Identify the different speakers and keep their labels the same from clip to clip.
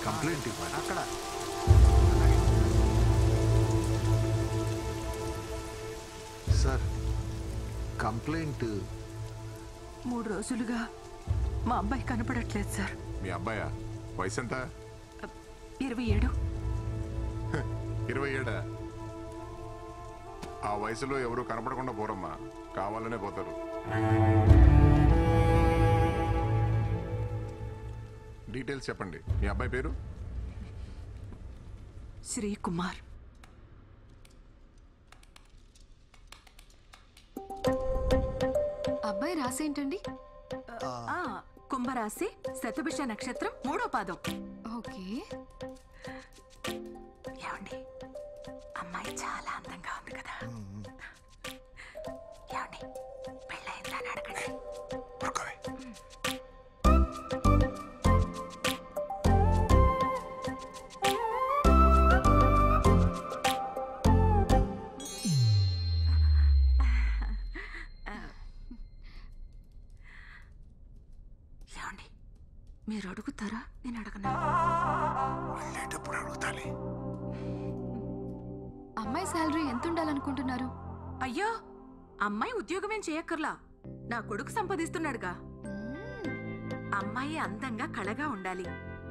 Speaker 1: Complaint ఇవ్వాలి అక్కడ. Sir complaint
Speaker 2: 3 రోజులుగా మా అబ్బాయి కనపడట్లేదు సార్.
Speaker 3: మీ అబ్బాయా? వయసు ఎంత?
Speaker 2: 27.
Speaker 3: 27? ఆ వయసులో ఎవరు కనపడకుండా పోరమ్మా, కావాలనే పోతారు. డీటెయిల్స్ చెప్పండి. మీ అబ్బాయి పేరు?
Speaker 2: శ్రీకుమార్.
Speaker 4: అబ్బాయి రాసేంటండి?
Speaker 2: కుంభరాశి, శతభిష నక్షత్రం, 3వ పాదం.
Speaker 4: ఓకే.
Speaker 2: ఏమండి, అమ్మాయి చాలా అందంగా ఉంది కదా. ఏమండి, పెళ్ళయిందా అని అడగండి. మీరు అడుగుతారా? నేను అడగనా?
Speaker 1: వెళ్ళేటప్పుడు అడుగుతాలే.
Speaker 4: అమ్మాయి శాలరీ ఎంత ఉండాలనుకుంటున్నారు?
Speaker 2: అయ్యో, అమ్మాయి ఉద్యోగమేం చేయక్కర్లా, నా కొడుకు సంపాదిస్తున్నాడుగా. అమ్మాయి అందంగా కళగా ఉండాలి,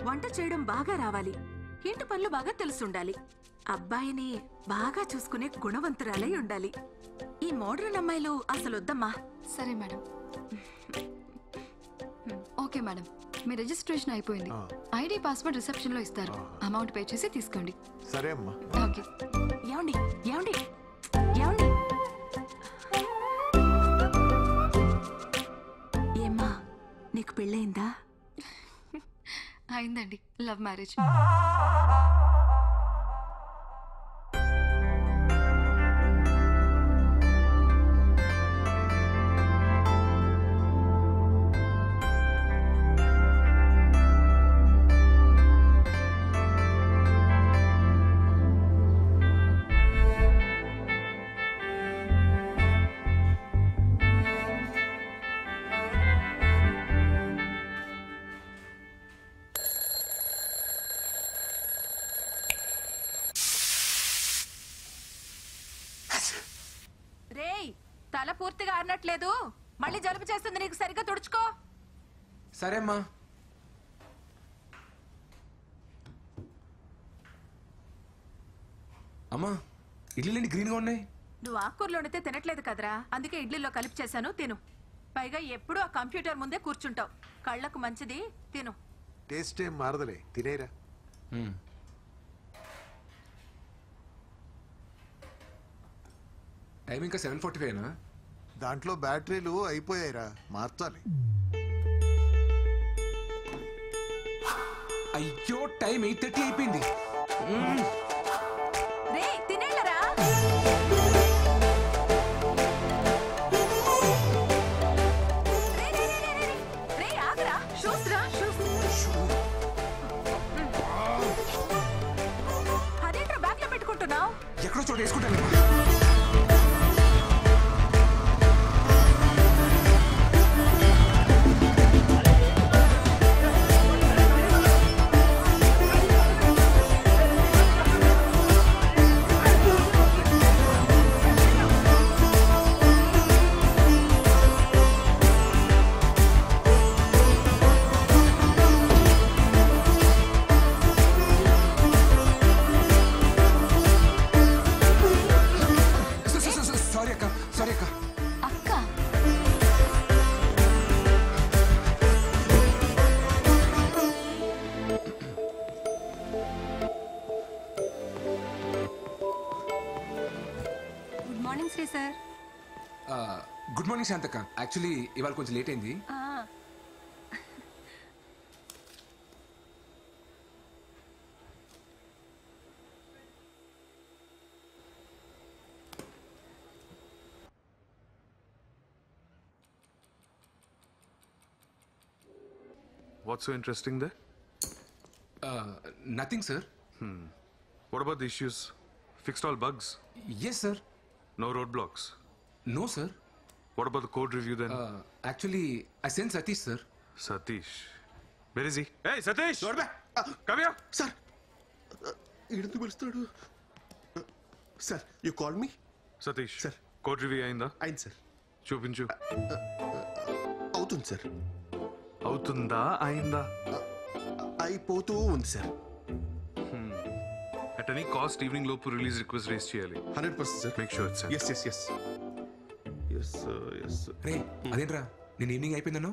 Speaker 2: వంట చేయడం బాగా రావాలి, ఇంటి పనులు బాగా తెలుసుండాలి, అబ్బాయిని బాగా చూసుకునే గుణవంతురాలై ఉండాలి. ఈ మోడర్న్ అమ్మాయిలు అసలు వద్దమ్మా.
Speaker 4: సరే మేడం. ఓకే మేడం, మీ రిజిస్ట్రేషన్ అయిపోయింది. ఐడి పాస్వర్డ్ రిసెప్షన్ లో ఇస్తారు. అమౌంట్ పే చేసి తీసుకోండి.
Speaker 1: సరే అమ్మా.
Speaker 4: ఓకే.
Speaker 2: ఏమండి ఏమండి ఏమండి, ఏమ్మా నీకు పెళ్ళయిందా?
Speaker 4: అయిందండి, లవ్ మ్యారేజ్.
Speaker 2: తల పూర్తిగా ఆరినట్లేదు, మళ్ళీ జలుబు చేస్తుంది, నీకు సరిగ్గా తుడుచుకో.
Speaker 5: సరే అమ్మా. అమ్మా, ఇడ్లీలేంటి గ్రీన్గా ఉన్నాయి?
Speaker 2: నువ్వు ఆకుకూరలు వండితే తినట్లేదు కదరా, అందుకే ఇడ్లీలో కలిపి చేశాను, తిను. పైగా ఎప్పుడూ ఆ కంప్యూటర్ ముందే కూర్చుంటావు, కళ్ళకు మంచిది, తిను.
Speaker 1: టేస్ట్ ఏం మారదలే, తినేరా.
Speaker 5: టైం ఇంకా 7:45నా?
Speaker 1: దాంట్లో బ్యాటరీలు అయిపోయాయిరా, మార్చాలి.
Speaker 5: అయ్యో, టైం 8:30 అయిపోయింది.
Speaker 2: రే తినేళ్ళరా. రే ఆగరా, షూస్ రా, షూస్. అదేంట్రా బ్యాగ్ లో పెట్టుకుంటున్నావు?
Speaker 5: ఎక్కడో చోటు వేసుకుంటాను. Good morning శాంతక్క. యాక్చువల్లీ ఇవాళ కొంచెం లేట్ అయింది.
Speaker 6: What's so interesting there?
Speaker 5: Nothing sir.
Speaker 6: What about the issues? Fixed all bugs?
Speaker 5: Yes sir.
Speaker 6: No roadblocks?
Speaker 5: No sir.
Speaker 6: What about the code review then?
Speaker 5: Actually I send Satish sir.
Speaker 6: Satish. Where is he? Hey, Satish! Come here!
Speaker 7: Sir ఈడెందుకు పిలుస్తున్నాడు? Sir you call me?
Speaker 6: Satish.
Speaker 7: Sir.
Speaker 6: Code review అయిందా?
Speaker 7: అయింది sir.
Speaker 6: చూపించు.
Speaker 7: అవుతుంది sir.
Speaker 6: అవుతుందా అయిందా?
Speaker 7: అయిపోతూ ఉంది sir.
Speaker 6: At any cost evening లోపు రిలీజ్ రిక్వెస్ట్ రేస్ చేయాలి.
Speaker 7: 100% sir.
Speaker 6: Make sure it's sent.
Speaker 7: Yes yes yes yes yes.
Speaker 5: రే అదేంట్రా నేను ఈవినింగ్ అయిపోయిందను.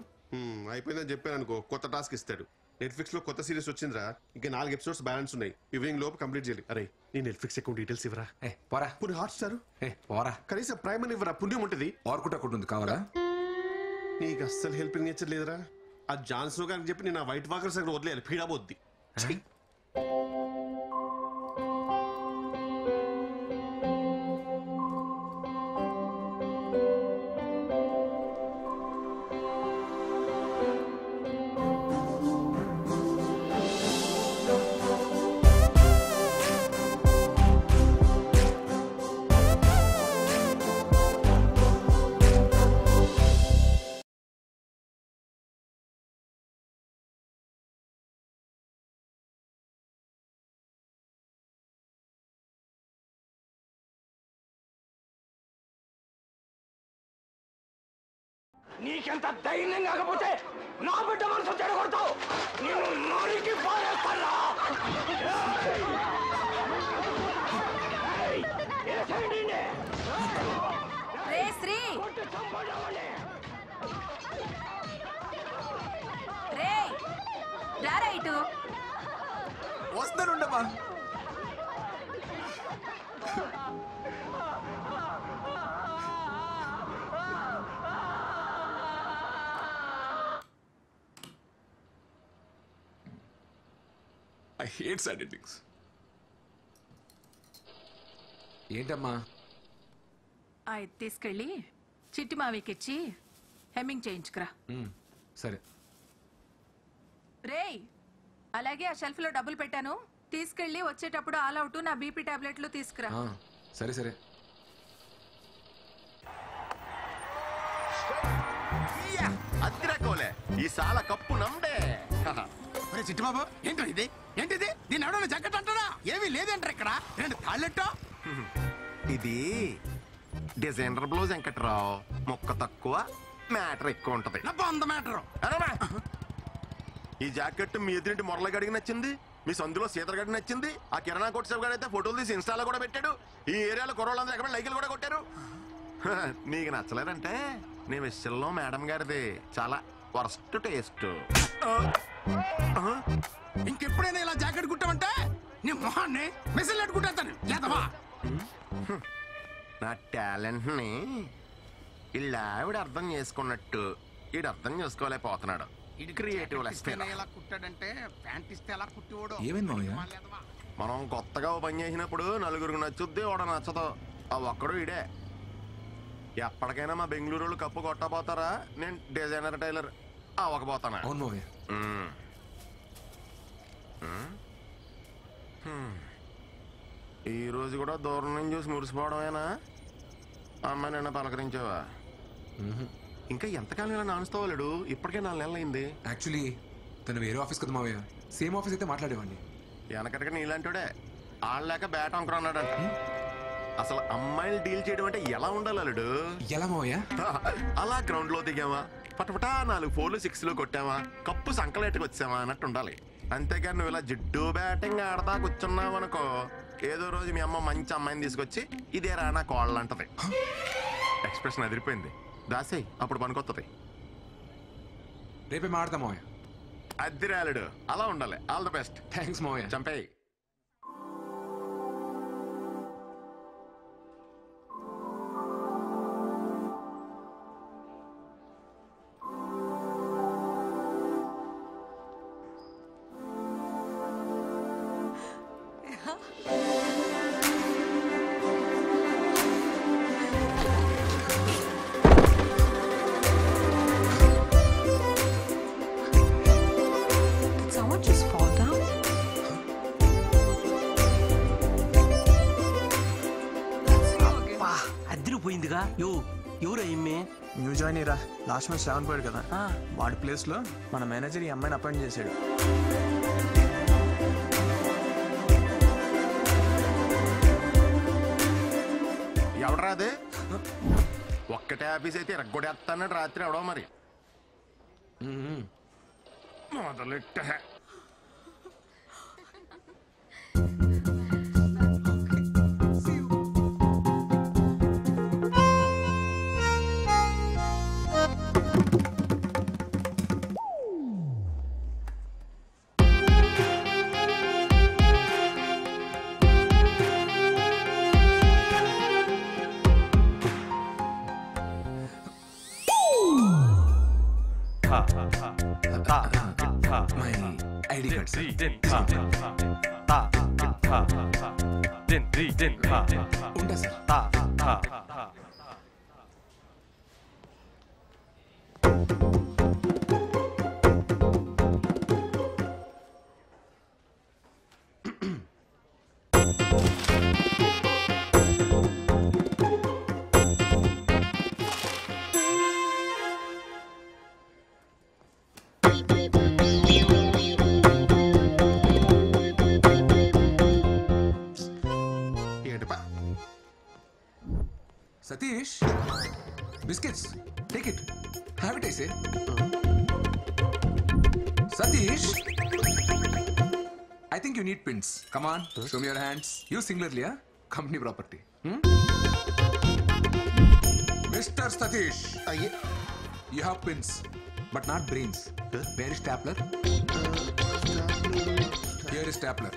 Speaker 7: అయిపోయిందని చెప్పాను అనుకో, కొత్త టాస్క్ ఇస్తాడు. నెట్ఫ్లిక్స్ లో కొత్త సిరీస్ వచ్చిందిరా, ఇంకా 4 ఎపిసోడ్స్ బ్యాలెన్స్ ఉన్నాయి. ఈవినింగ్ లోపు కంప్లీట్ చేయాలి. అరే నీ నెట్ఫ్లిక్స్ అకౌంట్ డీటెయిల్స్ ఇవ్వరా?
Speaker 5: పోరా.
Speaker 7: పుని హాట్ స్టార్
Speaker 5: పోరా.
Speaker 7: కనీసం ప్రైమ్ అని ఇవ్వరా, పుణ్యం ఉంటుంది.
Speaker 5: ఆర్కుట్ అకౌంట్ ఉంది కావాలా?
Speaker 7: నీకు అస్సలు హెల్పింగ్ నేచర్ లేదురా. ఆ జాన్సన్ గారికి చెప్పి నేను ఆ వైట్ వాకర్స్ అక్కడ వదిలేయాలి, పీడాబోద్ది.
Speaker 8: నీకెంత ధైర్యం కాకపోతే నా బిడ్డ మనసు చెడగొడతావు. నేను నరికి పారేస్తానా?
Speaker 2: రే శ్రీ, రే రారా ఇటు.
Speaker 5: వస్తానుండమ్మా. I hate sad endings. ఏంటమ్మా?
Speaker 2: తీసుకెళ్ళి చిట్టి మావికిచ్చి హెమ్మింగ్ చేయించుకురా.
Speaker 5: సరే.
Speaker 2: రేయ్, అలాగే ఆ షెల్ఫ్ లో డబ్బులు పెట్టాను, తీసుకెళ్ళి వచ్చేటప్పుడు ఆల్ అవుట్ నా బీపీ టాబ్లెట్లు తీసుకురా.
Speaker 5: సరే సరే.
Speaker 7: అత్తిరకోలే ఈ సాల కప్పు నమ్డే.
Speaker 8: చిట్టుబాబు ఏంటో ఇది? ఏంటిది? దీన్ని ఎవడన్నా జగ్గట్ అంటారా? ఏమీ లేదంటారు ఇక్కడ. రెండు తాళ్ళెట్టో.
Speaker 7: ఇది డిజైనర్ బ్లౌజ్ వెంకట్రావు, మొక్క తక్కువ మ్యాటర్ ఎక్కువ ఉంటది.
Speaker 8: వంద మ్యాటరు.
Speaker 7: ఈ జాకెట్ మీ ఎదురింటి మురళగడికి నచ్చింది, మీ సందులో సీతరగడికి నచ్చింది, ఆ కిరణా కోట్సేపు గారు అయితే ఫోటోలు తీసి ఇన్స్టాలో కూడా పెట్టాడు. ఈ ఏరియాలో కుర్రోళ్ళందరూ ఎక్కడ లైకులు కూడా కొట్టారు. నీకు నచ్చలేదంటే నీ విషయంలో మేడం గారిది చాలా వర్స్ట్ టేస్ట్.
Speaker 8: ఇంకెప్పుడైనా ఇలా జాకెట్ కుట్టామంటే నీ మొహాన్ని మెసేజ్ పెట్టుకుంటాను. లేదవా?
Speaker 7: నా టాలెంట్ ని ఇలా ఆవిడ అర్థం చేసుకున్నట్టు ఈడు అర్థం చేసుకోలేకపోతున్నాడు. క్రియేటివ్
Speaker 8: ఎలా కుట్టాడంటే ప్యాంట్ ఇస్తే ఎలా కుట్టివాడు.
Speaker 5: ఏమైంది మామయ్య?
Speaker 7: మనం కొత్తగా పని చేసినప్పుడు నలుగురికి నచ్చుద్ది, వాడ నచ్చదు. ఆ ఒక్కడు ఇడే. ఎప్పటికైనా మా బెంగళూరు వాళ్ళు కప్పు కొట్టబోతారా? నేను డిజైనర్ టైలర్ అవ్వకపోతానా?
Speaker 5: అవును మామయ్య.
Speaker 7: ఈ రోజు కూడా దూరం నుంచి చూసి మురిసిపోవడమేనా? అమ్మాయి నిన్న పలకరించావా? ఇంకా ఎంతకాలం ఇలా నానుస్తావాలేడు? ఇప్పటికే 4 నెలలు అయింది.
Speaker 5: యాక్చువల్లీ తను వేరే ఆఫీస్ కదా మామయ్య. సేమ్ ఆఫీస్ అయితే మాట్లాడేవాడిని.
Speaker 7: వెనకటికి నీలాంటిడే ఆడలేక బ్యాట్ అంకుర అన్నాడంట. అసలు అమ్మాయిలు డీల్ చేయడం అంటే ఎలా ఉండాలి అల్లుడు?
Speaker 5: ఎలా మామయ్య?
Speaker 7: అలా గ్రౌండ్ లో దిగామా, పటపటా 4 4లు 6లు కొట్టామా, కప్పు సంకలేట్టుకు వచ్చామా అన్నట్టు ఉండాలి. అంతేగాని నువ్వు ఇలా జిడ్డు బ్యాటింగ్ ఆడతా కూర్చున్నావు అనుకో, ఏదో రోజు మీ అమ్మ మంచి అమ్మాయిని తీసుకొచ్చి ఇదే రా నా కోళ్ళు అంటది. ఎక్స్ప్రెషన్ అదిరిపోయింది. దాసే అప్పుడు పనికొత్తది.
Speaker 5: రేపే మాడతా మామయ్య.
Speaker 7: అద్దిరాలుడు అలా ఉండాలి. All the best.
Speaker 5: థ్యాంక్స్ మామయ్య.
Speaker 7: చంపేయి.
Speaker 9: ఎవరు ఇమ్మే
Speaker 10: న్యూ జాయిన్ రా లాస్ట్ మంత్ శ్రావణ్ పోయాడు కదా వాడి ప్లేస్లో మన మేనేజర్ ఈ అమ్మాయిని అపాయింట్ చేశాడు.
Speaker 7: ఎవడరా అదే? ఒక్కటే ఆఫీస్ అయితే ఇరగొడేస్తానని రాత్రి ఎవడో మరి మొదలెట్ట.
Speaker 5: My ID card, sir. ఉందా sir? Satish, biscuits. Take it. Have it, I say. Satish, I think you need pins. Come on, show me your hands. You singularly, huh? Company property. Mr. Satish, you have pins, but not brains. Where is stapler? Here is stapler.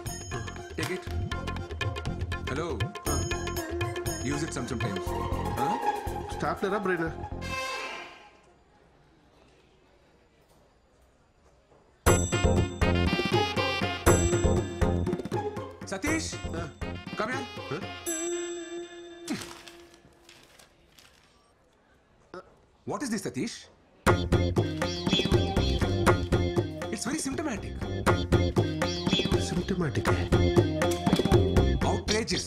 Speaker 5: Take it. Hello. Use it sometimes.
Speaker 6: స్టాప్లరా brain?
Speaker 5: Satish, come here. What is this, Satish? It's very symptomatic.
Speaker 6: Symptomatic.
Speaker 5: Outrageous.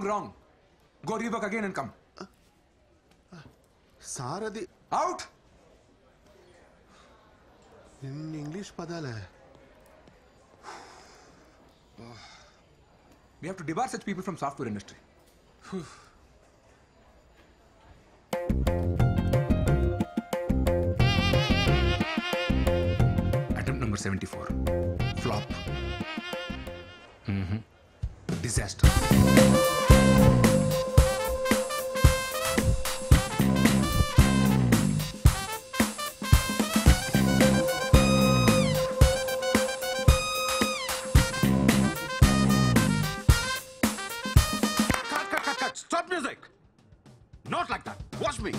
Speaker 5: Wrong. Go rework again and come.
Speaker 6: Sir అది
Speaker 5: Out.
Speaker 6: ఇన్ని English పదాలే.
Speaker 5: We have to debar such people from software industry. Attempt number 74. Flop. Disaster.
Speaker 7: Cut. Stop music. Not like that. Watch me.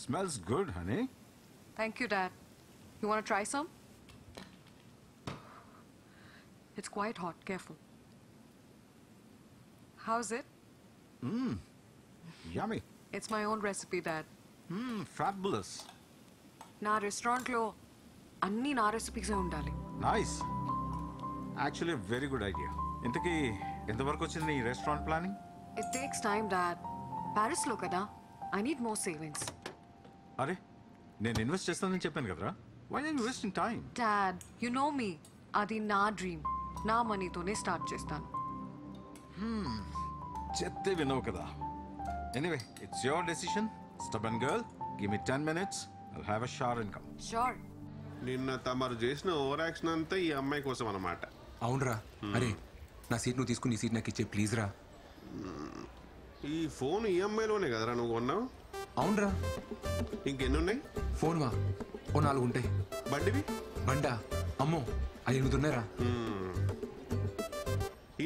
Speaker 11: Smells good, honey.
Speaker 12: Thank you, Dad. You want to try some? It's quite hot. Careful. How's it?
Speaker 11: Yummy.
Speaker 12: It's my own recipe, Dad.
Speaker 11: Fabulous.
Speaker 12: నా రెస్టారెంట్లో అన్ని నా రెసిపీసే ఉండాలి.
Speaker 11: Nice. Actually, a very good idea. ఇంతకీ ఎంతవరకు వచ్చింది నీ restaurant planning?
Speaker 12: It takes time, Dad. ప్యారిస్లో కదా. I need more savings.
Speaker 11: అరే నేను ఇన్వెస్ట్ చేస్తానని చెప్పాను కదరా. Why are you wasting time?
Speaker 12: Dad, you know me. అది నా డ్రీమ్. నా మనీతోనే స్టార్ట్ చేస్తాను.
Speaker 11: చెప్తే వినవు కదా. Anyway, it's your decision. Stubborn girl, give me 10 minutes. I'll have a shower and come.
Speaker 12: Sure.
Speaker 6: నిన్న తమరు చేసిన ఓవర్ యాక్షన్ అంతా ఈ అమ్మాయి కోసం అన్నమాట.
Speaker 5: అవునరా. అరే నా సీట్ నువ్వు తీసుకుని ఈ సీట్ నాకు ఇచ్చే ప్లీజ్ రా.
Speaker 6: ఈ ఫోన్ ఈఎంఐలోనే కదరా నువ్వు కొన్నావు?
Speaker 5: అవునరా.
Speaker 6: ఇంకెన్ని ఉన్నాయి?
Speaker 5: ఫోన్ వా ఓ 4 ఉంటాయి.
Speaker 6: బండివి?
Speaker 5: బండా అమ్మో 8 ఉన్నాయిరా.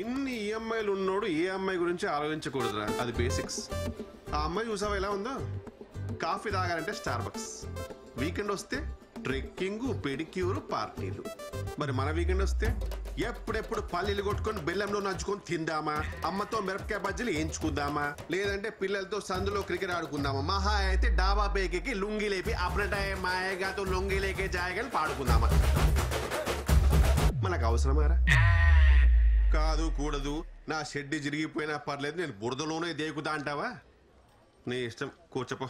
Speaker 6: ఇన్ని ఈఎంఐలు
Speaker 9: అమ్మాయిలు ఉన్నోడు ఏ అమ్మాయి గురించి ఆలోచించకూడదురా, అది బేసిక్స్. ఆ అమ్మాయి చూసావా ఎలా ఉందో? కాఫీ తాగాలంటే స్టార్బక్స్, వీకెండ్ వస్తే ట్రెక్కింగ్, పెడిక్యూర్, పార్టీలు. మరి మన వీకెండ్ వస్తే ఎప్పుడెప్పుడు పల్లీలు కొట్టుకొని బెల్లంలో నంచుకొని తిందామా, అమ్మతో మిరపకాయ బజ్జీలు వేయించుకుందామా, లేదంటే పిల్లలతో సందులో క్రికెట్ ఆడుకుందామా, మహా అయితే డాబా పేకి లుంగి లేపి అప్పుడటాయ మాయగాతో లొంగి లేకే జాయగాని పాడుకుందామా. మనకు అవసరమారా? కాదు కూడదు, నా షెడ్ జరిగిపోయినా పర్లేదు, నేను బురదలోనే దేకుతా అంటావా? నీ ఇష్టం, కూర్చోపో.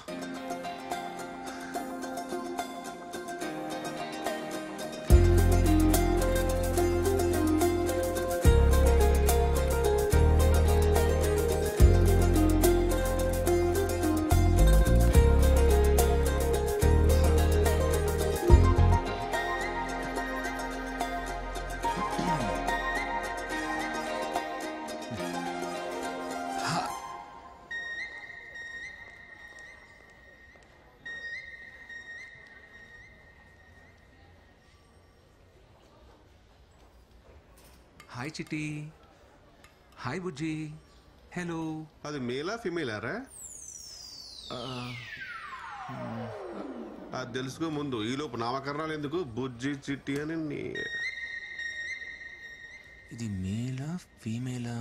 Speaker 5: హాయ్ చిట్టి, హాయ్ బుజ్జి, హలో.
Speaker 9: అది మేలా ఫిమేలారా? అది తెలుసుకో ముందు, ఈలోపు నామకరణాలు ఎందుకు? బుజ్జి చిట్టి అని
Speaker 5: ఇది మేలా ఫీమేలా?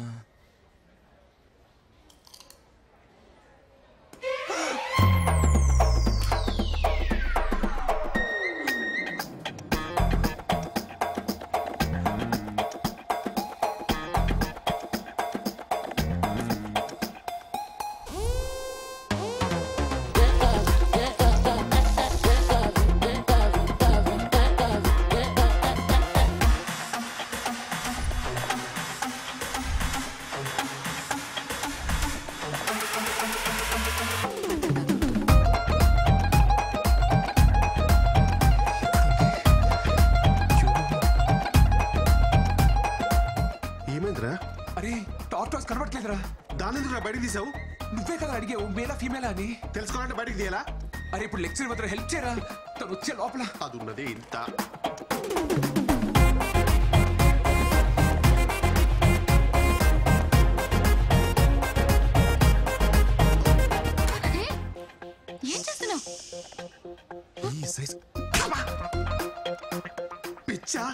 Speaker 5: అరే టార్టాస్ కనబడట్లేదురా.
Speaker 9: దాని ఎందుకు బయటకు తీసావు?
Speaker 5: నువ్వే కదా అడిగావు మేలా ఫీమేలా అని.
Speaker 9: తెలుసుకోవాలంటే బయటకు తీయాలా?
Speaker 5: అరే ఇప్పుడు లెక్చర్ వద్ద హెల్ప్ చేయరా, తను వచ్చే లోపల.
Speaker 9: అది ఉన్నది ఇంత.
Speaker 4: ఏం చేస్తున్నావు?
Speaker 9: ఈ సైజ్ పిచ్చా,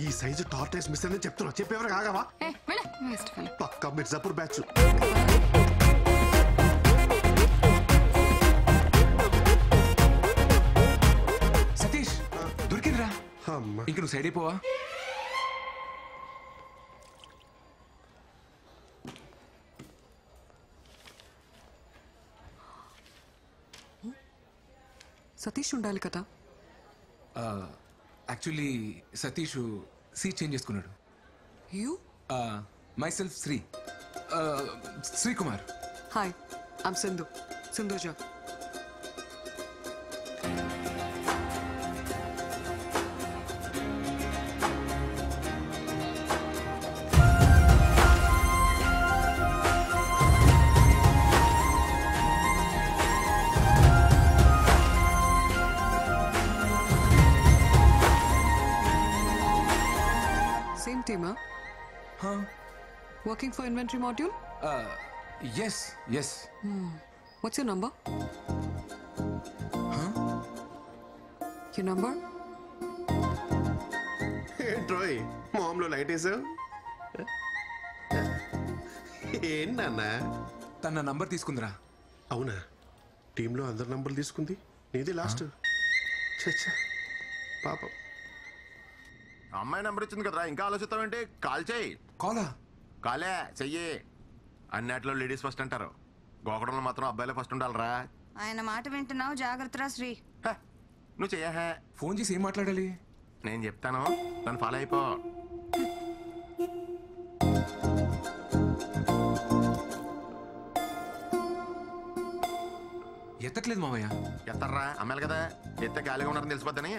Speaker 9: ఈ సైజు టార్టైస్ మిస్ అని చెప్తున్నా. చెప్పేవరకు ఆగావా? పక్కా మిర్జాపూర్ బ్యాచ్.
Speaker 5: సతీష్ దొరికిందిరా. ఇంక నువ్వు సైడ్ అయిపోవా?
Speaker 12: సతీష్ ఉండాలి కదా.
Speaker 5: యాక్చువల్లీ సతీష్ సీట్ చేంజ్ చేసుకున్నాడు.
Speaker 12: You?
Speaker 5: My self Srikumar.
Speaker 12: Hi, I'm Sindhu, Sindhuja. Same team, huh?
Speaker 5: Huh?
Speaker 12: Working for inventory module?
Speaker 5: Yes.
Speaker 12: What's your number?
Speaker 5: Huh?
Speaker 12: Your number?
Speaker 9: ఏంట్రోయ్ మామూలు లైట్ వేసావు? ఏంటన్నా?
Speaker 5: తన నంబర్ తీసుకుందిరా.
Speaker 9: అవునా? టీంలో అందరి నంబర్లు తీసుకుంది, నీది లాస్ట్. చచ్చా పాపం.
Speaker 7: అమ్మాయి నెంబర్ ఇచ్చింది కదరా, ఇంకా ఆలోచిస్తావేంటి? కాల్ చేయి.
Speaker 5: కాలా?
Speaker 7: కాలే చెయ్యి. అన్నిట్లో లేడీస్ ఫస్ట్ అంటారు, గోకడంలో మాత్రం అబ్బాయిలే ఫస్ట్ ఉండాలరా.
Speaker 13: ఆయన మాట వింటున్నావు, జాగ్రత్తరా శ్రీ.
Speaker 7: నువ్వు చెయ్యా.
Speaker 5: ఫోన్ చేసి ఏం మాట్లాడాలి?
Speaker 7: నేను చెప్తాను, నన్ను ఫాలో అయిపో.
Speaker 5: ఎత్తట్లేదు మామయ్య.
Speaker 7: ఎత్తర్రా, అమ్మాయిలు కదా, ఎత్తే ఖాళీగా ఉన్నారని తెలిసిపోద్దని.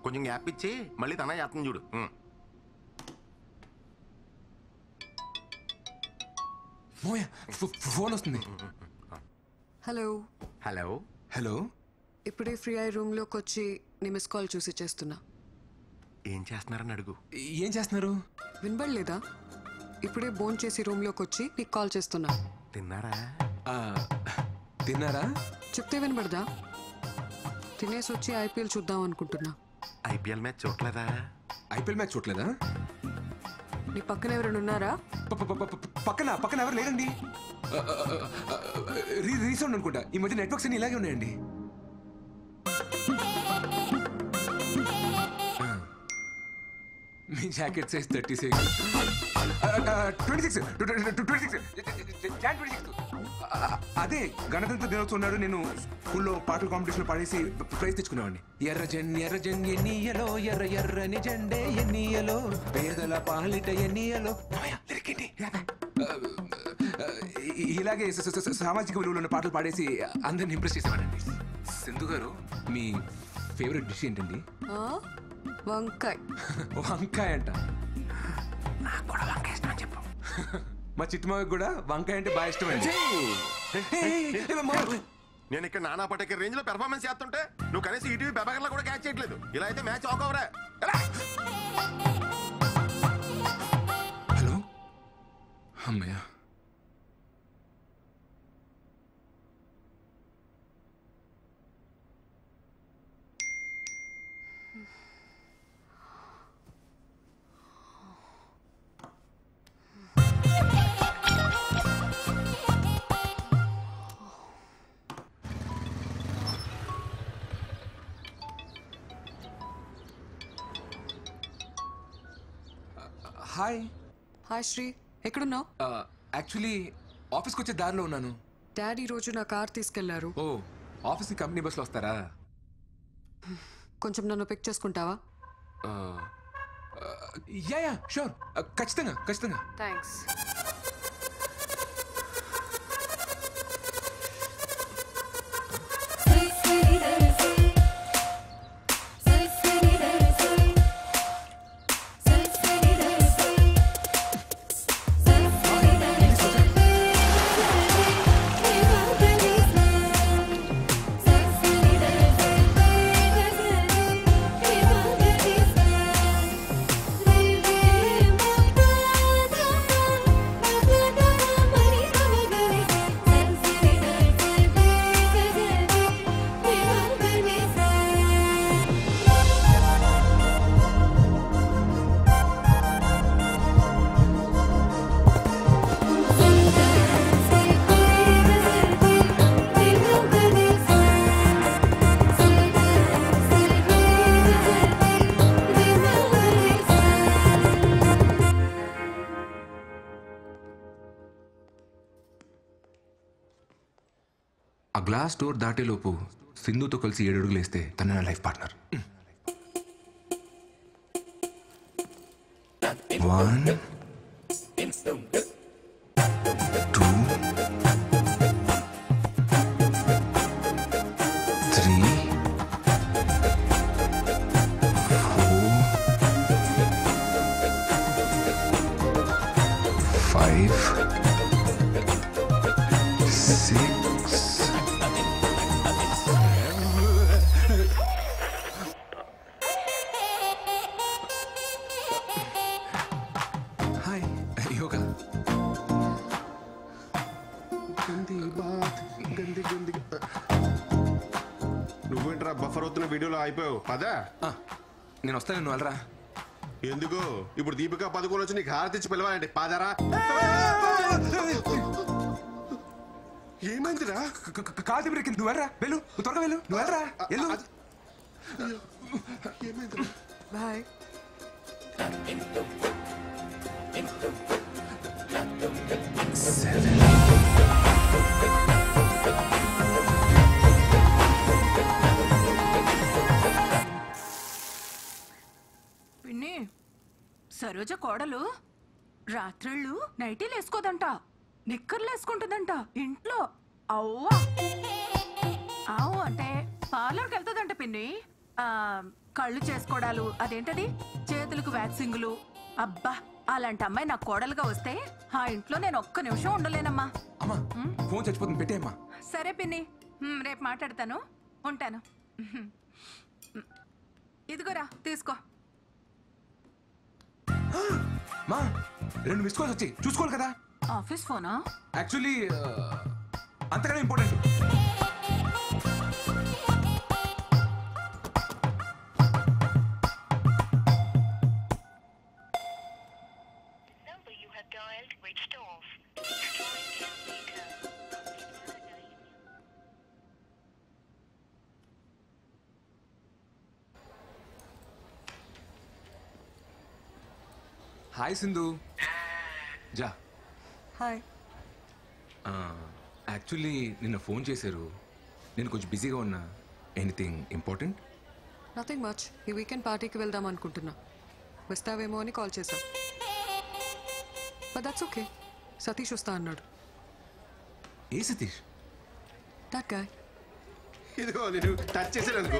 Speaker 7: కొంచెం గ్యాప్ ఇచ్చి మళ్ళీ తన ఎత్తని చూడు.
Speaker 5: ఫోన్ వస్తుంది.
Speaker 12: హలో.
Speaker 5: హలో.
Speaker 12: ఇప్పుడే ఫ్రీ అయ్యి రూమ్లోకి వచ్చి నీ మిస్ కాల్ చూసి చేస్తున్నా.
Speaker 7: ఏం చేస్తున్నారని అడుగు.
Speaker 5: ఏం చేస్తున్నారు?
Speaker 12: వినబడలేదా? ఇప్పుడే బోన్ చేసి రూమ్లోకి వచ్చి నీకు కాల్ చేస్తున్నా.
Speaker 7: తిన్నారా?
Speaker 5: తిన్నారా?
Speaker 12: చెప్తే వినబడదా? తినేసి వచ్చి ఐపీఎల్ చూద్దాం అనుకుంటున్నా.
Speaker 7: ఐపీఎల్ మ్యాచ్ చూడలేదా?
Speaker 5: ఐపీఎల్ మ్యాచ్ చూడలేదా?
Speaker 12: నీ పక్కన ఎవరైనా ఉన్నారా?
Speaker 5: పక్కన ఎవరు లేరండి. రీసౌండ్ అనుకుంటా. ఈ మధ్య నెట్వర్క్స్ అన్ని ఇలాగే ఉన్నాయండి. మీ జాకెట్ సైజ్ 36. 26. అదే గణతంత్ర దినోత్సవం నాడు నేను స్కూల్లో పాటల కాంపిటీషన్ పాడేసి ప్రైజ్ తెచ్చుకున్నామండి. ఎర్ర ఎన్నియలో ఎర్ర ఎర్రని జెండే ఎన్నియలో పేదల పాలిట ఎన్నియలో. ఇలాగే సామాజిక విలువలు ఉన్న పాటలు పాడేసి అందరిని ఇంప్రెస్ చేసేవాడండి. సింధు గారు, మీ ఫేవరెట్ డిష్ ఏంటండి?
Speaker 12: వంకాయ.
Speaker 5: వంకాయ అంట.
Speaker 7: నాకు కూడా వంకాయ ఇష్టం అని చెప్పు.
Speaker 5: మా చిట్టుమాకి కూడా వంకాయ అంటే బాగా ఇష్టం అండి.
Speaker 7: నేను ఇక్కడ నానా పటేకర్ రేంజ్ లో పెర్ఫార్మెన్స్ చేస్తుంటే నువ్వు కనీసం ఈటీవీ పెబగర్లా కూడా క్యాచ్ చేయట్లేదు. ఇలా అయితే మ్యాచ్ ఆక్ అవరా.
Speaker 5: హలో, అమ్మయ్య. హాయ్.
Speaker 12: హాయ్ శ్రీ, ఎక్కడున్నావు?
Speaker 5: యాక్చువల్లీ ఆఫీస్కి వచ్చే దారిలో ఉన్నాను.
Speaker 12: డాడీ రోజు నా కార్ తీసుకెళ్లారు.
Speaker 5: ఓ, ఆఫీస్కి కంపెనీ బస్లో వస్తారా?
Speaker 12: కొంచెం నన్ను పిక్ చేసుకుంటావా?
Speaker 5: యా షూర్, ఖచ్చితంగా.
Speaker 12: థ్యాంక్స్.
Speaker 5: ఆ గ్లాస్ డోర్ దాటేలోపు సింధుతో కలిసి 7 అడుగులు వేస్తే తన నా లైఫ్ పార్ట్నర్. 1 2 3 4 5 6
Speaker 9: నువ్వేంట్రా బఫర్ అవుతున్న వీడియోలో అయిపోయావు. పదా
Speaker 5: నేను వస్తాను, నువ్వు వెళ్ళరా.
Speaker 9: ఎందుకు? ఇప్పుడు దీపిక పదుకోలు వచ్చి నీకు హారతిచ్చి పిలవాలంటే పాదరా. ఏమైందిరా?
Speaker 5: కాదు బ్రేక్. నువ్వు వెళ్ళరా, వెళ్ళు, త్వరగా వెళ్ళు, నువ్వు వెళ్ళరా, వెళ్ళు.
Speaker 9: ఏమైందిరా?
Speaker 12: బాయ్.
Speaker 2: పిన్ని, సరోజ కోడలు రాత్రిళ్ళు నైటీలు వేసుకోదంట, నిక్కర్లు వేసుకుంటుందంట ఇంట్లో. అవ్వా అవు అంటే పార్లర్కి వెళ్తుందంట పిన్ని. కళ్ళు చేసుకోవడాలు, అదేంటది చేతులకు వ్యాక్సింగులు. అబ్బా, అలాంటి అమ్మాయి నాకు కోడలుగా వస్తే ఆ ఇంట్లో నేను ఒక్క నిమిషం ఉండలేనమ్మా.
Speaker 5: అమ్మా, ఫోన్ చచ్చిపోతుంది, పెట్టేమ్మా.
Speaker 2: సరే పిన్ని, రేపు మాట్లాడతాను, ఉంటాను. ఇదిగోరా, తీసుకో.
Speaker 5: మా 2 మిస్ కాల్స్ వచ్చి చూసుకోవాలి కదా.
Speaker 2: ఆఫీస్ ఫోనా?
Speaker 5: యాక్చువల్లీ అంతకన్నా ఇంపార్టెంట్. హాయ్ సింధు. జా.
Speaker 12: హాయ్.
Speaker 5: యాక్చువల్లీ నిన్న ఫోన్ చేశారు, నేను కొంచెం బిజీగా ఉన్నా. Anything important?
Speaker 12: Nothing much. ఈ వీకెండ్ పార్టీకి వెళ్దాం అనుకుంటున్నా. వస్తావేమో అని కాల్ చేశా. But that's okay. సతీష్ వస్తా అన్నాడు.
Speaker 5: ఏ సతీష్?
Speaker 12: That guy.
Speaker 9: ఇదిగో నేను టచ్ చేసాను అనుకో,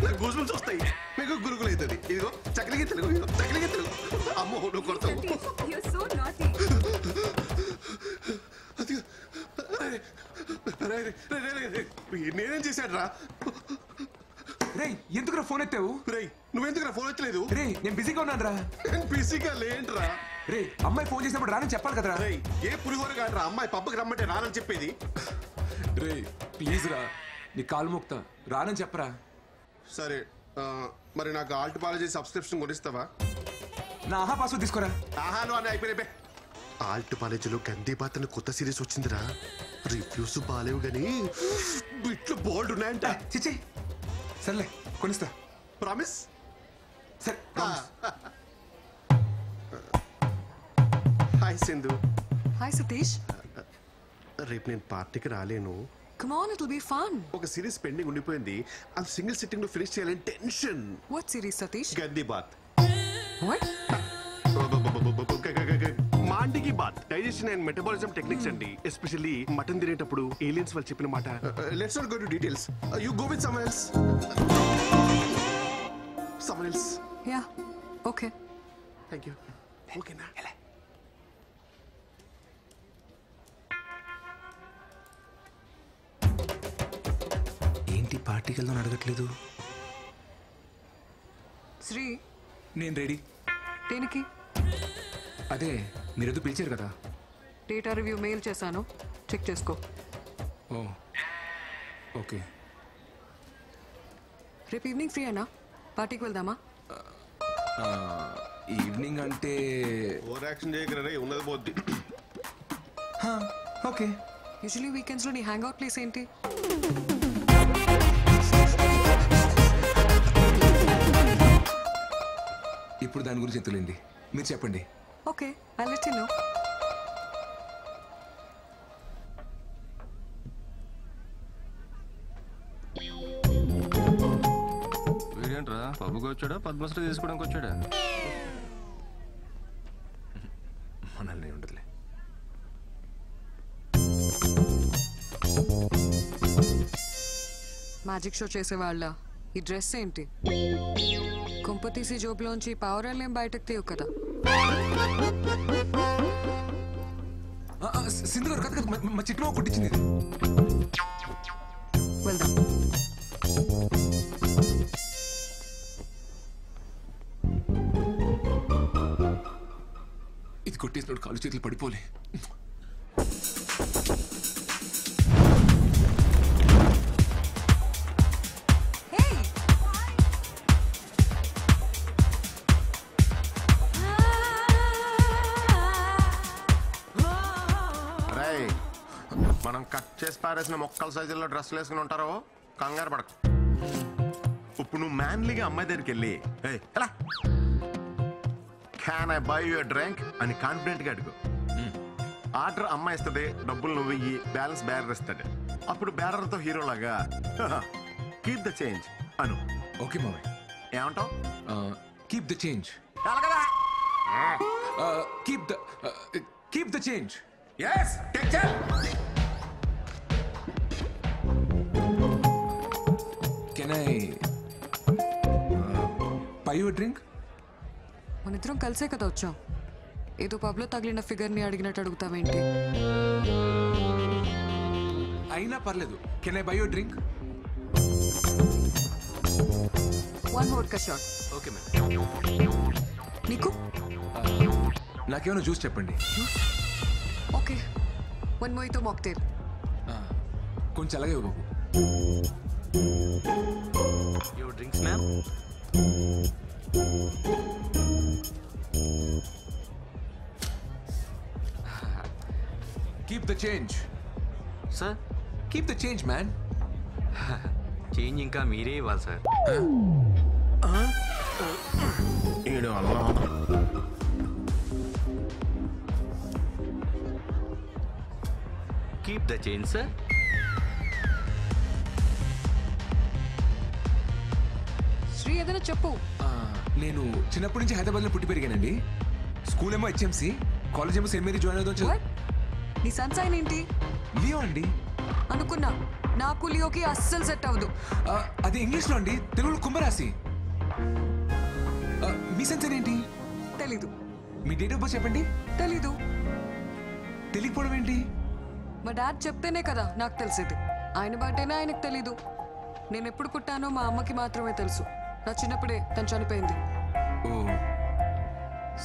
Speaker 9: నాకు గూస్బమ్స్ వస్తాయి, మీకు గురుకులు అవుతుంది. ఇదిగో చక్కలిగి తెలుగు, చక్కలిగి తెలుగు. అమ్మో నువ్వు కొడతావు. నేనేం చేశాడు రా?
Speaker 5: రే ఎందుకు ఫోన్ ఎత్తావు?
Speaker 9: రే నువ్వెందుకు ఫోన్ ఎత్తలేదు?
Speaker 5: రే నేను బిజీగా ఉన్నాను రా.
Speaker 9: బిజీగా లేంట్రా?
Speaker 5: రే అమ్మాయి ఫోన్ చేసినప్పుడు రానని చెప్పాలి కదరా.
Speaker 9: రే ఏ పులిహోర కాదురా అమ్మాయి పబ్బకి రమ్మంటే రానని చెప్పేది.
Speaker 5: రే ప్లీజ్ రా, నీ కాలు మోక్తా, రానని చెప్పరా.
Speaker 9: సరే మరి నాకు ఆల్ట్ పాలజీ సబ్స్క్రిప్షన్ కొనిస్తావా?
Speaker 5: నా ఆహా పాస్వర్డ్ తీసుకోరా.
Speaker 9: ఆహాలు అని అయిపోయినాయి. ఆల్ట్ కాలేజీలో గందీబాత్ అని కొత్త సిరీస్ వచ్చిందిరా. రివ్యూస్ బాలేవు గానీ బిట్లు బోల్డ్ ఉన్నాయంట.
Speaker 5: చిచి సర్లే కొనిస్తా.
Speaker 9: ప్రామిస్?
Speaker 5: సరే.
Speaker 9: హాయ్ సింధు.
Speaker 12: హాయ్ సతీష్.
Speaker 9: రేపు నేను పార్టీకి రాలేను.
Speaker 12: Come on, it'll be fun.
Speaker 9: ఒక సిరీస్ పెండింగ్ ఉండిపోయింది, అది సింగిల్ సిట్టింగ్ లో ఫినిష్ చేయాలని టెన్షన్.
Speaker 12: What series, Satish?
Speaker 9: గందీబాత్.
Speaker 12: What?
Speaker 9: మాండికి బాత్ డైజెషన్ అండ్ మెటబాలిజం టెక్నిక్స్ అండి. ఎస్పెషల్లీ మటన్ తినేటప్పుడు ఏలియన్స్ వాళ్ళు చెప్పిన మాట. Let's not go to details. You go with someone else. Someone else.
Speaker 12: Yeah. Okay.
Speaker 9: Thank you. ఓకేనా?
Speaker 5: ఏంటి పార్టీకి వెళ్దాం అడగట్లేదు?
Speaker 12: శ్రీ
Speaker 5: నేను రెడీ.
Speaker 12: దేనికి?
Speaker 5: అదే మీరేదో పిలిచారు కదా.
Speaker 12: డేటా రివ్యూ మెయిల్ చేశాను, చెక్ చేసుకో.
Speaker 5: ఓ ఓకే.
Speaker 12: రేపు ఈవినింగ్ ఫ్రీ అయినా పార్టీకి వెళ్దామా?
Speaker 5: ఈవినింగ్ అంటే
Speaker 9: ఓవర్ యాక్షన్ చేయగలరా? ఉన్నది పోద్ది.
Speaker 5: ఓకే.
Speaker 12: యూజువల్లీ వీకెండ్స్లో నీ హ్యాంగ్ అవుట్ ప్లేస్ ఏంటి?
Speaker 5: ఇప్పుడు దాని గురించి తెలియండి, మీరు చెప్పండి.
Speaker 12: Okay, I'll let you know.
Speaker 14: వీడేంట్రా పబ్బుకి వచ్చాడా పద్మశ్రీ తీసుకోవడానికి వచ్చాడా?
Speaker 5: మనల్ని ఉండదులే.
Speaker 12: మ్యాజిక్ షో చేసేవాళ్ళ ఈ డ్రెస్ ఏంటి? కుంపతీసి జోబులోంచి పావురాలేం బయటకు తీయవు కదా.
Speaker 5: సింధు గారు కథ మా చిట్టులో కొట్టించింది.
Speaker 12: వెళ్దాం.
Speaker 5: ఇది కొట్టేసినప్పుడు కాలు చేతులు పడిపోలే.
Speaker 7: మనం కట్ చేసి పారేసిన మొక్కల సైజుల్లో డ్రెస్సులు వేసుకుని ఉంటారో కంగారు పడకు. ఇప్పుడు నువ్వు మ్యాన్లీగా అమ్మాయి దగ్గరికి వెళ్ళి ఎలా can I by your drink అని కాన్ఫిడెంట్ గా అడుగు. ఆర్డర్ అమ్మాయి ఇస్తుంది, డబ్బులు నువ్వు ఇయ్యి, బ్యాలెన్స్ బ్యారర్ ఇస్తాడు. అప్పుడు బ్యారర్తో హీరోలాగా కీప్ ద చేంజ్ అను.
Speaker 5: ఓకే మామయ్య.
Speaker 7: ఏమంటావు?
Speaker 5: Keep the change. Keep the change.
Speaker 7: Yes, take care.
Speaker 5: Can I buy you a drink?
Speaker 12: మనిద్దరం కలిసే కదా వచ్చాం. ఏదో పబ్లో తగిలిన ఫిగర్ని అడిగినట్టు అడుగుతావేంటి?
Speaker 5: అయినా పర్లేదు. Can I buy you a drink?
Speaker 12: One vodka shot.
Speaker 5: Okay, ma'am.
Speaker 12: నీకు
Speaker 5: నాకేమైనా జ్యూస్ చెప్పండి.
Speaker 12: Okay, 1 mojito mocktail.
Speaker 5: కొంచెం అలాగే బాబు.
Speaker 15: Your drinks, ma'am?
Speaker 5: Keep the change.
Speaker 15: Sir?
Speaker 5: Keep the change, man.
Speaker 15: Change ఇంకా మీరే ఇవ్వాలి sir. Keep the change sir.
Speaker 12: Sri ఏదైనా చెప్పు.
Speaker 5: నేను చిన్నప్పటి నుంచి హైదరాబాద్లో పుట్టి పెరిగానండి. స్కూల్ ఏమో HMC, కాలేజ్ ఏమో సెయింట్ మేరీ జాయిన్ అవుతాం.
Speaker 12: నీ సన్సైన్ ఏంటి?
Speaker 5: లియో అండి.
Speaker 12: అనుకున్నా, నాకు లియోకి అస్సలు సెట్ అవ్వదు.
Speaker 5: అది ఇంగ్లీష్లో అండి, తెలుగులో కుంభరాశి. మీ సన్సైన్ ఏంటి?
Speaker 12: తెలీదు.
Speaker 5: మీ డేట్ ఆఫ్ బర్త్ చెప్పండి.
Speaker 12: తెలీదు.
Speaker 5: తెలియకపోవడం ఏంటి?
Speaker 12: మా డాడ్ చెప్తేనే కదా నాకు తెలిసేది. ఆయన బర్త్డేనే ఆయనకు తెలీదు. నేను ఎప్పుడు పుట్టానో మా అమ్మకి మాత్రమే తెలుసు. నా చిన్నప్పుడే తను చనిపోయింది.
Speaker 5: ఓ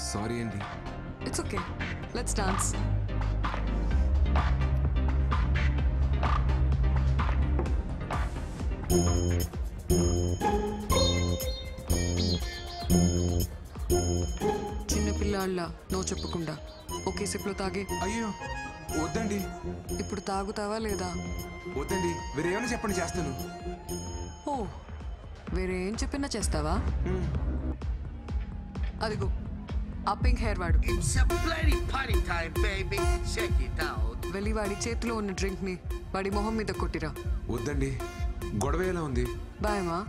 Speaker 5: సారీ అండి.
Speaker 12: It's okay, let's dance. చిన్నపిల్లాళ్ళ నో చెప్పకుండా ఒకే సిప్లో తాగే.
Speaker 5: అయ్యో వద్దండి.
Speaker 12: ఇప్పుడు తాగుతావా లేదా?
Speaker 5: వద్దండి, వేరే ఏమైనా చెప్పండి చేస్తాను.
Speaker 12: ఓ వేరే ఏం చెప్పినా చేస్తావా? అదిగో ఆ పింక్ హెయిర్ వాడు. వెళ్ళి వాడి చేతిలో ఉన్న డ్రింక్ ని వాడి మొహం మీద కొట్టిరా.
Speaker 5: వద్దండి, గొడవ ఎలా ఉంది?
Speaker 12: బాయమా.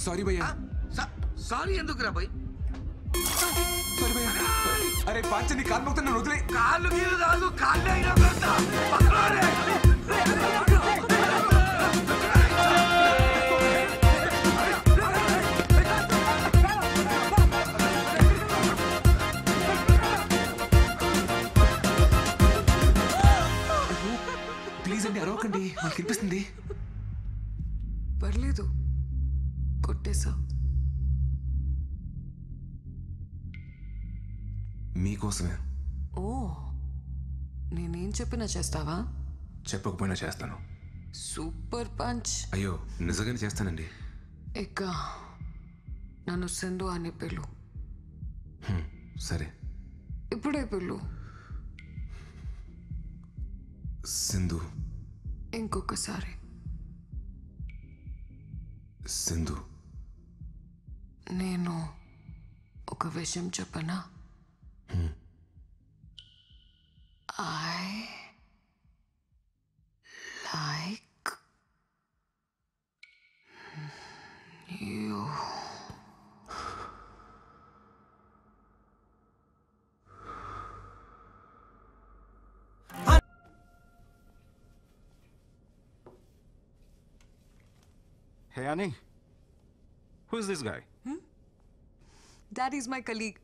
Speaker 5: సారీ భయ్యా.
Speaker 8: సారీ ఎందుకు రా భయ్?
Speaker 5: సారీ భయ్యా. అరే పాంచని కాలు మొక్తా నన్ను వదిలే.
Speaker 8: కాళ్ళు గీలు రాదు, కాళ్ళే అయినా పెడతా.
Speaker 5: ప్లీజ్ అండి అరవకండి, నాకు కనిపిస్తుంది.
Speaker 12: పర్లేదు, కొట్టేసా.
Speaker 5: మీకోసమే.
Speaker 12: ఓ నేనేం చెప్పినా చేస్తావా?
Speaker 5: చెప్పకపోయినా చేస్తాను.
Speaker 12: Super punch.
Speaker 5: అయ్యో నిజంగానే చేస్తానండి.
Speaker 12: ఇక నన్ను సింధు అని పిలు.
Speaker 5: సరే.
Speaker 12: ఇప్పుడే పిలు.
Speaker 5: సింధు.
Speaker 12: ఇంకొకసారి.
Speaker 5: సింధు.
Speaker 12: నేను ఒక విషయం చెప్పనా? I like you.
Speaker 11: Hey Annie, who is this guy?
Speaker 12: That is my colleague.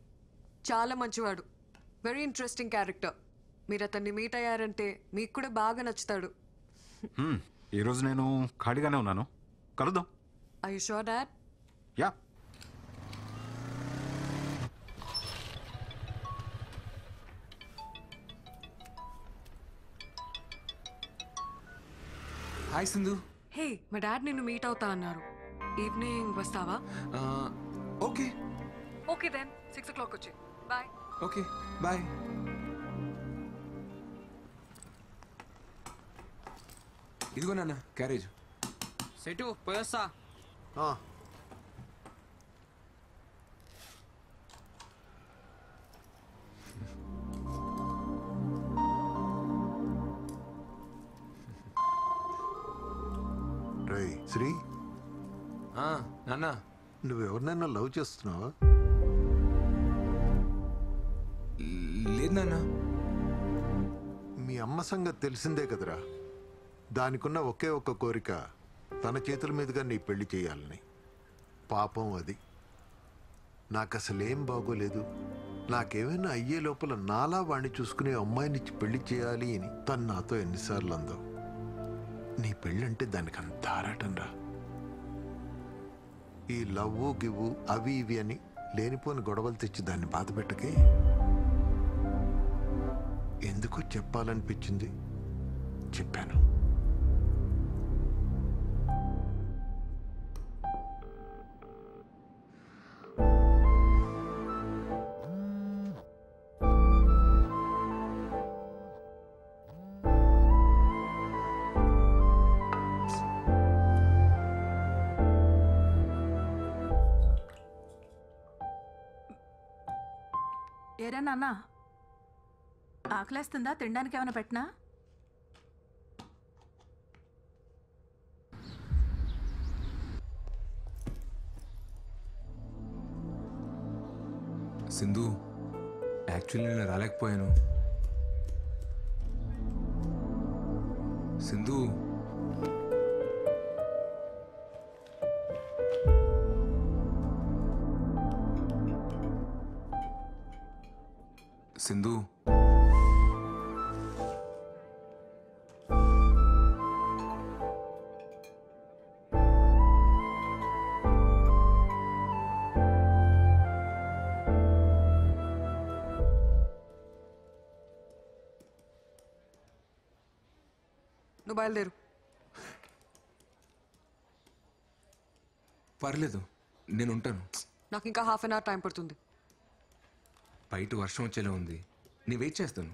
Speaker 12: చాలా మంచివాడు. Very interesting character. మీరు అతన్ని మీట్ అయ్యారంటే మీకు కూడా బాగా నచ్చుతాడు.
Speaker 11: ఈరోజు నేను ఖాళీగానే ఉన్నాను, కలుద్దాం.
Speaker 12: Are you sure, Dad?
Speaker 11: Yeah.
Speaker 5: Hi Sindhu.
Speaker 12: Hey, మా డాడ్ నిన్ను మీట్ అవుతా అన్నారు. ఈవినింగ్ వస్తావా?
Speaker 5: ఓకే.
Speaker 12: ఓకే దెన్ 6 o'clock వచ్చి. బాయ్.
Speaker 5: Okay bye. ఇదిగో నాన్న క్యారేజ్.
Speaker 15: సెటు పోయొస్తా.
Speaker 1: రేయ్ శ్రీ.
Speaker 5: నాన్న
Speaker 1: నువ్వెవరినైనా లవ్ చేస్తున్నావా?
Speaker 5: లేదు నాన్న.
Speaker 1: మీ అమ్మ సంగతి తెలిసిందే కదరా. దానికున్న ఒకే ఒక్క కోరిక తన చేతుల మీదుగా నీ పెళ్లి చేయాలని. పాపం అది. నాకు అసలేం బాగోలేదు. నాకేమైనా అయ్యే లోపల నాలా వాణ్ణి చూసుకునే అమ్మాయినిచ్చి పెళ్లి చేయాలి అని తను నాతో ఎన్నిసార్లు అందో. నీ పెళ్ళంటే దానికి అంత ఆరాటం రా. ఈ లవ్వు గివ్వు అవి ఇవి అని లేనిపోని గొడవలు తెచ్చి దాన్ని బాధ పెట్టకే. ఎందుకో చెప్పాలనిపించింది, చెప్పాను.
Speaker 2: ఏరా నాన్న, ఆకలేస్తుందా? తినడానికి ఏమైనా పెట్టినా?
Speaker 5: సింధు, యాక్చువల్లీ నేను రాలేకపోయాను. సింధు, సింధు,
Speaker 12: నువ్వు బయలుదేరు.
Speaker 5: పర్లేదు, నేను ఉంటాను.
Speaker 12: నాకు ఇంకా హాఫ్ అన్ అవర్ టైం పడుతుంది.
Speaker 5: బయట వర్షం వచ్చేలా ఉంది, నేను వెయిట్ చేస్తాను.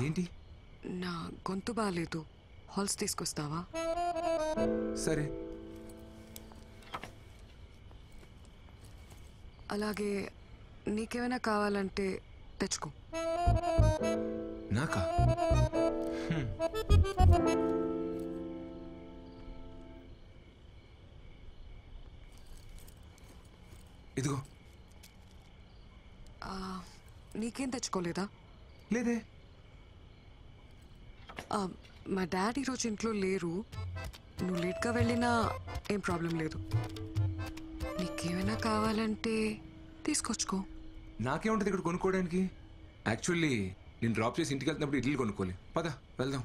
Speaker 5: ఏంటి?
Speaker 12: నా గొంతు బాగాలేదు, హాల్స్ తీసుకొస్తావా?
Speaker 5: సరే.
Speaker 12: అలాగే నీకేమైనా కావాలంటే తెచ్చుకో.
Speaker 5: నాకా? ఇదిగో.
Speaker 12: నీకేం తెచ్చుకోలేదా?
Speaker 5: లేదే.
Speaker 12: మా డాడీ ఈరోజు ఇంట్లో లేరు, నువ్వు లేట్గా వెళ్ళినా ఏం ప్రాబ్లం లేదు. నీకేమైనా కావాలంటే తీసుకొచ్చుకో.
Speaker 5: నాకేముంటుంది ఇక్కడ కొనుక్కోవడానికి? యాక్చువల్లీ నేను డ్రాప్ చేసి ఇంటికి వెళ్తున్నప్పుడు ఇడ్లీ కొనుక్కోలే. పద వెళ్దాం.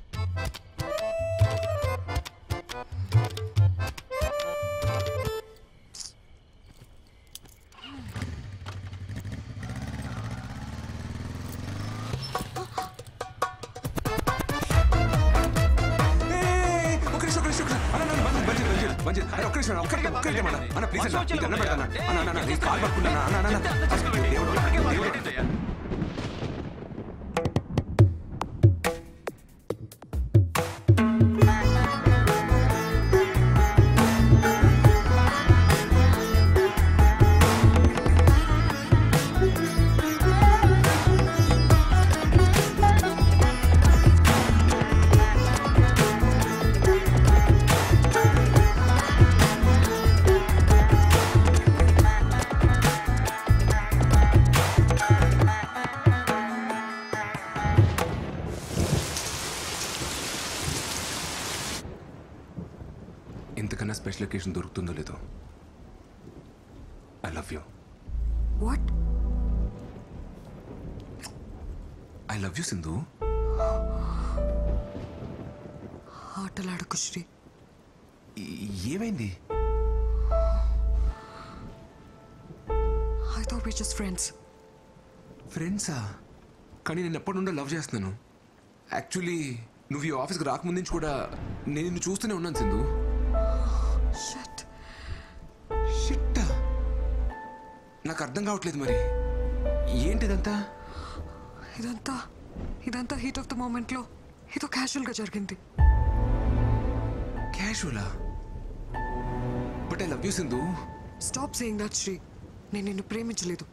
Speaker 5: ఇంతకన్నా స్పెషల్ ఒకేషన్ దొరుకుతుందో లేదో. I love you.
Speaker 12: What?
Speaker 5: Love you Sindhu.
Speaker 12: ఆటలాడకు శ్రీ.
Speaker 5: ఏమైంది?
Speaker 12: I thought we just friends.
Speaker 5: ఫ్రెండ్సా? కానీ నేను ఎప్పటి నుండో లవ్ చేస్తున్నాను. యాక్చువల్లీ నువ్వు ఈ ఆఫీస్కి రాకముందు నుంచి కూడా నేను నిన్ను చూస్తూనే ఉన్నాను సింధు. షిట్, నాకు అర్థం కావట్లేదు. మరి ఏంటిదంతా?
Speaker 12: ఇదంతా హీట్ ఆఫ్ ద మూమెంట్లో ఏదో క్యాజువల్గా జరిగింది.
Speaker 5: క్యాజువలా? But I love you Sindhu.
Speaker 12: Stop saying that Sri. నేను నిన్ను ప్రేమించలేదు.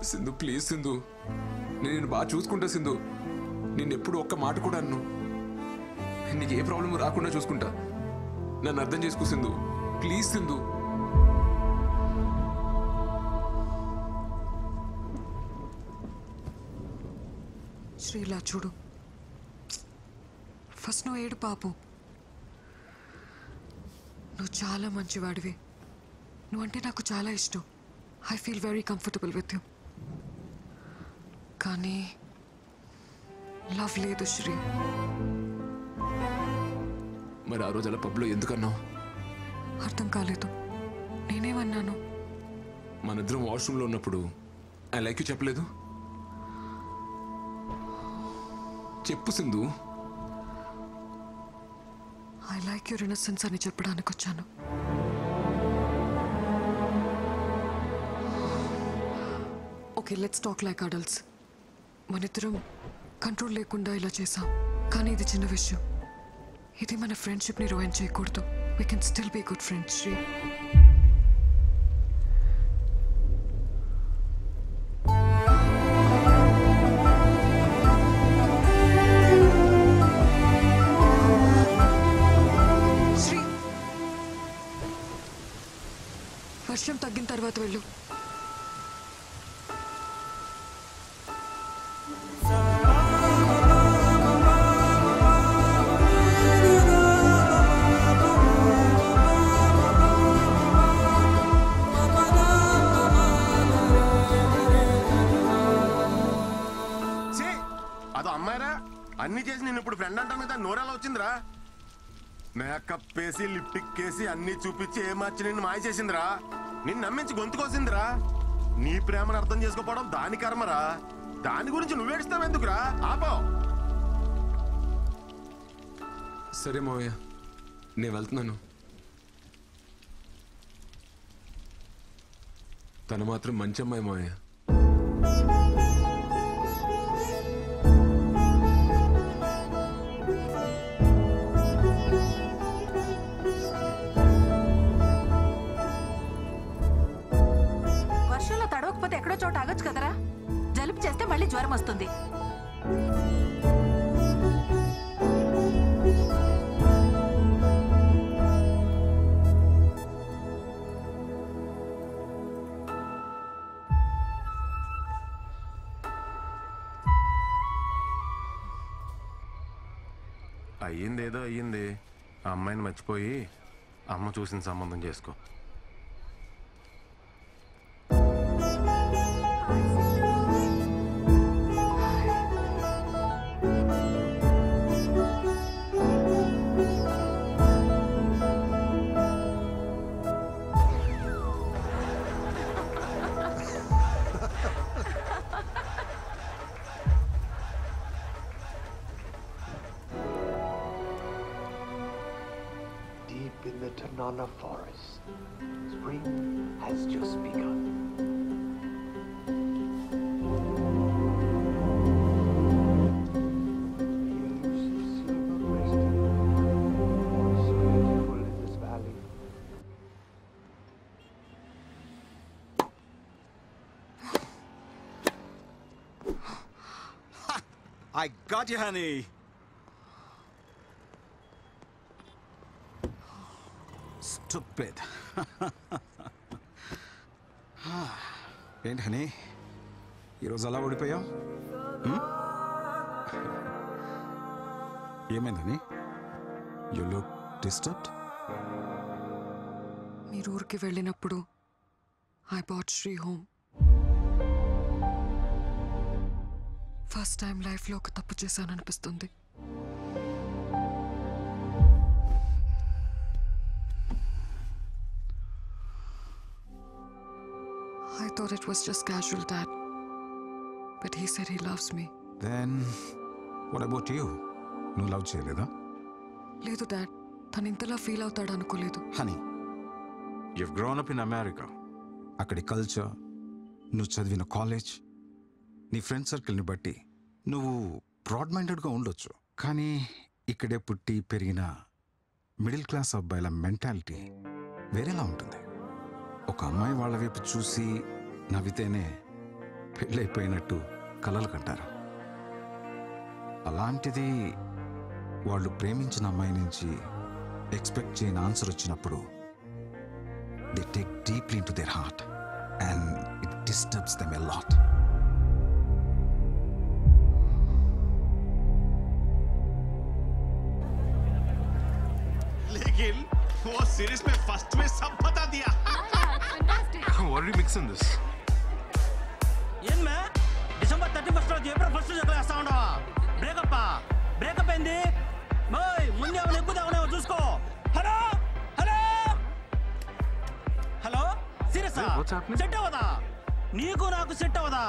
Speaker 5: సింధు ప్లీజ్ సింధు, నేను నిన్ను బాగా చూసుకుంటా సింధు. నిన్ను ఎప్పుడు ఒక్క మాట కూడా అన్ను. నీకు ఏ ప్రాబ్లం రాకుండా చూసుకుంటా. నన్ను అర్థం చేసుకో సింధు, ప్లీజ్ సింధు.
Speaker 12: శ్రీ ఇలా చూడు, ఫస్ట్ నువ్వు ఏడు పాపు. నువ్వు చాలా మంచివాడివి. నువ్వంటే నాకు చాలా ఇష్టం. I feel very comfortable with you. కానీ లవ్ లేదు శ్రీ.
Speaker 5: మరి ఆ రోజు అలా పబ్లో ఎందుకన్నావు?
Speaker 12: అర్థం కాలేదు. నేనేమన్నాను?
Speaker 5: మనిద్దరం వాష్రూమ్లో ఉన్నప్పుడు ఐ లైక్ యూ చెప్పలేదు? చెప్పు Sindhu.
Speaker 12: I like your innocence అని చెప్పడానికి వచ్చాను. Okay, let's talk like adults. మనిద్దరం కంట్రోల్ లేకుండా ఇలా చేసాం. కానీ ఇది చిన్న విషయం. ఇది మన ఫ్రెండ్షిప్ని రూయిన్ చేయకూడదు. We can still be good friends Sri. Sri, వర్షం తగ్గిన తర్వాత వెళ్ళు.
Speaker 7: అదో అమ్మాయిరా, అన్ని చేసి నేను ఇప్పుడు ఫ్రెండ్ అంటాను కదా, నోరెలా వచ్చిందిరా? మేకప్ వేసి లిప్టిక్ వేసి అన్ని చూపించి ఏ మార్చి నిన్ను మాయ చేసిందిరా. నిన్ను నమ్మించి గొంతుకోసిందిరా. నీ ప్రేమను అర్థం చేసుకోపోవడం దాని కర్మరా. దాని గురించి నువ్వేడుస్తావు ఎందుకురా? ఆపో.
Speaker 5: సరే మావయ్య, నేను వెళ్తున్నాను. తను మాత్రం మంచి అమ్మాయి మావయ్య.
Speaker 2: వర్షంలో తడవకపోతే ఎక్కడో చోట ఆగొచ్చు కదరా. జలుబు చేస్తే మళ్ళీ జ్వరం వస్తుంది.
Speaker 7: అయ్యిందేదో అయ్యింది. ఆ అమ్మాయిని మర్చిపోయి అమ్మ చూసిన సంబంధం చేసుకో.
Speaker 16: Deep in the Tanana forest, spring has just begun. The elusive silver crested was so beautiful in this valley.
Speaker 11: I got you, honey. Stupid. ఏంటి హనీ,
Speaker 17: ఈరోజు అలా ఓడిపోయావు? ఏమైందని? You look disturbed.
Speaker 12: మీరు ఊరికి వెళ్ళినప్పుడు I bought Sri home. First time లైఫ్లో ఒక తప్పు చేశాననిపిస్తుంది. I thought it was just casual, Dad. But he said he loves me.
Speaker 17: Then what about you? నువ్వు లవ్ చేయలేదా?
Speaker 12: లేదు డాడ్, తను ఇంతలా ఫీల్ అవుతాడు అనుకోలేదు.
Speaker 17: Honey, you've grown up in America. అక్కడి కల్చర్, నువ్వు చదివిన కాలేజ్, నీ ఫ్రెండ్ సర్కిల్ని బట్టి నువ్వు బ్రాడ్ మైండెడ్గా ఉండొచ్చు. కానీ ఇక్కడే పుట్టి పెరిగిన మిడిల్ క్లాస్ అబ్బాయిల మెంటాలిటీ వేరేలా ఉంటుంది. ఒక అమ్మాయి వాళ్ళ వైపు చూసి నవ్వితేనే పెళ్ళైపోయినట్టు కలలు కంటారు. అలాంటిది వాళ్ళు ప్రేమించిన అమ్మాయి నుంచి ఎక్స్పెక్ట్ చేయని ఆన్సర్ వచ్చినప్పుడు they take deeply in to their heart and it disturbs them a lot.
Speaker 9: लेकिन वो सीरीज में फर्स्ट में सब बता दिया.
Speaker 6: What are you mixing this?
Speaker 15: ఏం మే డిసెంబర్ 31 రోజు ఏప్రిల్ 1 జగలు వేస్తా ఉండవా? బ్రేకప్ అయింది. ముందే ఏమైనా ఎక్కువ చూసుకో. హలో హలో హలో సీరియసా? సెట్ అవ్వదా? నీకు నాకు సెట్ అవ్వదా?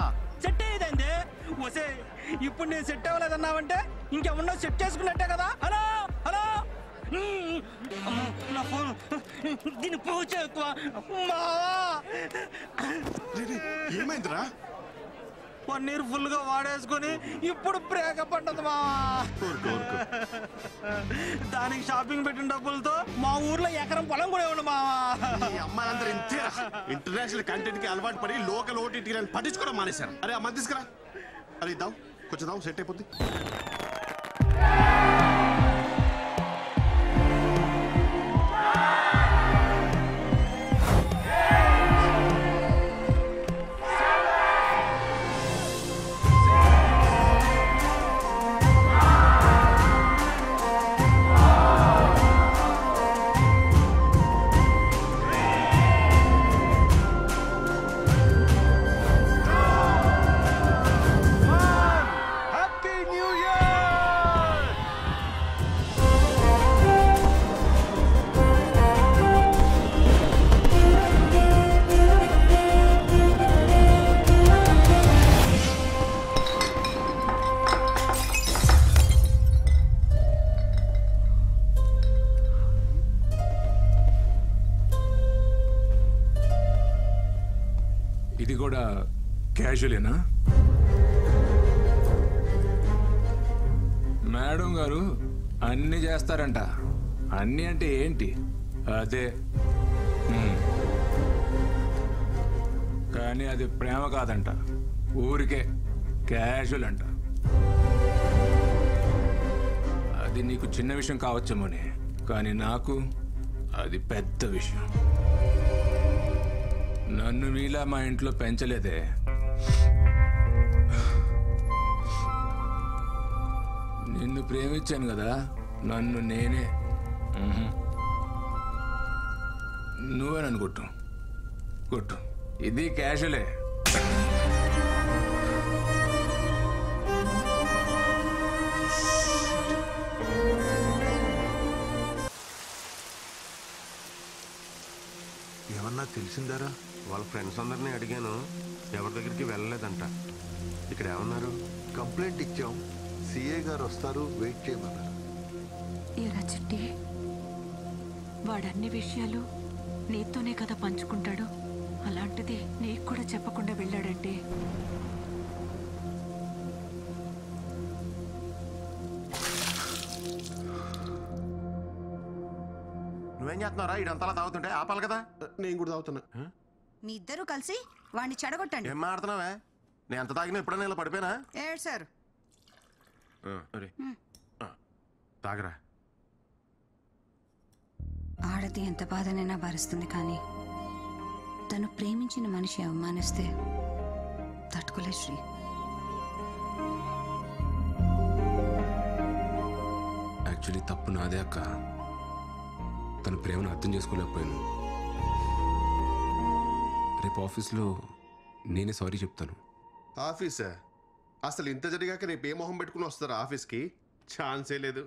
Speaker 15: సెట్ అయ్యేదండి. వసే ఇప్పుడు నేను సెట్ అవ్వలేదన్నావంటే ఇంకేమన్నా సెట్ చేసుకున్నట్టే కదా. హలో హలో నా ఫోన్ దీన్ని పూజ ఎక్కువ.
Speaker 9: ఏమైందిరా?
Speaker 15: పన్నీర్ ఫుల్ గా వాడేసుకుని ఇప్పుడు బ్రేకప్ అంటది మా. దానికి షాపింగ్ పెట్టిన డబ్బులతో మా ఊర్లో ఎకరం పొలం కూడా ఇవ్వండి మా.
Speaker 9: అమ్మాయిలందరూ ఇంతేరా. ఇంటర్నేషనల్ కంటెంట్ కి అలవాటు పడి లోకల్ ఓటీటీ పట్టించుకోవడం మానేశారు. అరే అమ్మ తీసుకురా. అరే ఇద్దాం, కొంచెం దాం, సెట్ అయిపోద్ది.
Speaker 5: ఇది కూడా క్యాజువలేనా? మేడం గారు అన్ని చేస్తారంట. అన్ని అంటే ఏంటి? అదే కానీ అది ప్రేమ కాదంట, ఊరికే క్యాజువల్ అంట. అది నీకు చిన్న విషయం కావచ్చేమోనే, కానీ నాకు అది పెద్ద విషయం. నన్ను మీలా మా ఇంట్లో పెంచలేదే. నిన్ను ప్రేమించాను కదా, నన్ను నేనే. నువ్వే నన్ను కొట్టు కొట్టు, ఇది క్యాషువలే.
Speaker 1: ఏమన్నా తెలిసిందారా?
Speaker 7: వాళ్ళ ఫ్రెండ్స్ అందరినీ అడిగాను, ఎవరి దగ్గరికి వెళ్ళలేదంట. ఇక్కడ ఏమన్నారు?
Speaker 1: కంప్లైంట్ ఇచ్చాం, సిఏ గారు వస్తారు, వెయిట్ చేయమన్నారు.
Speaker 2: ఏరా చిట్టి, వాడన్ని విషయాలు నీతోనే కదా పంచుకుంటాడు. అలాంటిది నీకు కూడా చెప్పకుండా వెళ్ళాడంటే
Speaker 7: నువ్వేం చేస్తున్నారా? ఇడంతలా తాగుతుంటే ఆపాలి కదా.
Speaker 9: నేను కూడా తాగుతున్నా.
Speaker 13: మీ ఇద్దరు కలిసి వాడిని చెడగొట్టండి.
Speaker 7: ఏం మాడుతున్నావే? నేను ఎంత తాగినా ఎప్పుడైనా ఇలా పడిపోయినా?
Speaker 13: ఏడు సార్
Speaker 7: తాగరా.
Speaker 13: ఆడది ఎంత బాధనైనా భరిస్తుంది, కానీ తను ప్రేమించిన మనిషి అవమానిస్తే తట్టుకోలే శ్రీ.
Speaker 5: యాక్చువల్లీ తప్పు నాదే అక్క. తన ప్రేమను అర్థం చేసుకోలేకపోయాను. రేపు ఆఫీస్లో నేనే సారీ చెప్తాను.
Speaker 9: ఆఫీసా? అసలు ఇంత జరిగాక రేపు ఏ మొహం పెట్టుకుని వస్తారా ఆఫీస్కి? ఛాన్సే లేదు.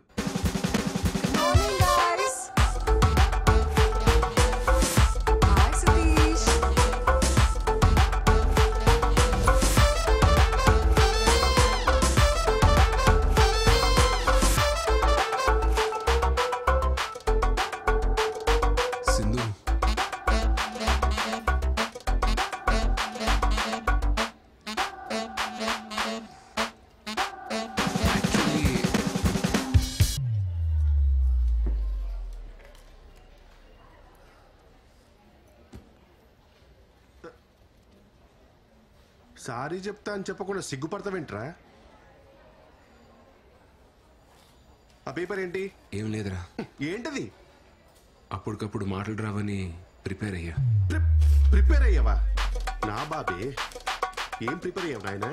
Speaker 5: సింధు,
Speaker 9: సారీ చెప్తా అని చెప్పకుండా సిగ్గుపడతావేంట్రా? ఆ పేపర్ ఏంటి?
Speaker 5: ఏం లేదురా.
Speaker 9: ఏంటది?
Speaker 5: అప్పటికప్పుడు మాటలు రావని ప్రిపేర్ అయ్యా.
Speaker 9: ప్రిపేర్ అయ్యావా? నా బాబే, ఏం ప్రిపేర్ అయ్యావు నాయన?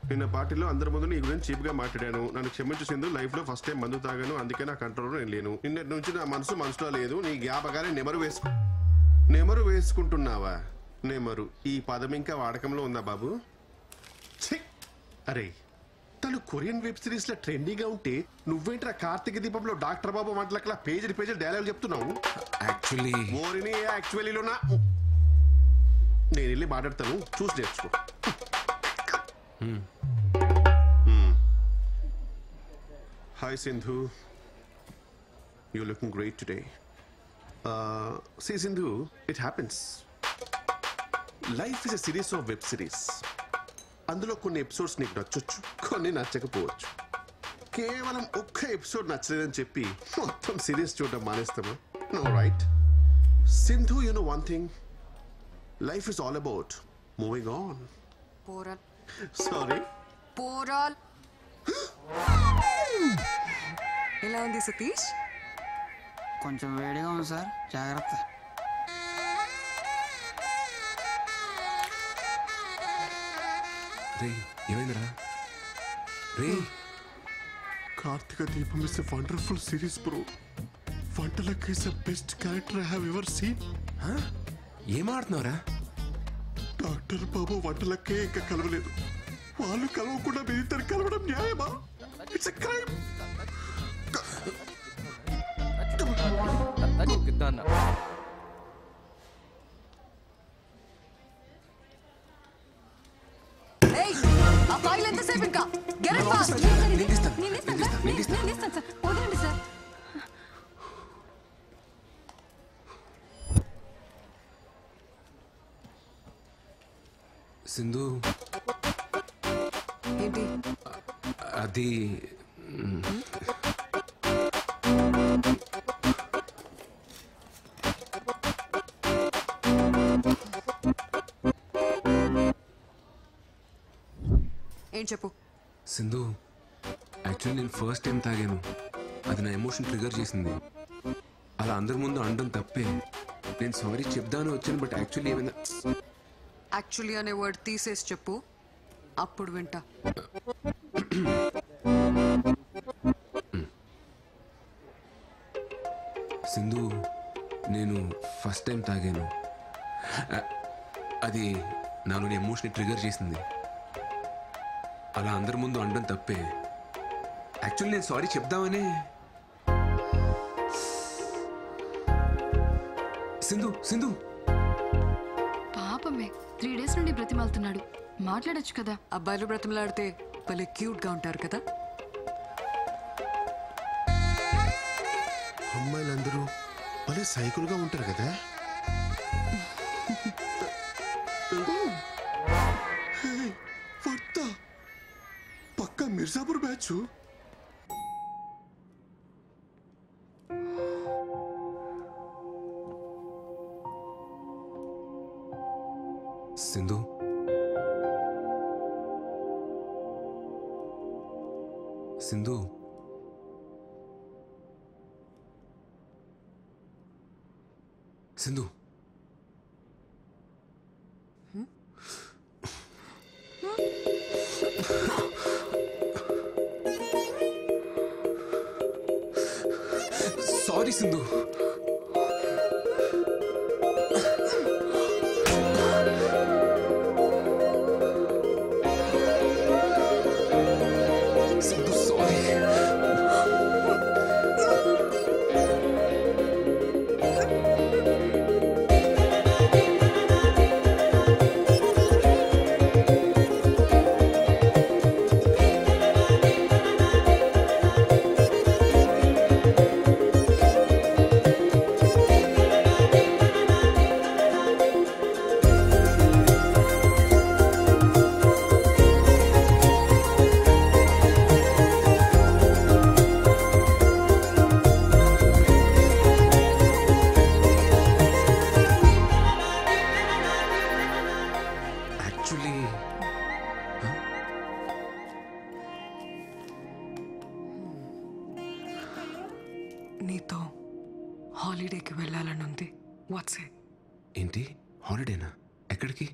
Speaker 9: నిన్న పార్టీలో అందరి ముందు నీ గురించి చీప్గా మాట్లాడాను. నన్ను క్షమించేసిందు. లైఫ్లో ఫస్ట్ టైం మందు తాగాను, అందుకే నా కంట్రోల్లో నేను లేను. నిన్నటి నుంచి నా మనసులో లేదు. నీ జ్ఞాపకాన్ని నెమరు వేసుకుంటున్నావా? నెమరు ఈ పదం ఇంకా వాడకంలో ఉందా బాబు? అరే, తను కొరియన్ వెబ్ సిరీస్ లో ట్రెండీగా ఉంటే నువ్వేంట్రా కార్తీక దీపంలో డాక్టర్ బాబు మాటలకలా పేజీ డైలాగ్ చెప్తున్నావు?
Speaker 5: యాక్చువల్లీ
Speaker 9: ఓరిని యాక్చువల్లీలోనా? నేను వెళ్ళి మాట్లాడతాను, చూసి నేర్చుకో. Hi Sindhu, you looking great today. See Sindhu, it happens. Life is a series of web series. అందులో కొన్ని ఎపిసోడ్స్ నీకు నచ్చొచ్చు, కొన్ని నచ్చకపోవచ్చు. కేవలం ఒక్క ఎపిసోడ్ నచ్చలేదని చెప్పి మొత్తం సిరీస్ చూడడం మానేస్తామా? No right. Sindhu, you know one thing, life is all about moving on.
Speaker 12: పోరాల్.
Speaker 9: సారీ,
Speaker 12: పోరాల్. ఎలా ఉంది సతీష్?
Speaker 15: కొంచెం వేడిగా ఉంది సార్, జాగ్రత్త.
Speaker 5: రే, ఏమైందిరా? రే,
Speaker 9: కార్తీక దీపం is a wonderful series bro. వంటలక్ is the best character I have ever seen.
Speaker 5: ఏం ఆడుతున్నావురా?
Speaker 9: డాక్టర్ బాబు వంటలకే ఇంకా కలవలేదు. వాళ్ళు కలవకుండా మీ ఇద్దరు కలవడం న్యాయమా? It's a crime.
Speaker 12: ఏయ్, ఆ ఫైల్ ఎంతసేపు ఇంకా? Get it fast.
Speaker 2: నేను ఇస్తాను సార్, వదలండి సార్.
Speaker 5: సింధు,
Speaker 12: ఏంటి?
Speaker 5: అది
Speaker 12: ఏం చెప్పు?
Speaker 5: సింధు, యాక్చువల్లీ నేను ఫస్ట్ టైం తాగాను. అది నా ఎమోషన్ ట్రిగర్ చేసింది. అలా అందరి ముందు అనడం తప్పే. నేను సారీ చెప్దాను వచ్చాను, బట్ యాక్చువల్లీ ఏమైనా
Speaker 12: యాక్చువల్లీ అనే వర్డ్ తీసేసి చెప్పు, అప్పుడు వింటా.
Speaker 5: సింధు, నేను ఫస్ట్ టైం తాగాను. అది నాలోని ఎమోషన్ ట్రిగర్ చేసింది. అలా అందరి ముందు అనడం తప్పే. యాక్చువల్లీ నేను సారీ చెప్దామని. సింధు, సింధు,
Speaker 4: పాపమే 3 days నుండి బ్రతిమాలుతున్నాడు. మాట్లాడొచ్చు కదా.
Speaker 12: అబ్బాయిలు బ్రతిమలాడితే భలే క్యూట్ గా ఉంటారు కదా.
Speaker 9: అమ్మాయిలందరూ భలే సైకిల్గా ఉంటారు కదా. పక్కా Mirzapur batch.
Speaker 5: Sindhu, Sindhu, Sindhu, sorry Sindhu. Sindhu sorry. Actually
Speaker 12: నీతో హాలిడేకి వెళ్ళాలని ఉంది. What's it?
Speaker 5: ఏంటి హాలిడేనా? ఎక్కడికి?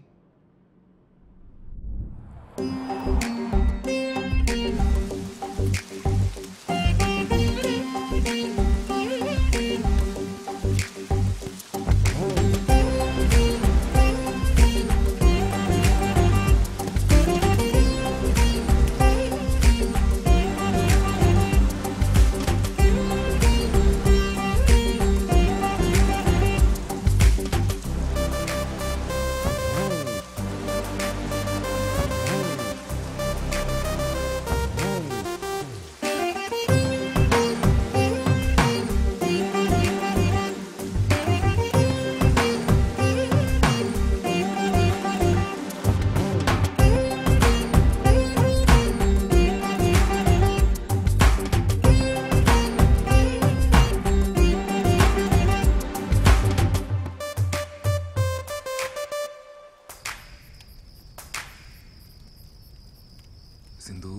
Speaker 5: సింధు,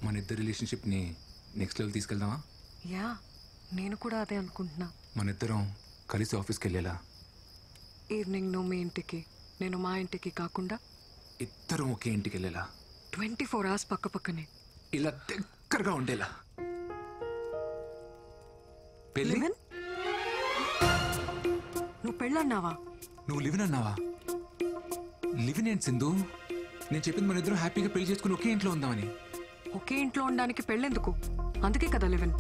Speaker 5: మన ఇద్దరు రిలేషన్షిప్ని నెక్స్ట్ లెవెల్ తీసుకెళ్దామా?
Speaker 12: యా, నేను కూడా అదే అనుకుంటున్నా.
Speaker 5: మన ఇద్దరం కలిసి ఆఫీస్కి వెళ్ళేలా.
Speaker 12: ఈవినింగ్ నువ్వు మీ ఇంటికి, నేను మా ఇంటికి కాకుండా
Speaker 5: ఇద్దరం ఒకే ఇంటికి వెళ్ళేలా.
Speaker 12: 24 hours పక్క పక్కనే.
Speaker 5: ఇలా దగ్గరగా ఉండేలా. పెళ్ళి?
Speaker 12: నువ్వు పెళ్ళన్నావా?
Speaker 5: నువ్వు లివిన్ అన్నావా? లివిన్ ఏంటి సింధు? నేను చెప్పింది మన ఇద్దరం హ్యాపీగా పెళ్లి చేసుకుని ఒకే ఇంట్లో ఉందామని.
Speaker 12: ఒకే ఇంట్లో ఉండడానికి పెళ్ళెందుకు? అందుకే కదా లివిన్.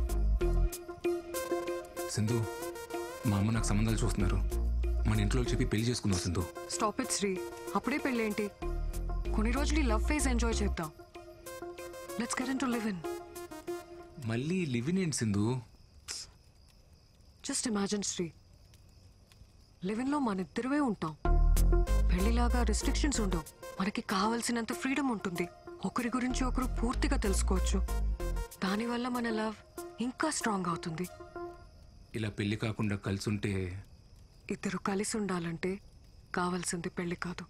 Speaker 5: సింధు, మా అమ్మ నాకు సంబంధాలు చూస్తున్నారు. మన ఇంట్లో చెప్పి పెళ్లి చేసుకుందాం సింధు.
Speaker 12: Stop it Shri. అప్పుడే పెళ్ళేంటి? కొన్ని రోజులు లవ్ ఫేజ్ ఎంజాయ్ చేద్దాం. Let's get into live in.
Speaker 5: మళ్ళీ లివిన్ ఏంటి Sindhu?
Speaker 12: Just imagine Sri, live ఇన్లో మన ఇద్దరువే ఉంటాం. పెళ్లిలాగా రిస్ట్రిక్షన్స్ ఉండవు. మనకి కావలసినంత ఫ్రీడమ్ ఉంటుంది. ఒకరి గురించి ఒకరు పూర్తిగా తెలుసుకోవచ్చు. దానివల్ల మన లవ్ ఇంకా స్ట్రాంగ్ అవుతుంది.
Speaker 5: ఇలా పెళ్లి కాకుండా కలిసి ఉంటే?
Speaker 12: ఇద్దరు కలిసి ఉండాలంటే కావాల్సింది పెళ్లి కాదు,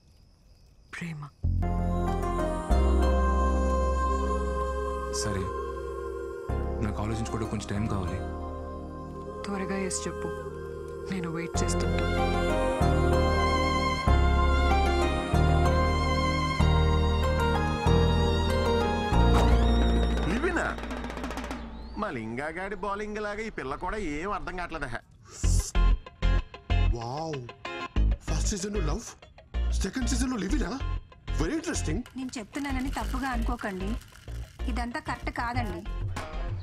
Speaker 12: ప్రేమ.
Speaker 5: సరే, నాకు ఆలోచించుకోవడం కొంచెం టైం కావాలి.
Speaker 12: త్వరగా ఎస్ చెప్పు, నేను వెయిట్ చేస్తుంటా.
Speaker 7: లివినా? మా లింగాగాడి బౌలింగ్ లాగా ఈ పిల్ల కూడా ఏం అర్థం కావట్లేదు.
Speaker 9: వావ్, ఫస్ట్ సీజన్ లో లవ్, సెకండ్ సీజన్ లో లివినా? Very interesting.
Speaker 13: నేను చెప్తున్నానని తప్పుగా అనుకోకండి, ఇదంతా కరెక్ట్ కాదండి.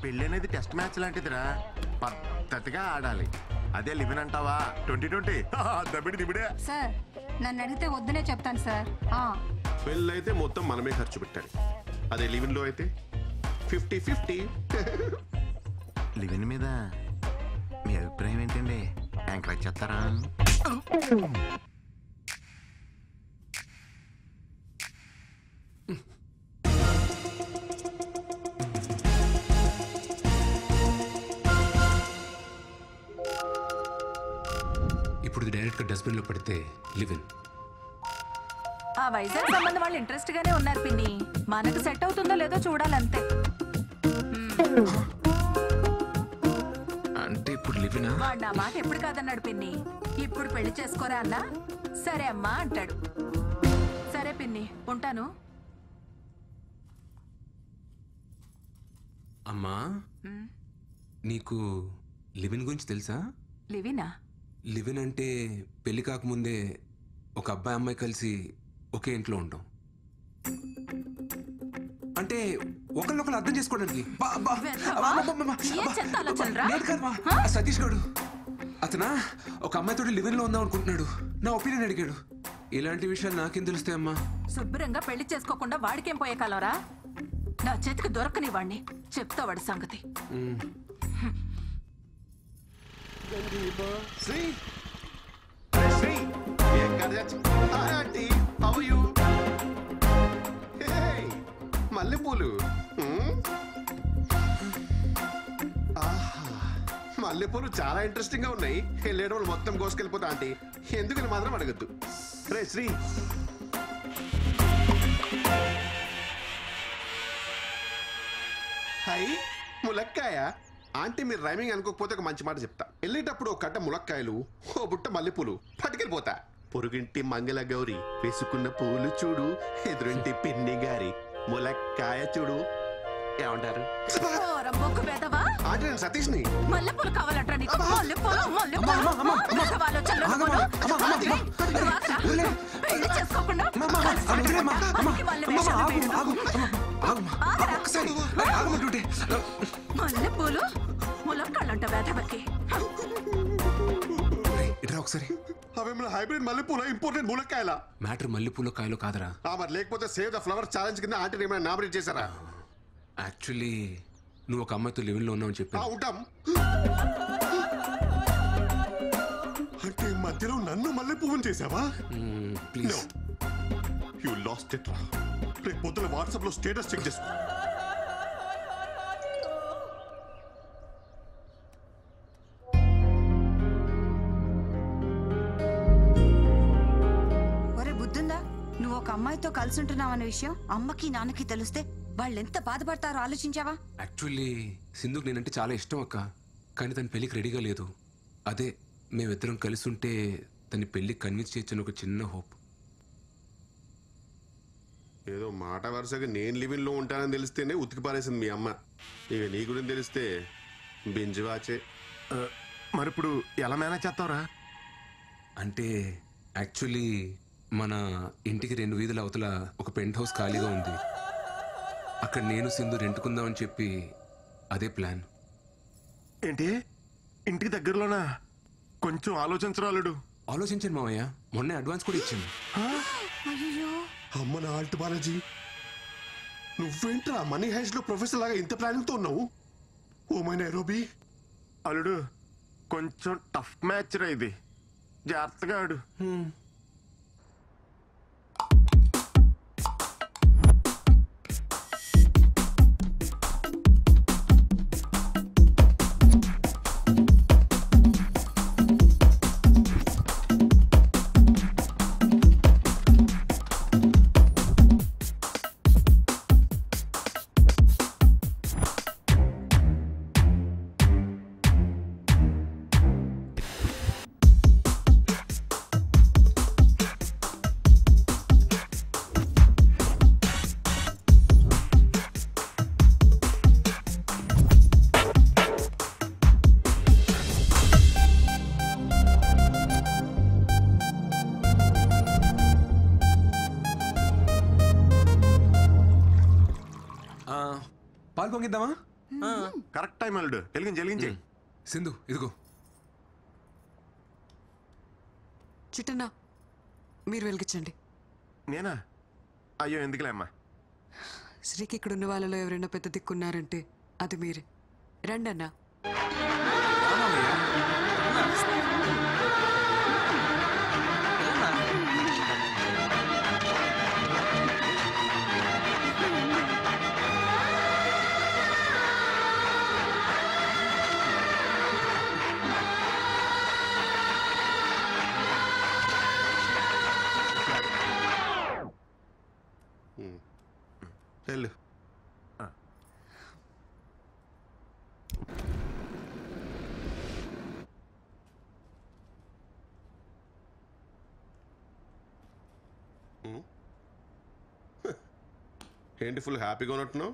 Speaker 7: పెళ్ళి అనేది టెస్ట్ మ్యాచ్ లాంటిదిరా, పద్ధతిగా ఆడాలి. అదే లివిన్ అంటావా 2020 దబిడి దిబిడే.
Speaker 13: సార్, నన్ను అడిగితే వద్దనే చెప్తాను సార్.
Speaker 9: పెళ్ళైతే మొత్తం మనమే ఖర్చు పెట్టాలి. అదే లివిన్ లో అయితే 50-50.
Speaker 7: లివిన్ మీద మీ అభిప్రాయం ఏంటండి? ఎంకరేజ్ చేస్తారా?
Speaker 5: ఇప్పుడు డైరెక్ట్ గా డస్ట్బిన్ లో పడితే లివిన్.
Speaker 2: ఆ వైజాగ్ సంబంధం వాళ్ళు ఇంట్రెస్ట్ గానే ఉన్నారు పిన్ని. మనకు సెట్ అవుతుందో లేదో చూడాలంతే.
Speaker 5: అంటే ఇప్పుడు లివినా?
Speaker 2: వాడు నా మాట ఎప్పుడు కాదన్నాడు పిన్ని. ఇప్పుడు పెళ్లి చేసుకోరా అన్నా సరే అమ్మా అంటాడు. సరే పిన్ని, ఉంటాను.
Speaker 5: అమ్మా, నీకు లివిన్ గురించి తెలుసా?
Speaker 2: లివినా?
Speaker 5: లివిన్ అంటే పెళ్లి కాకముందే ఒక అబ్బాయి అమ్మాయి కలిసి ఒకే ఇంట్లో ఉంటాం. అంటే ఒకరినొకరు అర్థం చేసుకోవడానికి. సతీష్ గడు అతనా ఒక అమ్మాయితో లివిన్ లో ఉందాం అనుకుంటున్నాడు. నా ఒపీనియన్ అడిగాడు. ఇలాంటి విషయాలు నాకేం తెలుస్తాయి అమ్మా?
Speaker 2: శుభ్రంగా పెళ్లి చేసుకోకుండా వాడికేం పోయే కాలరా? నా చేతికి దొరకని వాడిని చెప్తా వాడి సంగతి.
Speaker 9: శ్రీ శ్రీ మల్లెపూలు. మల్లెపూలు చాలా ఇంట్రెస్టింగ్ గా ఉన్నాయి. వెళ్ళేటప్పుడు మొత్తం కోసుకెళ్ళిపోతా ఆంటీ. ఎందుకని మాత్రం అడగద్దు. రే శ్రీ, హై ములక్కాయ. ఆంటీ మీరు రైమింగ్ అనుకోకపోతే ఒక మంచి మాట చెప్తా. వెళ్ళేటప్పుడు ఒక కట్ట ములక్కాయలు, ఓ బుట్ట మల్లెపూలు పట్టుకెళ్ళిపోతా. పొరుగింటి మంగళ గౌరి వేసుకున్న పూలు చూడు, ఎదురింటి పిన్ని గారి ములక్కాయ చూడు. ఏమంటారు? ఆంటీ నేను సతీష్ని.
Speaker 2: మల్లెపూలు కావాలంటారా నీకు? పెళ్లి చేసుకోకుండా మల్లెపూలు ములక్కాళ్ళంట వేధవకి.
Speaker 5: ఒకసారి
Speaker 9: అవేమన్నా హైబ్రిడ్ మల్లెపూల ఇంపోర్టెడ్ ములక్కాయల?
Speaker 5: మ్యాటర్ మల్లెపూల కాయలు కాదరా.
Speaker 9: మరి లేకపోతే సేవ్ ద ఫ్లవర్ ఛాలెంజ్ కింద ఆంటీ ఏమైనా నామినేట్ చేశారా?
Speaker 5: యాక్చువల్లీ నువ్వు ఒక అమ్మాయితో లివిన్ లో ఉన్నావు చెప్పా.
Speaker 9: ఉంటాం. అంటే మధ్యలో నన్ను మల్లె పువ్వుని చేసావా?
Speaker 5: ప్లీజ్.
Speaker 9: యు లాస్ట్ ఇట్ రా. రేపు పొద్దున వాట్సాప్ లో స్టేటస్ చెక్ చేసుకో.
Speaker 18: ఒరే బుద్ధుందా? నువ్వు ఒక అమ్మాయితో కలిసి ఉంటున్నావన్న విషయం అమ్మకి నాన్నకి తెలిస్తే వాళ్ళు ఎంత బాధపడతారో ఆలోచించావా?
Speaker 5: యాక్చువల్లీ సింధుకు నేనంటే చాలా ఇష్టం అక్క. కానీ తన పెళ్లికి రెడీగా లేదు. అదే మేమిద్దరం కలిసి ఉంటే తన పెళ్లికి కన్విన్స్ చేయొచ్చని ఒక చిన్న హోప్.
Speaker 9: ఏదో మాట వరుసగా నేను లివిన్ లో ఉంటానని తెలిస్తేనే ఉతికి పారేసింది మీ అమ్మ. ఇక నీ గురించి తెలిస్తే బింజ్ వాచే.
Speaker 7: మరి ఇప్పుడు ఎలా మేనేజ్ చేస్తావురా?
Speaker 5: అంటే యాక్చువల్లీ మన ఇంటికి 2 వీధుల అవతల ఒక పెంట్ హౌస్ ఖాళీగా ఉంది. అక్కడ నేను సింధు రెంటుకుందామని చెప్పి అదే ప్లాన్.
Speaker 7: ఏంటి ఇంటికి దగ్గరలోనా? కొంచెం ఆలోచించరాలుడు.
Speaker 5: ఆలోచించాను మావయ్య. మొన్నే అడ్వాన్స్ కూడా ఇచ్చాను.
Speaker 9: అమ్మ నా ఆల్ట్ బాలాజీ, నువ్వేంట్రా మనీ హైస్ట్ లో ప్రొఫెసర్ లాగా ఇంత ప్లానింగ్ తో ఉన్నావు? Oh my Nairobi.
Speaker 7: అల్లుడు కొంచెం టఫ్ మ్యాచ్ రా ఇది. జాగ్రత్తగా ఆడు.
Speaker 5: పాలు పొంగిద్దామా?
Speaker 7: కరెక్ట్ టైం అల్లుడు. వెలిగించి
Speaker 5: సింధు ఇదిగో.
Speaker 12: చిట్టన్నా మీరు వెలిగించండి.
Speaker 7: నేనా? అయ్యో ఎందుకులే అమ్మా.
Speaker 12: శ్రీకి ఇక్కడ ఉన్న వాళ్ళలో ఎవరైనా పెద్ద దిక్కున్నారంటే అది మీరే. రండి అన్నా.
Speaker 9: వెళ్ళు. ఏంటి ఫుల్ హ్యాపీగా ఉన్నట్టున్నావు?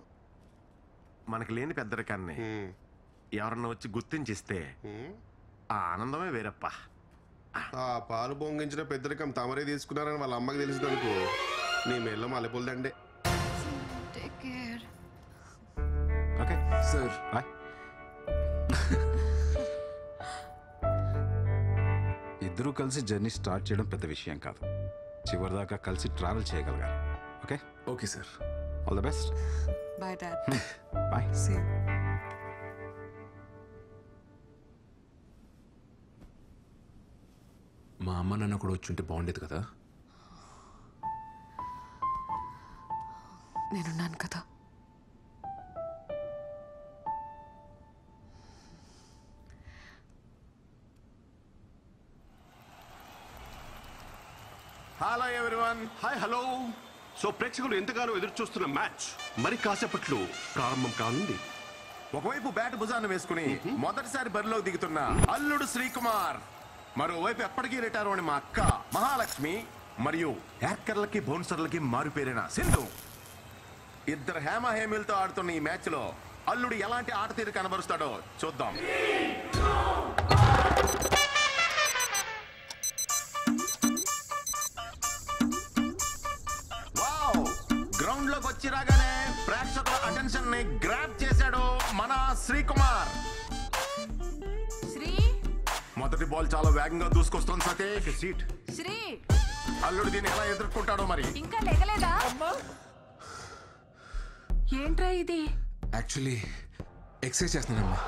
Speaker 7: మనకి లేని పెద్దరికాన్ని ఎవరన్నా వచ్చి గుర్తించిస్తే ఆ ఆనందమే వేరప్ప.
Speaker 9: ఆ పాలు పొంగించిన పెద్దరికం తమరే తీసుకున్నారని వాళ్ళ అమ్మకి తెలిసిందనుకో నీ మెల్ల మల్లెపూలదండే.
Speaker 17: Okay
Speaker 5: sir
Speaker 17: bye. ఇద్దరూ కలిసి జర్నీ స్టార్ట్ చేయడం పెద్ద విషయం కాదు, చివరిదాకా కలిసి ట్రావెల్ చేయగలగాలి. Okay
Speaker 5: okay sir,
Speaker 17: all the best.
Speaker 12: Bye dad.
Speaker 17: Bye.
Speaker 12: Same.
Speaker 5: మా అమ్మ నాన్న కూడా వచ్చి ఉంటే బాగుండేది కదా.
Speaker 12: నేనున్నాను కదా.
Speaker 7: Hello everyone.
Speaker 9: Hi hello. So ప్రేక్షకులు ఎంతగానో ఎదురు చూస్తున్న మ్యాచ్ మరి కాసేపట్లో ప్రారంభం కానుంది.
Speaker 7: ఒకవైపు బ్యాట్ భుజాన్ని వేసుకుని మొదటిసారి బరిలోకి దిగుతున్న అల్లుడు శ్రీకుమార్, మరోవైపు ఎప్పటికీ రిటైర్ అని మా అక్క మహాలక్ష్మి, మరియు హ్యాకర్లకి బౌన్సర్లకి మారుపేరిన సింధు. ఇద్దరు హేమ హేమిలతో ఆడుతున్న ఈ మ్యాచ్ లో అల్లుడు ఎలాంటి ఆట తీరు కనబరుస్తాడో చూద్దాం. గ్రౌండ్ లోకి వచ్చి రాగానే ప్రేక్షకుల అటెన్షన్ ని గ్రాబ్ చేశాడు మన శ్రీకుమార్.
Speaker 2: శ్రీ
Speaker 7: మొదటి బాల్ చాలా వేగంగా దూసుకొస్తుంది సతీష్. సీట్
Speaker 2: శ్రీ
Speaker 7: అల్లుడు దీన్ని ఎలా ఎదుర్కొంటాడో మరి.
Speaker 2: ఇంకా లేగలేదా? ఏంట్రా ఇది?
Speaker 5: యాక్చువల్లీ ఎక్సర్సైజ్ చేస్తున్నానమ్మా.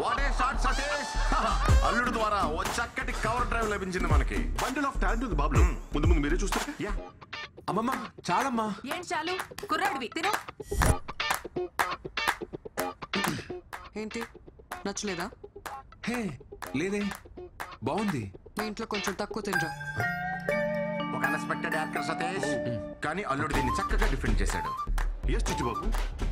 Speaker 7: What a shot Satish. అల్లుడు ద్వారా ఓ చక్కటి కవర్ డ్రైవ్ లభించింది మనకి.
Speaker 9: బండిల్ ఆఫ్ టాలెంట్ ఉంది బాబు. ముందు ముందు మీరే చూస్తారు.
Speaker 7: యా
Speaker 5: అమ్మమ్మ చాలమ్మా.
Speaker 2: ఏంటి చాలు? కుర్రాడివి తిను.
Speaker 12: ఏంటి నచ్చలేదా?
Speaker 5: హే లేదే, బాగుంది.
Speaker 12: మీ ఇంట్లో కొంచెం తక్కువ తినరా.
Speaker 7: ఒక అన్ఎక్స్పెక్టెడ్ యాక్టర్ సతీష్, కానీ అల్లుడు దీన్ని చక్కగా డిఫెండ్ చేశాడు.
Speaker 9: ఎస్ చిట్టుబాబు,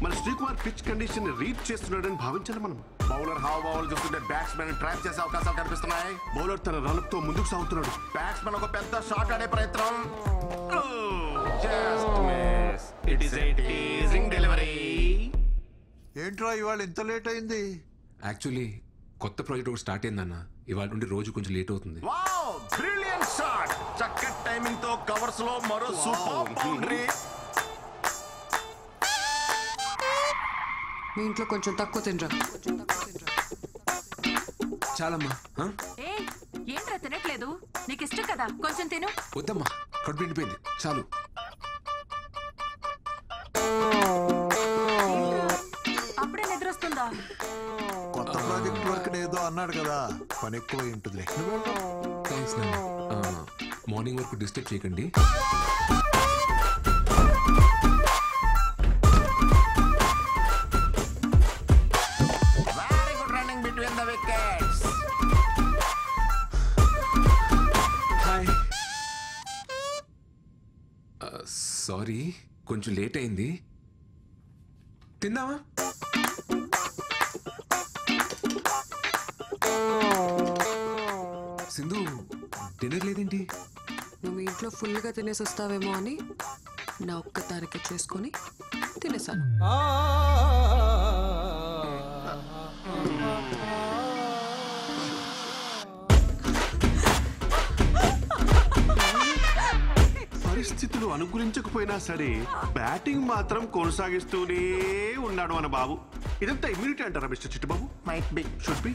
Speaker 9: మన శ్రీకుమార్ పిచ్ కండిషన్ రీడ్ చేస్తున్నాడని భావించాలి మనం.
Speaker 7: బౌలర్ హావ్ చూస్తుంటే బ్యాట్స్మెన్ ట్రాప్ చేసే అవకాశాలు కనిపిస్తున్నాయి.
Speaker 9: బౌలర్ తన రన్అప్తో ముందుకు సాగుతున్నాడు.
Speaker 7: బ్యాట్స్మెన్ ఒక పెద్ద షాట్ ఆడే ప్రయత్నం. Just miss. It is a teasing delivery.
Speaker 1: ఏంట్రా ఇవాళ ఇంత లేట్ అయింది?
Speaker 5: యాక్చువల్లీ కొత్త ప్రాజెక్ట్ ఒకటి స్టార్ట్ అయిందన్న, ఇవాళ నుండి రోజు కొంచెం లేట్ అవుతుంది.
Speaker 7: Wow, brilliant shot. చక్కటి టైమింగ్ తో కవర్స్ లో మరో సూపర్ బౌండరీ.
Speaker 12: మీ ఇంట్లో కొంచెం తక్కువ తినరా.
Speaker 5: చాలమ్మా.
Speaker 2: ఏ ఏంట్రా తినట్లేదు? నీకు ఇష్టం కదా, కొంచెం తిను.
Speaker 5: వద్దమ్మా, కడుపు నిండిపోయింది, చాలు.
Speaker 2: అప్పుడే నిద్రొస్తుందా?
Speaker 1: కొత్త ప్రాజెక్ట్ వర్క్ ఏదో అన్నాడు కదా, పని ఎక్కువ ఉంటుంది.
Speaker 5: థ్యాంక్స్ నాన్న. మార్నింగ్ వరకు డిస్టర్బ్ చేయకండి.
Speaker 7: Very good running between the wickets.
Speaker 5: Hi. Sorry, కొంచెం లేట్ అయింది. తిందామా? సింధు డిన్నర్ లేదేంటి?
Speaker 12: నువ్వు మీ ఇంట్లో ఫుల్గా తినేసి వస్తావేమో అని నా ఒక్కదానికి చేసుకొని తినేసాను.
Speaker 9: పరిస్థితులు అనుకూలించకపోయినా సరే బ్యాటింగ్ మాత్రం కొనసాగిస్తూనే ఉన్నాడు మన బాబు. ఇదంతా ఇమ్యూనిటీ అంటారా mister Chittubabu?
Speaker 7: Might be,
Speaker 9: should be.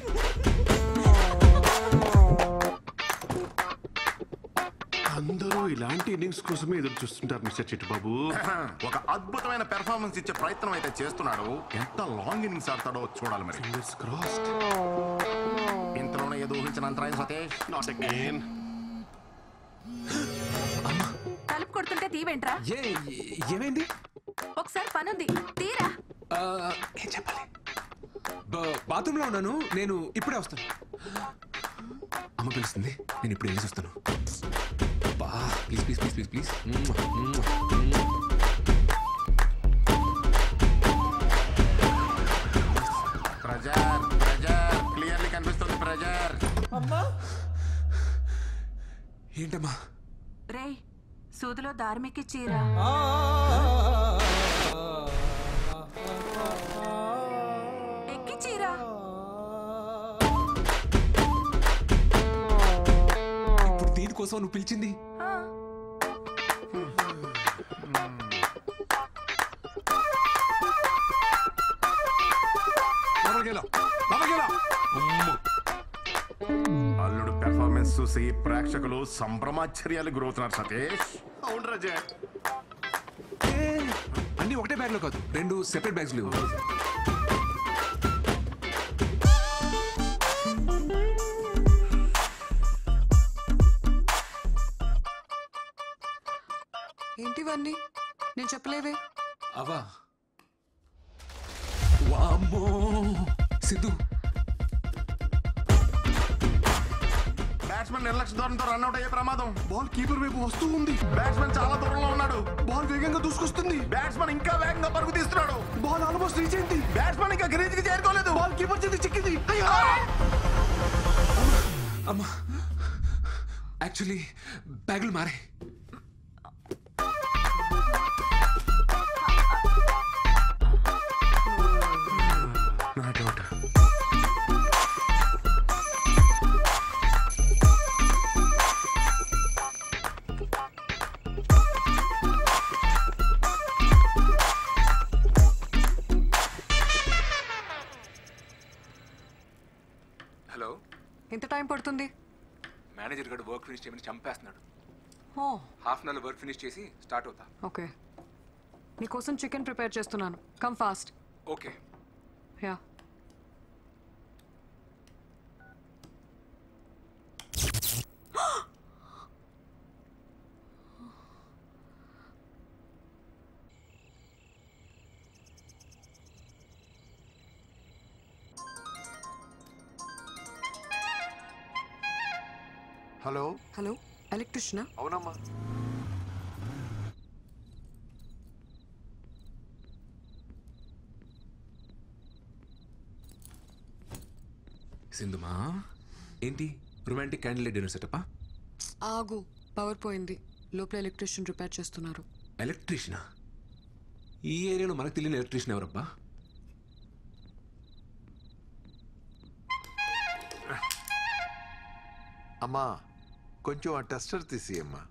Speaker 9: అందరూ ఇలాంటి ఇన్నింగ్స్ కోసమే ఎదురు చూస్తుంటారు మిస్టర్ చిట్టుబాబు.
Speaker 7: ఒక అద్భుతమైన పెర్ఫార్మెన్స్ ఇచ్చే ప్రయత్నం అయితే చేస్తున్నాడు. ఎంత లాంగ్ ఇన్నింగ్స్ ఆడతాడో చూడాలి మరి.
Speaker 9: Fingers crossed.
Speaker 7: ఇంతలోనే ఏదో ఊహించిన అంతరాయం సతీష్.
Speaker 9: Not again.
Speaker 2: తలుపు కొడుతుంటే తీవేంట్రా?
Speaker 5: ఏమైంది?
Speaker 2: ఒకసారి పనుంది, తీరా.
Speaker 5: ఏం చెప్పాలి? బాత్రూంలో ఉన్నాను, నేను ఇప్పుడే వస్తాను. అమ్మ పిలుస్తుంది, నేను ఇప్పుడు వెళ్ళేసి వస్తాను. Please please please please please.
Speaker 7: Pressure pressure clearly కనిపిస్తుంది. ప్రెజర్.
Speaker 5: ఏంటమ్మా?
Speaker 2: రే సూదిలో దార్మికి చీరా. ఎక్కి చీర?
Speaker 5: ఇప్పుడు దీనికోసం నువ్వు పిలిచింది?
Speaker 7: అల్లుడు పెర్ఫార్మెన్స్ చూసి ప్రేక్షకులు సంభ్రమాశ్చర్యాలు గురవుతున్నారు సతీష్.
Speaker 9: అవును రాజా.
Speaker 5: అన్ని ఒకటే బ్యాగ్ లో కాదు, 2 సెపరేట్ బ్యాగ్స్ లేవు.
Speaker 12: ఏంటివన్నీ? నేను చెప్పలేవే.
Speaker 5: అవా వామ్మో సిద్ధు,
Speaker 7: బ్యాట్స్మెన్ నిర్లక్ష్య ధోరణితో రన్అట్ అయ్యే ప్రమాదం. బాల్ కీపర్ వైపు వస్తూ ఉంది. బ్యాట్స్మెన్ చాలా దూరంలో ఉన్నాడు. బాల్ వేగంగా దూసుకొస్తుంది. బ్యాట్స్మెన్ ఇంకా వేగంగా పరుగు తీస్తున్నాడు. బాల్ ఆల్మోస్ట్ రీచ్ అయింది. బ్యాట్స్మెన్ ఇంకా గ్రీజ్ కి చేరుకోలేదు. బాల్ కీపర్ చేతికి చిక్కింది.
Speaker 5: అమ్మా యాక్చువల్లీ బ్యాగులు మారే.
Speaker 7: నా డౌట్.
Speaker 5: హలో,
Speaker 12: ఎంత టైం పడుతుంది?
Speaker 5: మేనేజర్ గారు వర్క్ ఫినిష్ చేయమని చంపేస్తున్నాడు.
Speaker 12: Oh
Speaker 5: half an hour work finish చేసి స్టార్ట్ అవుతా.
Speaker 12: ఓకే, నీకోసం చికెన్ ప్రిపేర్ చేస్తున్నాను. Come fast.
Speaker 5: Okay.
Speaker 12: Yeah.
Speaker 1: Hello
Speaker 12: hello, ఎలక్ట్రిషియనా?
Speaker 1: అవునమ్మా.
Speaker 5: సింధుమా, ఏంటి రొమాంటిక్ క్యాండిల్ డిన్నర్ సెటప్పా?
Speaker 12: ఆగు, పవర్ పోయింది. లోపల ఎలక్ట్రిషియన్ రిపేర్ చేస్తున్నారు.
Speaker 5: ఎలక్ట్రీషియనా? ఈ ఏరియాలో మనకు తెలియని ఎలక్ట్రీషియన్ ఎవరబ్బా?
Speaker 1: అమ్మా కొంచెం ఆ టెస్టర్ తీసి అమ్మా.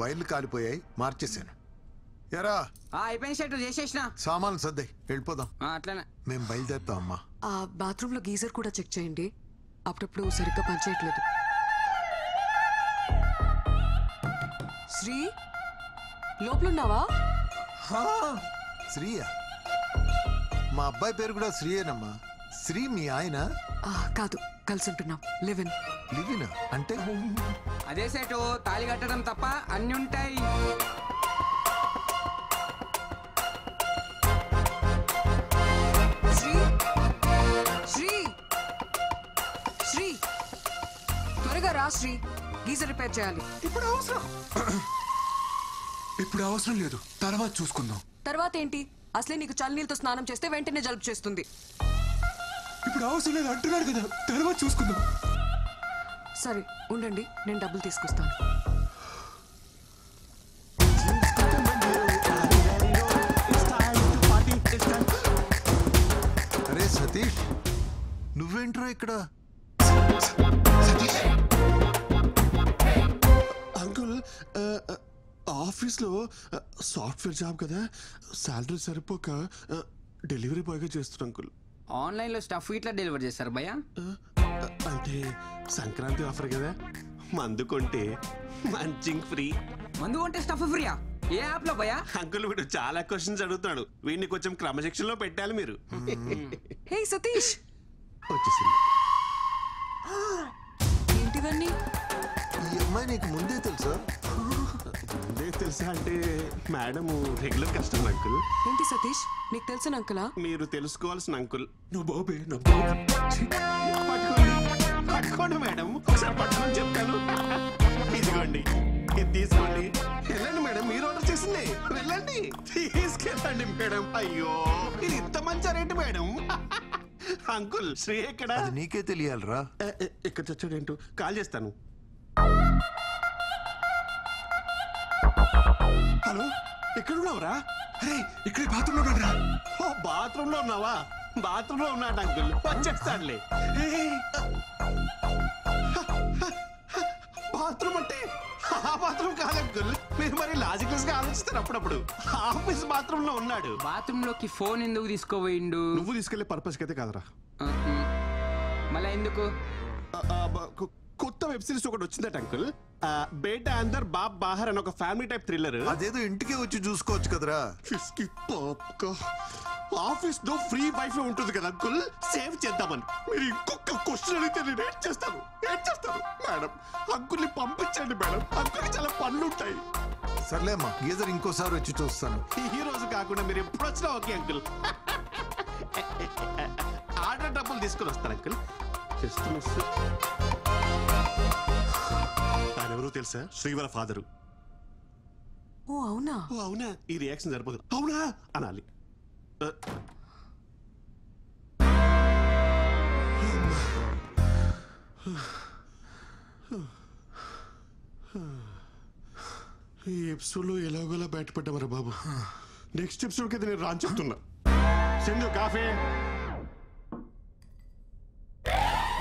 Speaker 1: వైర్లు కాలిపోయాయి, మార్చేశాను. ఎరా
Speaker 15: అయిపోయిన షర్ట్ చేసేసిన
Speaker 1: సామాన్లు సర్దాయి, వెళ్ళిపోదాం.
Speaker 15: అట్లనే
Speaker 1: మేము బయలుదేరుతాం అమ్మా.
Speaker 12: ఆ బాత్రూమ్ లో గీజర్ కూడా చెక్ చేయండి, అప్పుడప్పుడు సరిగ్గా పనిచేయట్లేదు. శ్రీ, లోపలున్నావా?
Speaker 1: శ్రీయా? మా అబ్బాయి పేరు కూడా శ్రీయేనమ్మా. శ్రీ మీ ఆయన?
Speaker 12: కాదు, కలిసి ఉంటున్నాం. లివిన్.
Speaker 1: లివిన్ అంటే?
Speaker 15: అదే సెటు, తాళి కట్టడం తప్ప అన్ని ఉంటాయి.
Speaker 12: శ్రీ, శ్రీ, శ్రీ, త్వరగా రా శ్రీ, గీజర్ రిపేర్ చేయాలి.
Speaker 5: ఇప్పుడు అవసరం లేదు, తర్వాత చూసుకుందాం.
Speaker 12: తర్వాత ఏంటి? అసలే నీకు చల్లనీళ్ళతో స్నానం చేస్తే వెంటనే జలుబు చేస్తుంది.
Speaker 5: ఇప్పుడు అవసరం లేదు అంటున్నాడు కదా, తర్వాత చూసుకుందాం.
Speaker 12: సరే ఉండండి, నేను డబ్బులు తీసుకొస్తాను.
Speaker 1: అరే సతీష్, నువ్వేంట్రా ఇక్కడ?
Speaker 9: అంకుల్, ఆఫీస్లో సాఫ్ట్వేర్ జాబ్ కదా, శాలరీ సరిపోక డెలివరీ బాయ్గా చేస్తున్నా అంకుల్.
Speaker 15: ఆన్లైన్ లో స్టఫ్ ఇట్లా డెలివర్ చేస్తారు భయ్యా?
Speaker 9: అంటే సంక్రాంతి ఆఫర్ కదా, మందు కొంటే మంచింగ్ ఫ్రీ.
Speaker 15: మందు కొంటే స్టఫ్ ఫ్రీయా?
Speaker 19: ఏ యాప్ లో భయ్యా?
Speaker 9: అంకుల్ వీడు చాలా క్వశ్చన్స్ అడుగుతున్నాడు, వీడిని కొంచెం క్రమశిక్షణలో పెట్టాలి మీరు.
Speaker 12: హే సతీష్,
Speaker 1: వచ్చేసింది.
Speaker 12: ఏంటివన్నీ?
Speaker 1: ఈ అమ్మాయి నీకు ముందే తెలుసా?
Speaker 9: ముందే తెలుసా అంటే మేడం రెగ్యులర్ కస్టమర్ అంకుల్.
Speaker 12: ఏంటి సతీష్, నీకు తెలిసిన అంకులా?
Speaker 9: మీరు తెలుసుకోవాల్సిన అంకుల్.
Speaker 5: నువ్వు బాబే
Speaker 9: పట్టుకోండి మేడం, ఒకసారి పట్టుకొని చెప్తాను. ఇదిగోండి, ఇది తీసుకోండి. వెళ్ళండి మేడం, మీరు ఆర్డర్ చేసింది. వెళ్ళండి, తీసుకెళ్ళండి మేడం. అయ్యో, ఇది ఇంత మంచి రేటు మేడం. అంకుల్ శ్రీ ఎక్కడ?
Speaker 1: నీకే తెలియాలరా.
Speaker 9: ఇక్కడ చచ్చాడేంటో, కాల్ చేస్తాను. హలో, ఎక్కడున్నావురా?
Speaker 5: అరే ఇక్కడ బాత్రూమ్ లో ఉన్నాడురా.
Speaker 9: ఓ బాత్రూమ్ లో ఉన్నావా? బాత్రూమ్ లో ఉన్నాడు అంకుల్, వచ్చేస్తాడులే. బాత్రూమ్ అంటే ఆ బాత్రూమ్ కాదు అంకుల్, మీరు మరి లాజికల్స్ గా ఆలోచిస్తారు అప్పుడప్పుడు. ఆఫీస్ బాత్రూమ్ లో ఉన్నాడు.
Speaker 19: బాత్రూమ్ లోకి ఫోన్ ఎందుకు తీసుకోపోయిండు?
Speaker 9: నువ్వు తీసుకెళ్లే పర్పస్ అయితే కాదురా.
Speaker 19: మళ్ళా ఎందుకు?
Speaker 9: కొత్త వెబ్ సిరీస్ ఒకటి వచ్చిందట అంకుల్, బేటా అందర్ బాబ్ బాహర్ అని ఒక ఫ్యామిలీ టైప్ థ్రిల్లర్.
Speaker 1: అదేదో ఇంటికే వచ్చి చూసుకోవచ్చు కదరా.
Speaker 9: ఆఫీస్ లో ఫ్రీ వైఫై ఉంటుంది కదా అంకుల్, సేవ్ చేద్దామని. మీరు ఇంకొక క్వశ్చన్ అడిగితే నేను ఏం చేస్తాను మేడం? అంకుల్ని పంపించండి మేడం, అంకుల్కి చాలా పనులు ఉంటాయి.
Speaker 1: సర్లే అమ్మా, గీజర్ ఇంకోసారి వచ్చి చూస్తాను.
Speaker 9: ఈ రోజు కాకుండా మీరు ఎప్పుడు వచ్చినా ఓకే అంకుల్. ఆర్డర్ డబ్బులు తీసుకొని వస్తారు అంకుల్. Just miss. ఆయన ఎవరో తెలుసా? శ్రీవర ఫాదరు.
Speaker 12: ఓ అవునా?
Speaker 9: ఓ అవునా, ఈ రియాక్షన్ సరిపోదు. అవునా అనాలి. ఈ ఎపిసోడ్ లో ఎలాగోలా బయటపడ్డామరా బాబు. నెక్స్ట్ ఎపిసోడ్ కి నేను రాని చెప్తున్నా. సింధు కాఫీ.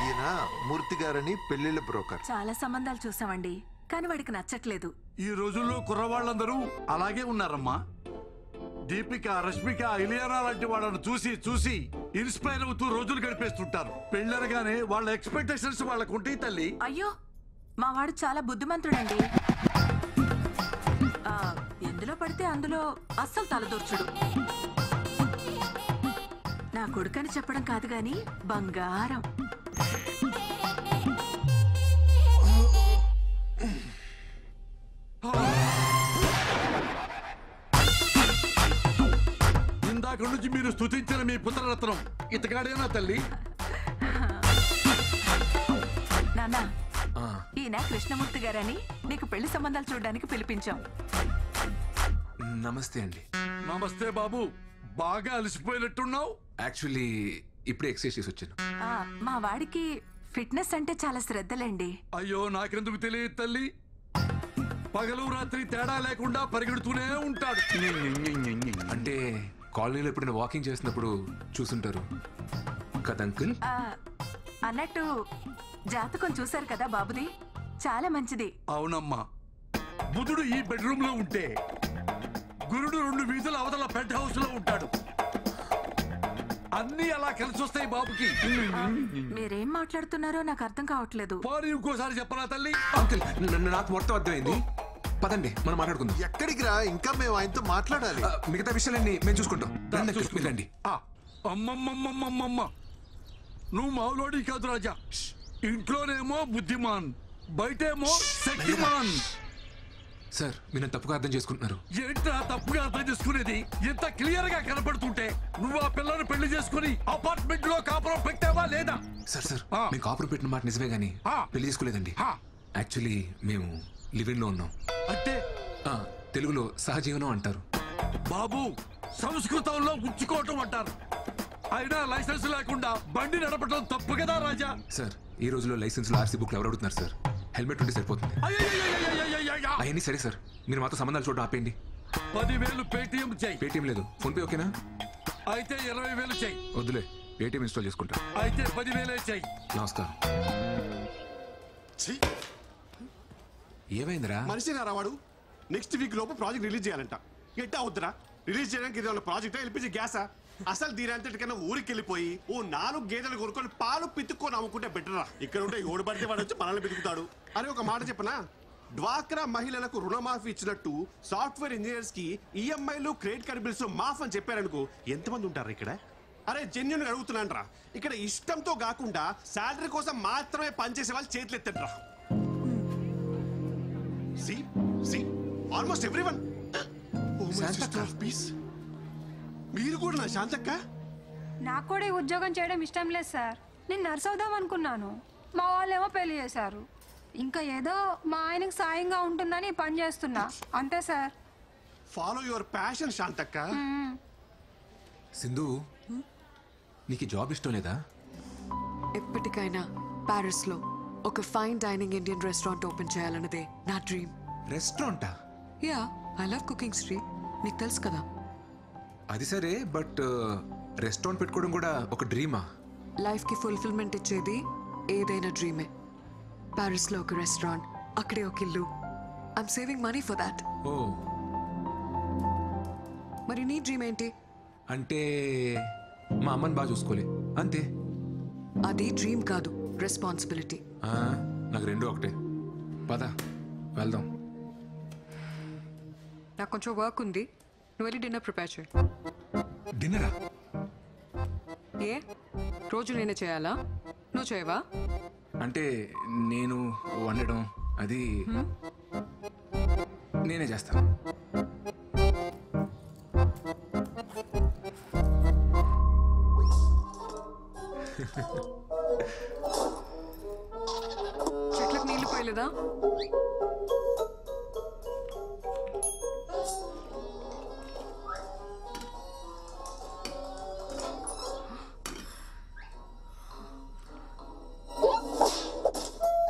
Speaker 1: ఈయన మూర్తి గారని పెళ్లిళ్ళ బ్రోకర్.
Speaker 2: చాలా సంబంధాలు చూసామండి, కానీ వాడికి నచ్చట్లేదు.
Speaker 20: ఈ రోజుల్లో కుర్రవాళ్ళందరూ అలాగే ఉన్నారమ్మా. దీపిక, రష్మిక, ఇలియానా లాంటి వాళ్ళను చూసి చూసి ఇన్స్పైర్ అవుతూ రోజులు గడిపేస్తుంటారు. పెళ్ళనగానే వాళ్ళ ఎక్స్పెక్టేషన్స్ వాళ్ళకు ఉంటాయి తల్లి.
Speaker 2: అయ్యో, మా వాడు చాలా బుద్ధిమంతుడండి. ఎందులో పడితే అందులో అస్సలు తలదూర్చుడు. నా కొడుకని చెప్పడం కాదు గాని బంగారం.
Speaker 20: ఇందాక నుంచి మీరు స్తుతించిన మీ పుత్రరత్నం ఇతగాడేనా తల్లి?
Speaker 2: నాన్న, ఈయన కృష్ణమూర్తి గారని నీకు పెళ్లి సంబంధాలు చూడడానికి పిలిపించాం.
Speaker 5: నమస్తే అండి.
Speaker 20: నమస్తే బాబు, బాగా అలసిపోయినట్టున్నావు.
Speaker 5: యాక్చువల్లీ ఇప్పుడే ఎక్సర్సైజ్ చేసి వచ్చాను.
Speaker 2: మా వాడికి ఫిట్నెస్ అంటే చాలా శ్రద్ధలండి.
Speaker 20: అయ్యో, నాకెందుకు తెలియదు తల్లి. పగలు రాత్రి తేడా లేకుండా పరిగెడుతూనే ఉంటాడు.
Speaker 5: అంటే కాలనీలో ఎప్పుడైనా వాకింగ్ చేసినప్పుడు చూసుంటారు కదా అంకుల్.
Speaker 2: అన్నట్టు జాతకం చూశారు కదా బాబుది, చాలా మంచిది.
Speaker 20: అవునమ్మా, బుధుడు ఈ బెడ్రూమ్ లో ఉంటే గురుడు 2 వీధుల అవతల పెద్ద హౌస్ లో ఉంటాడు. అన్ని అలా కలిసి వస్తాయి బాబుకి.
Speaker 2: మీరేం మాట్లాడుతున్నారో నాకు అర్థం కావట్లేదు.
Speaker 20: పోనీ ఇంకోసారి చెప్పరా తల్లి?
Speaker 5: అంకుల్, నాకు మొత్తం అర్థమైంది. పదండి, మనం మాట్లాడుకుందాం.
Speaker 1: ఎక్కడికి రా, ఇంకా మేము ఆయనతో మాట్లాడాలి.
Speaker 5: మిగతా విషయాలన్నీ మేము చూసుకుంటాం. రండి.
Speaker 20: అమ్మమ్మమ్మమ్మమ్మ, నువ్వు మావులోడి కాదు రాజా. ఇంట్లోనేమో బుద్ధిమాన్, బయటేమో శక్తిమాన్.
Speaker 5: సార్, మీరు తప్పుగా అర్థం చేసుకుంటున్నారు.
Speaker 20: ఏంట్రా తప్పుగా అర్థం చేసుకునేది? ఇంత క్లియర్ గా కనపడుతుంటే నువ్వు ఆ పిల్లని పెళ్లి చేసుకుని అపార్ట్మెంట్ లో కాపురం పెట్టావా లేదా?
Speaker 5: సార్, మేము కాపురం పెట్టిన మాట నిజమే గానీ పెళ్లి చేసుకోలేదండి. యాక్చువల్లీ మేము లివింగ్ లో ఉన్నాం.
Speaker 20: అంటే
Speaker 5: తెలుగులో సహజీవనం అంటారు.
Speaker 20: బాబు, సంస్కృతంలో ఉంచుకోవటం అంటారు. అయినా లైసెన్స్ లేకుండా బండి నడపడం తప్పు కదా రాజా?
Speaker 5: సార్, ఈ రోజులో లైసెన్స్ లో ఆర్సీ బుక్ ఎవరు అడుగుతున్నారు సార్? హెల్మెట్ ఉంటే సరిపోతుంది. అవన్నీ సరే సార్, మీరు మాతో సంబంధాలు చూడడం ఆపేయండి.
Speaker 20: 10,000 పేటిఎం చెయ్యి.
Speaker 5: పేటిఎం లేదు, ఫోన్ పే ఓకేనా?
Speaker 20: అయితే 20,000 చెయ్యి.
Speaker 5: వద్దులే, పేటిఎం ఇన్స్టాల్ చేసుకుంటా.
Speaker 20: అయితే 10,000 చెయ్యి.
Speaker 5: నమస్కారం. ఏమైందిరా?
Speaker 9: మనిషి రావాడు నెక్స్ట్ వీక్ లోపు ప్రాజెక్ట్ రిలీజ్ చేయాలంట. ఎట్టా అవుతురా? రిలీజ్ చేయడానికి ఇది ప్రాజెక్ట్ ఎల్పిజి గ్యాసా? అసలు దీనంతటికన్నా ఊరికి వెళ్ళిపోయి ఓ 4 గేదెలు కొనుక్కొని పాలు పితుక్కొని అమ్ముకుంటే బెటరా. ఇక్కడ ఉంటే ఓడి పడితే వాడు వచ్చి మనల్ని పితుకుతాడు అని ఒక మాట చెప్పనా? డ్వాక్రా మహిళలకు రుణమాఫీ ఇచ్చినట్టు సాఫ్ట్వేర్ ఇంజనీర్స్ కి ఈఎంఐలు క్రెడిట్ కార్డ్ బిల్స్ మాఫ్ అని చెప్పారనుకో ఎంతమంది ఉంటారు ఇక్కడ? అరే జెన్యున్ అడుగుతున్నాను రా, ఇక్కడ ఇష్టంతో కాకుండా శాలరీ కోసం మాత్రమే పనిచేసే వాళ్ళు చేతులు ఎత్తండి రా. Almost everyone. మీరు కూడా నా శాంతక్క?
Speaker 13: నాకు కూడా ఈ ఉద్యోగం చేయడం ఇష్టం లేదు సార్. నేను నర్స్ అవుదాం అనుకున్నాను, మా వాళ్ళేమో పెళ్లి చేశారు. ఇంకా ఏదో మా ఆయనకు సాయంగా ఉంటుందని ఈ పని చేస్తున్నా అంతే సార్.
Speaker 9: ఫాలో యువర్ ప్యాషన్ శాంతక్క.
Speaker 5: సింధు, నీకు జాబ్ ఇష్టం లేదా?
Speaker 12: ఎప్పటికైనా ప్యారిస్ లో ఒక fine dining Indian restaurant open చేయాలన్నదే నా డ్రీమ్.
Speaker 5: రెస్టారెంటా?
Speaker 12: Yeah, I love cooking Sri, నీకు తెలుసు కదా.
Speaker 5: అది సరే, బట్ రెస్టారెంట్ పెట్టుకోవడం కూడా ఒక డ్రీమా?
Speaker 12: లైఫ్ కి ఫుల్ఫిల్మెంట్ ఇచ్చేది ఏదైనా డ్రీమే. ప్యారిస్ లో ఒక రెస్టారెంట్, అక్కడే ఒక ఇల్లు. I'm saving money for that.
Speaker 5: Oh,
Speaker 12: మరి నీ డ్రీమ్ ఏంటి?
Speaker 5: అంటే మా అమ్మని బాగా చూసుకోలే అంతే.
Speaker 12: అది డ్రీమ్ కాదు, రెస్పాన్సిబిలిటీ.
Speaker 5: నాకు రెండు ఒకటే. పద వెళ్దాం.
Speaker 12: నాకు కొంచెం వర్క్ ఉంది, నువ్వు వెళ్ళి డిన్నర్ ప్రిపేర్ చేయి.
Speaker 5: డిన్నరా?
Speaker 12: ఏ రోజు నేనే చేయాలా? నువ్వు చేయవా?
Speaker 5: అంటే నేను వండడం అది నేనే చేస్తాను.
Speaker 12: చెట్లకు నీళ్లు పోయలేదా?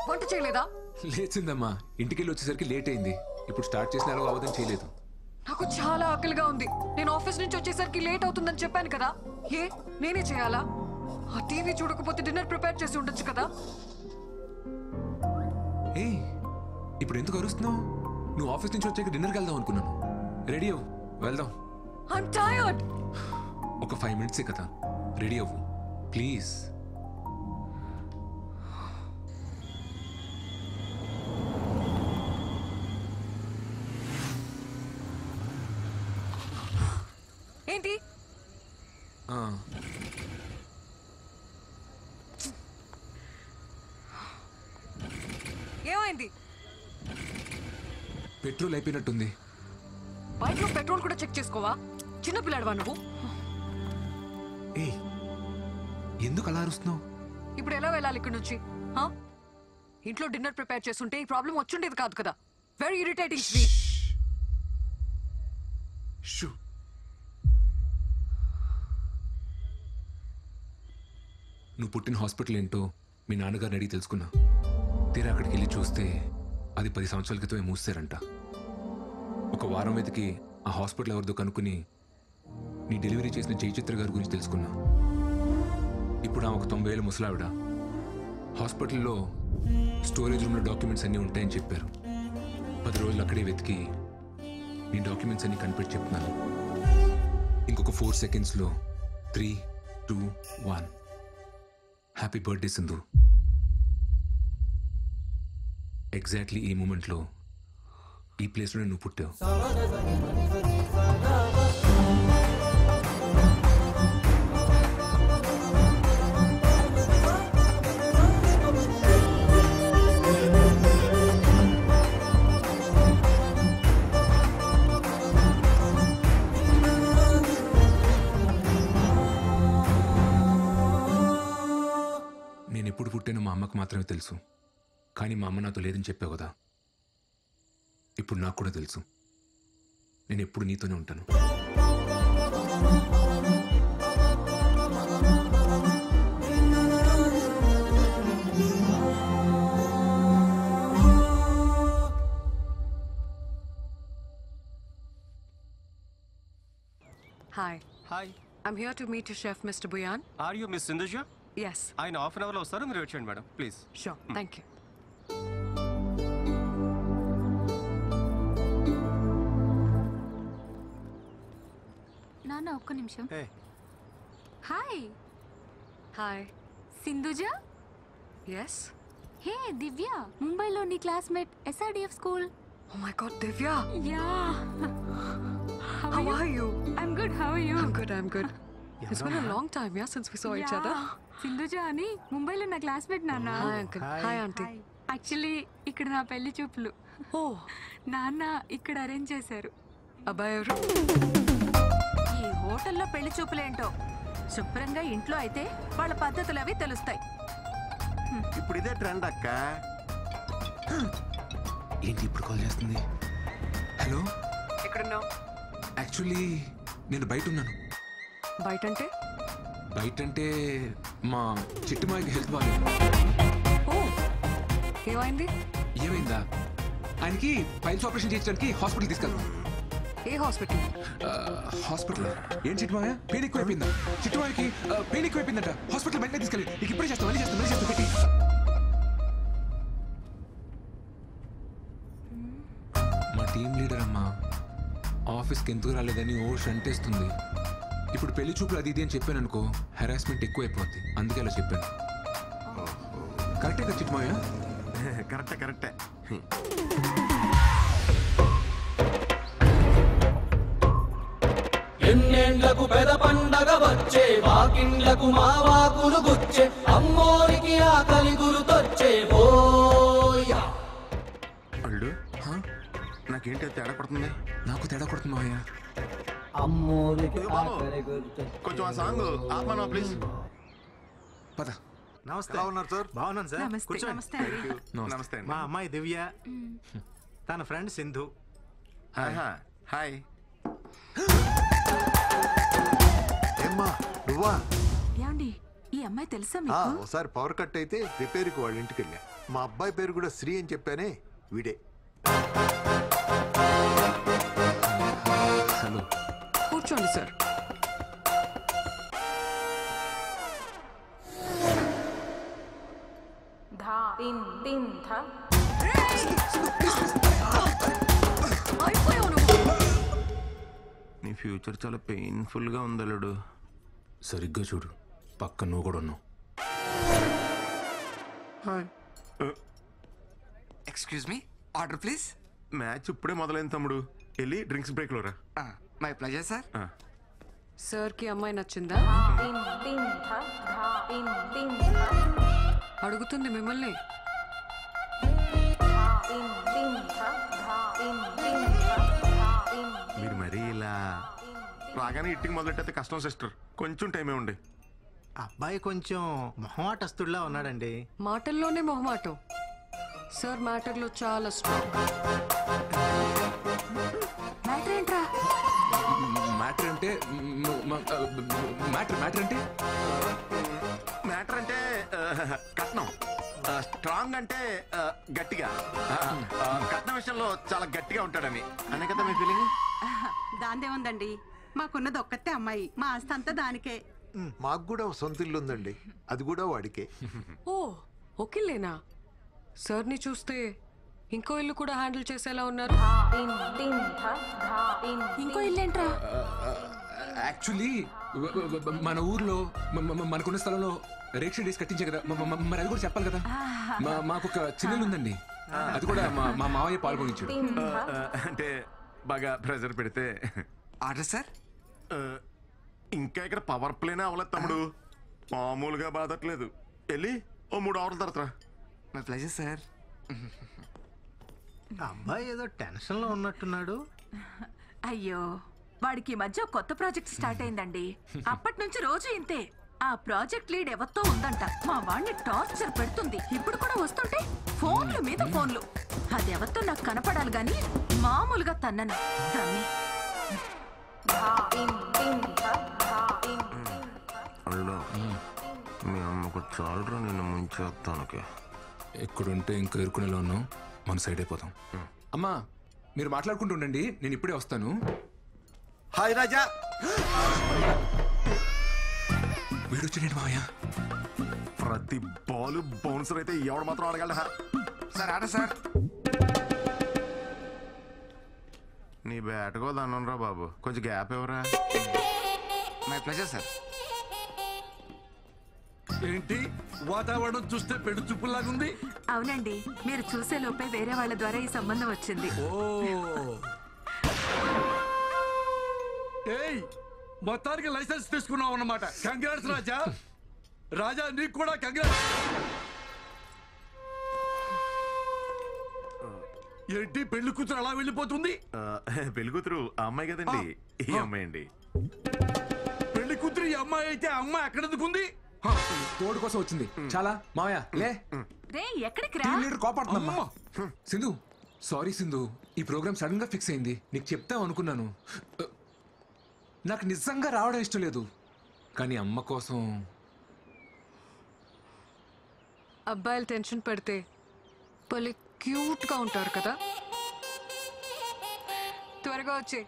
Speaker 12: వంట చేయలేదా?
Speaker 5: లేచిందమ్మా, ఇంటికెళ్ళి వచ్చేసరికి లేట్ అయింది. ఇప్పుడు స్టార్ట్ చేసిన ఎలాగో అవదని చేయలేదు.
Speaker 12: నాకు చాలా ఆకలిగా ఉంది. నేను ఆఫీస్ నుంచి వచ్చేసరికి లేట్ అవుతుందని చెప్పాను కదా. ఏ నేనే చేయాలా? ఆ టీవీ చూడకపోతే డిన్నర్ ప్రిపేర్ చేసి ఉండొచ్చు కదా.
Speaker 5: ఏ ఇప్పుడు ఎందుకు అరుస్తున్నావు? నువ్వు ఆఫీస్ నుంచి వచ్చాక డిన్నర్కి వెళ్దాం అనుకున్నాను. రెడీ అవ్వు, వెళ్దాం.
Speaker 12: I'm tired.
Speaker 5: ఒక 5 minutes కదా, రెడీ అవ్వు ప్లీజ్.
Speaker 12: ఏంటి? ఏమైంది?
Speaker 5: పెట్రోల్ అయిపోయినట్టుంది.
Speaker 12: బైక్ లో పెట్రోల్ కూడా చెక్ చేసుకోవా? చిన్నపిల్లాడువా నువ్వు?
Speaker 5: ఏ ఎందుకు అలా అరుస్తున్నావు?
Speaker 12: ఇప్పుడు ఎలా వెళ్ళాలి ఇక్కడ నుంచి? ఇంట్లో డిన్నర్ ప్రిపేర్ చేస్తుంటే ఈ ప్రాబ్లం వచ్చుండేది కాదు కదా. Very irritating Sri.
Speaker 5: నువ్వు పుట్టిన హాస్పిటల్ ఏంటో మీ నాన్నగారిని అడిగి తెలుసుకున్నా. తీరా అక్కడికి వెళ్ళి చూస్తే అది 10 సంవత్సరాల క్రితమే మూసారంట. ఒక వారం వెతికి ఆ హాస్పిటల్ ఎవరిదో కనుక్కుని నీ డెలివరీ చేసిన జయచిత్ర గారి గురించి తెలుసుకున్నా. ఇప్పుడు ఆమె ఒక 90 ఏళ్ళ ముసలావిడ. హాస్పిటల్లో స్టోరేజ్ రూమ్లో డాక్యుమెంట్స్ అన్నీ ఉంటాయని చెప్పారు. 10 రోజులు అక్కడే వెతికి నీ డాక్యుమెంట్స్ అన్నీ కనిపెట్టి చెప్తున్నాను. ఇంకొక 4 secondsలో 3, 2, 1. Happy birthday Sindhu. ఎగ్జాక్ట్లీ ఈ మూమెంట్లో ఈ ప్లేస్లో నువ్వు పుట్టావు. నేను ఎప్పుడు పుట్టానో మా అమ్మకు మాత్రమే తెలుసు. కానీ మా అమ్మ నాతో లేదని చెప్పావు కదా. ఇప్పుడు నాకు కూడా తెలుసు. నేను ఎప్పుడు నీతోనే ఉంటాను.
Speaker 12: Hi.
Speaker 14: Hi.
Speaker 12: I'm here to meet your chef, Mr. Buyan.
Speaker 14: Are you Miss Sindhuja?
Speaker 12: Yes.
Speaker 14: ఆయన హాఫ్ అన్ అవర్లో వస్తారు, మీరు వచ్చేయండి madam please.
Speaker 12: Sure. Thank you.
Speaker 4: నాన్న ఒక్క నిమిషం.
Speaker 14: Hey.
Speaker 4: Hi.
Speaker 12: Hi.
Speaker 4: Sindhuja?
Speaker 12: Yes.
Speaker 4: హే దివ్య, ముంబైలో నీ classmate SRDF school.
Speaker 12: Oh my god, Divya.
Speaker 4: Yeah.
Speaker 12: How are you?
Speaker 4: I'm good. How are you?
Speaker 12: I'm good, I'm good. It's been a long time, yeah, since we saw each other.
Speaker 4: Sindhuja అని ముంబైలో నా classmate నాన్న.
Speaker 12: Hi, uncle. Hi, auntie.
Speaker 4: Actually ఇక్కడ నా పెళ్లి చూపులు.
Speaker 12: ఓ,
Speaker 4: నాన్న ఇక్కడ అరేంజ్ చేశారు.
Speaker 12: అబ్బాయి ఎవరు?
Speaker 2: ఈ హోటల్లో పెళ్లి చూపులేంటో, శుభ్రంగా ఇంట్లో అయితే వాళ్ళ పద్ధతులు అవి తెలుస్తాయి.
Speaker 7: ఇప్పుడు ఇదే ట్రెండ్ అక్క.
Speaker 5: ఏంటి ఇప్పుడు కాల్ చేస్తుంది? హలో,
Speaker 12: ఎక్కడున్నావు?
Speaker 5: యాక్చువల్లీ నేను బయట ఉన్నాను.
Speaker 12: బయట అంటే?
Speaker 5: బయట అంటే మా చిట్టుమాయకి హెల్త్ బాగాలేదు.
Speaker 12: ఓ, ఏమైంది?
Speaker 5: ఏమైందా? ఆయనకి పైల్స్ ఆపరేషన్ చేయించడానికి హాస్పిటల్ తీసుకెళ్తాం.
Speaker 12: ఏ హాస్పిటల్?
Speaker 5: హాస్పిటల్ ఏం చిట్టుమాయ? పెయిన్ ఎక్కువైపోయిందా? చిట్టుమాయకి పెయిన్ ఎక్కువైపోయిందట. హాస్పిటల్ వెంటనే తీసుకెళ్ళి. నీకు ఇప్పుడే చేస్తాం, మళ్ళీ చేస్తాం పెట్టి. మా టీం లీడర్ అమ్మా ఆఫీస్కి ఎందుకు రాలేదని ఓ షంటేస్తుంది. ఇప్పుడు పెళ్లి చూపులు అది ఇది అని చెప్పాను అనుకో, హెరాస్మెంట్ ఎక్కువైపోద్ది. అందుకే అలా చెప్పాను. కరెక్టే కదా చిట్టుమాయ?
Speaker 7: కరెక్టే.
Speaker 15: ఎన్నేళ్లకు పెద పండగ వచ్చే, వాకిండ్లకు మా వాకులు గుచ్చే, అమ్మోరికి ఆకలి గురుతొచ్చే. ఓయా
Speaker 7: అల్లుడు, నాకేంటి తేడా పడుతుంది?
Speaker 5: నాకు తేడా కొడుతుంది మావయ్య.
Speaker 15: అమ్మోరికి
Speaker 7: కొంచెం ఆ సాంగ్ ఆపమా ప్లీజ్.
Speaker 5: పద.
Speaker 11: నమస్తే. ఎలా ఉన్నారు సార్? బాగున్నాను సార్. కూర్చోండి.
Speaker 7: నమస్తే అండి.
Speaker 11: మా అమ్మాయి దివ్య, తన ఫ్రెండ్ సింధు.
Speaker 7: హాయ్.
Speaker 1: ఏమ్మా నువ్వా?
Speaker 2: ఏమండి, ఈ అమ్మాయి తెలుసా మీకు?
Speaker 1: ఒకసారి పవర్ కట్ అయితే రిపేర్కి వాళ్ళ ఇంటికి వెళ్ళా. మా అబ్బాయి పేరు కూడా శ్రీ అని చెప్పానే, వీడే.
Speaker 5: హలో.
Speaker 12: కూర్చోండి సార్.
Speaker 7: నీ ఫ్యూచర్ చాలా పెయిన్ఫుల్ గా ఉంది అల్లుడు.
Speaker 5: సరిగ్గా చూడు, పక్క నువ్వు కూడా ఉన్నావు.
Speaker 8: Excuse me, order please.
Speaker 7: Match ఇప్పుడే మొదలైంది తమ్ముడు, వెళ్ళి డ్రింక్స్ బ్రేక్ లో రా.
Speaker 8: My pleasure sir.
Speaker 12: సార్ కి అమ్మాయి నచ్చిందా? అడుగుతుంది మిమ్మల్ని.
Speaker 7: మీరు మరీ ఇలా రాగానే ఇట్టింగ్ మొదలెట్టయితే కష్టం సిస్టర్, కొంచెం టైమే ఉండి.
Speaker 11: అబ్బాయి కొంచెం మొహమాటస్తుడిలా ఉన్నాడండి.
Speaker 12: మాటల్లోనే మొహమాటం. సార్ మ్యాటర్లో చాలా స్ట్రాంగ్.
Speaker 2: మ్యాటర్ ఏంట్రా?
Speaker 5: మ్యాటర్ అంటే
Speaker 7: మ్యాటర్ అంటే కట్నం. స్ట్రాంగ్ అంటే గట్టిగా. కట్నం విషయంలో చాలా గట్టిగా ఉంటాడని అనే కదా మీ ఫీలింగ్.
Speaker 21: దాందేముందండి, మాకున్నది ఒక్కతే అమ్మాయి, మా ఆస్తి అంతా దానికే.
Speaker 1: మాకు కూడా సొంత ఇల్లు ఉందండి, అది కూడా వాడికే.
Speaker 12: ఓ, ఓకేలేనా? సార్ని చూస్తే ఇంకో ఇల్లు కూడా హ్యాండిల్ చేసేలా ఉన్నారు.
Speaker 2: ఇంకో ఇల్లేంట్రా?
Speaker 5: యాక్చువల్లీ మన ఊర్లో మనకున్న స్థలంలో రేక్ష డేస్ కట్టించే కదా, మరి అది కూడా చెప్పాలి కదా. మాకు ఒక చిన్నలు ఉందండి, అది కూడా మా మావయ్య పాల్గొనించాడు.
Speaker 7: అంటే బాగా ప్రెజర్ పెడితే.
Speaker 8: Order sir.
Speaker 7: ఇంకా ఇక్కడ పవర్ ప్లేనే అవ్వలేదు తమ్ముడు, మామూలుగా బాధట్లేదు. వెళ్ళి ఓ 3 అవర్ల తర్వాత.
Speaker 8: My pleasure sir.
Speaker 11: అబ్బాయి ఏదో టెన్షన్ లో ఉన్నట్టున్నాడు.
Speaker 2: అయ్యో, వాడికి ఈ మధ్య కొత్త ప్రాజెక్ట్ స్టార్ట్ అయిందండి. అప్పటి నుంచి రోజు ఇంతే. ఆ ప్రాజెక్ట్ లీడ్ ఎవరితో ఉందంట, మా వాడిని టార్చర్ పెడుతుంది. ఇప్పుడు కూడా వస్తుంటే ఫోన్లు మీద ఫోన్లు. అది ఎవరితో నాకు కనపడాలి గాని మామూలుగా తన్నను దాన్ని.
Speaker 7: మీ అమ్మకు చాలరా నిన్ను ముంచేస్తానికి.
Speaker 5: ఎక్కడుంటే ఇంకా ఇరుకునేలా ఉన్నాం, మన సైడ్ అయిపోతాం. అమ్మా మీరు మాట్లాడుకుంటూ ఉండండి, నేను ఇప్పుడే వస్తాను.
Speaker 7: హాయ్ రాజా.
Speaker 5: వీడొచ్చాడు మావయ్య.
Speaker 7: ప్రతి బాల్ బౌన్సర్ అయితే ఎవడు మాత్రం ఆడగలరా?
Speaker 8: సార్ ఆడ సార్.
Speaker 7: నీ బ్యాట్ కూడా అన్నాను రా బాబు, కొంచెం గ్యాప్ ఎవరా?
Speaker 8: My pleasure sir.
Speaker 20: ఏంటి వాతావరణం చూస్తే పెళ్లి చూపులాగుంది?
Speaker 2: అవునండి, మీరు చూసే లోపే వేరే వాళ్ళ ద్వారా ఈ సంబంధం వచ్చింది.
Speaker 20: ఏయ్, మొత్తానికి లైసెన్స్ తీసుకున్నావు అన్నమాట. కంగ్రాట్స్ రాజా. రాజా నీకు కూడా కంగ్రాట్స్. ఏంటి పెళ్లి కూతురు అలా వెళ్ళిపోతుంది?
Speaker 7: పెళ్లి కూతురు ఆ అమ్మాయి కదండి, ఈ అమ్మాయి అండి.
Speaker 20: పెళ్లి కూతురు ఈ అమ్మాయి అయితే ఆ అమ్మాయి ఎక్కడ ఎందుకుంది?
Speaker 5: తోడు కోసం వచ్చింది. చాలా మావయ్య లే.
Speaker 2: రే ఎక్కడికి రా?
Speaker 5: కోపడుతుందమ్మా. సింధు సారీ సింధు, ఈ ప్రోగ్రామ్ సడన్ గా ఫిక్స్ అయింది. నీకు చెప్తాం అనుకున్నాను. నాకు నిజంగా రావడం ఇష్టం లేదు, కానీ అమ్మ కోసం.
Speaker 12: అబ్బాయిలు టెన్షన్ పడితే భలే క్యూట్ గా ఉంటారు కదా. త్వరగా వచ్చే.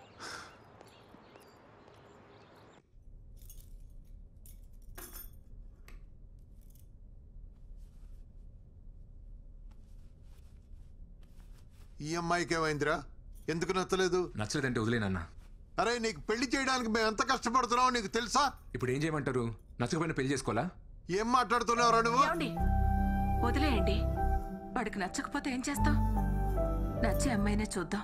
Speaker 1: ఈ అమ్మాయికి ఏమైందిరా? ఎందుకు నచ్చలేదు?
Speaker 5: నచ్చలేదంటే వదిలేనన్నా.
Speaker 1: అరే నీకు పెళ్లి చేయడానికి మేము ఎంత కష్టపడుతున్నావు నీకు తెలుసా?
Speaker 5: ఇప్పుడు ఏం చేయమంటారు? నచ్చకపోయినా పెళ్లి చేసుకోవాలా?
Speaker 1: ఏం మాట్లాడుతున్నావురా నువ్వు?
Speaker 2: వదిలేయండి, వాడికి నచ్చకపోతే ఏం చేస్తాం? నచ్చే అమ్మాయినే చూద్దాం.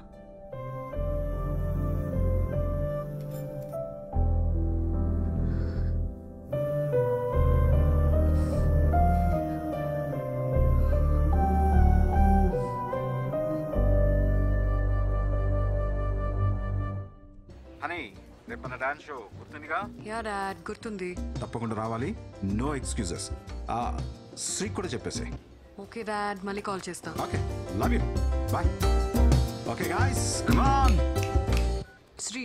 Speaker 17: హనీ, రేపు మన డాన్స్ షో గుర్తుందిగా?
Speaker 12: యా డాడ్, గుర్తుంది.
Speaker 17: తప్పకుండా రావాలి, నో ఎక్స్క్యూజెస్. శ్రీ కూడా చెప్పేసి.
Speaker 12: ఓకే డాడ్, మళ్ళీ కాల్ చేస్తా.
Speaker 17: Okay, love you, bye. Okay guys, come on.
Speaker 12: Sri,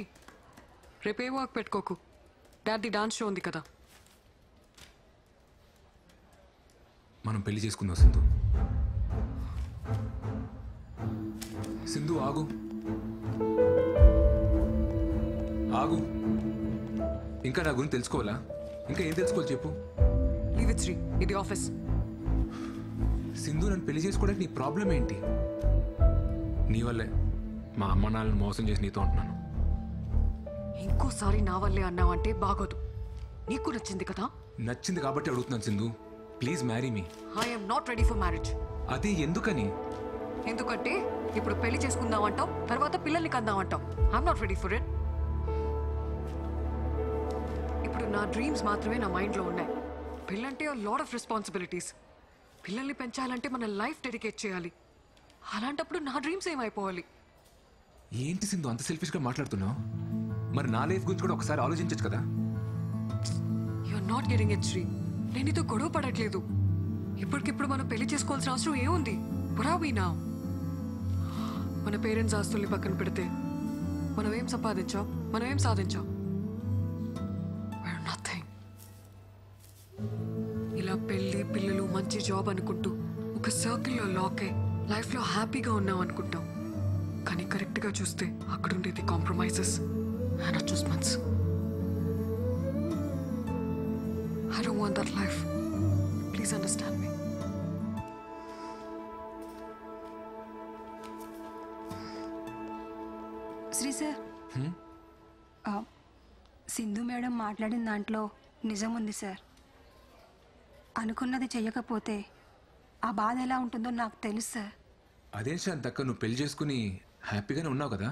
Speaker 12: రేపే వర్క్ పెట్టుకోకు. డాడీ డాన్స్ షో ఉంది కదా.
Speaker 5: మనం పెళ్లి చేసుకుందాం సింధు. సింధు ఆగు ఆగు. ఇంకా నా గురించి తెలుసుకోవాలా? ఇంకా ఏం తెలుసుకోవాలి చెప్పు.
Speaker 12: లీవ్ ఇట్ శ్రీ, ఇది ఆఫీస్.
Speaker 5: సింధు, నన్ను పెళ్లి చేసుకోవడానికి నీ ప్రాబ్లం ఏంటి? నీ వల్లే మా అమ్మ నాన్నని మోసం చేసి నీతో ఉంటున్నాను.
Speaker 12: ఇంకోసారి నా వల్లే అన్నావంటే బాగోదు. నీకు నచ్చింది కదా?
Speaker 5: నచ్చింది కాబట్టి అడుగుతున్నాను Sindhu, please marry me.
Speaker 12: I'm not ready for marriage.
Speaker 5: అది ఎందుకని?
Speaker 12: ఎందుకంటే ఇప్పుడు పెళ్లి చేసుకుందామంటావు, తర్వాత పిల్లల్ని కందామంటావు. I'm not ready for it. ఇప్పుడు నా డ్రీమ్స్ మాత్రమే నా మైండ్లో ఉన్నాయి. పెళ్ళంటే లాట్ ఆఫ్ రెస్పాన్సిబిలిటీస్. పిల్లల్ని పెంచాలంటే మన లైఫ్ డెడికేట్ చేయాలి. అలాంటప్పుడు నా డ్రీమ్స్ ఏమైపోవాలి?
Speaker 5: ఏంటి సింధు అంత సెల్ఫిష్గా మాట్లాడుతున్నావు? మరి నా లైఫ్ గురించి కూడా ఒకసారి ఆలోచించచ్చు కదా.
Speaker 12: You're not getting it Sri. నేను నీతో గొడవ పడట్లేదు. ఇప్పటికిప్పుడు మనం పెళ్లి చేసుకోవాల్సిన అవసరం ఏముంది? పురావీనా మన పేరెంట్స్ ఆస్తుల్ని పక్కన పెడితే మనం ఏం సంపాదించాం, మనం ఏం సాధించాం? నథింగ్. ఇలా పెళ్లి పిల్లలు మంచి జాబ్ అనుకుంటూ ఒక సర్కిల్లో లాక్ అయి లైఫ్లో హ్యాపీగా ఉన్నాం అనుకుంటాం. కానీ కరెక్ట్గా చూస్తే అక్కడ ఉండేది compromises and adjustments. I don't want that life. Please understand me.
Speaker 13: Sri sir, Sindhu madam మాట్లాడిన దాంట్లో నిజం ఉంది సార్. అనుకున్నది చెయ్యకపోతే ఆ బాధ ఎలా ఉంటుందో నాకు తెలుసు సార్.
Speaker 5: అదేం శాంతక్క, నువ్వు పెళ్లి చేసుకుని హ్యాపీగానే ఉన్నావు కదా?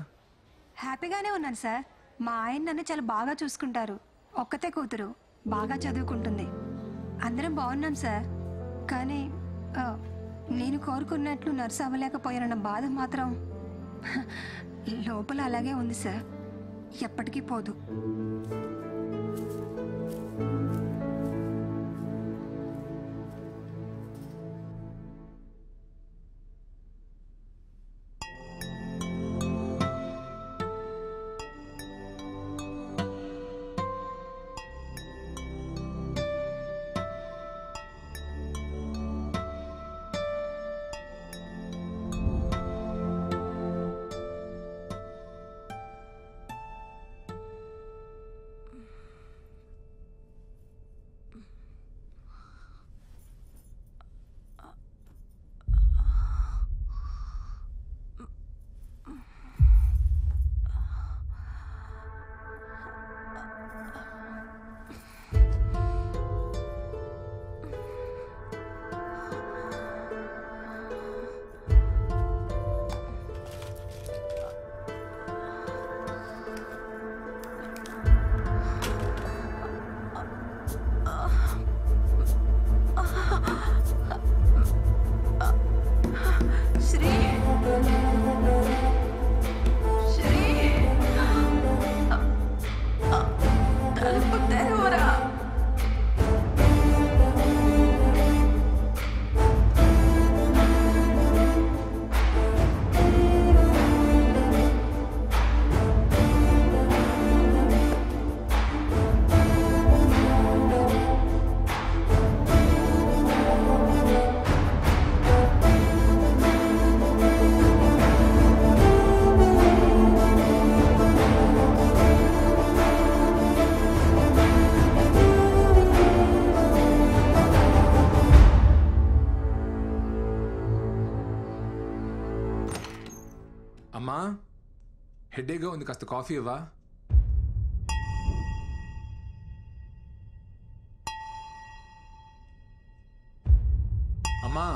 Speaker 13: హ్యాపీగానే ఉన్నాను సార్. మా ఆయన నన్ను చాలా బాగా చూసుకుంటారు. ఒక్కతే కూతురు, బాగా చదువుకుంటుంది. అందరం బాగున్నాం సార్. కానీ నేను కోరుకున్నట్లు నర్సు అవ్వలేకపోయానన్న బాధ మాత్రం లోపల అలాగే ఉంది సార్. ఎప్పటికీ పోదు.
Speaker 5: హెడేక్గా ఉంది, కాస్త కాఫీ ఇవ్వా? అమ్మా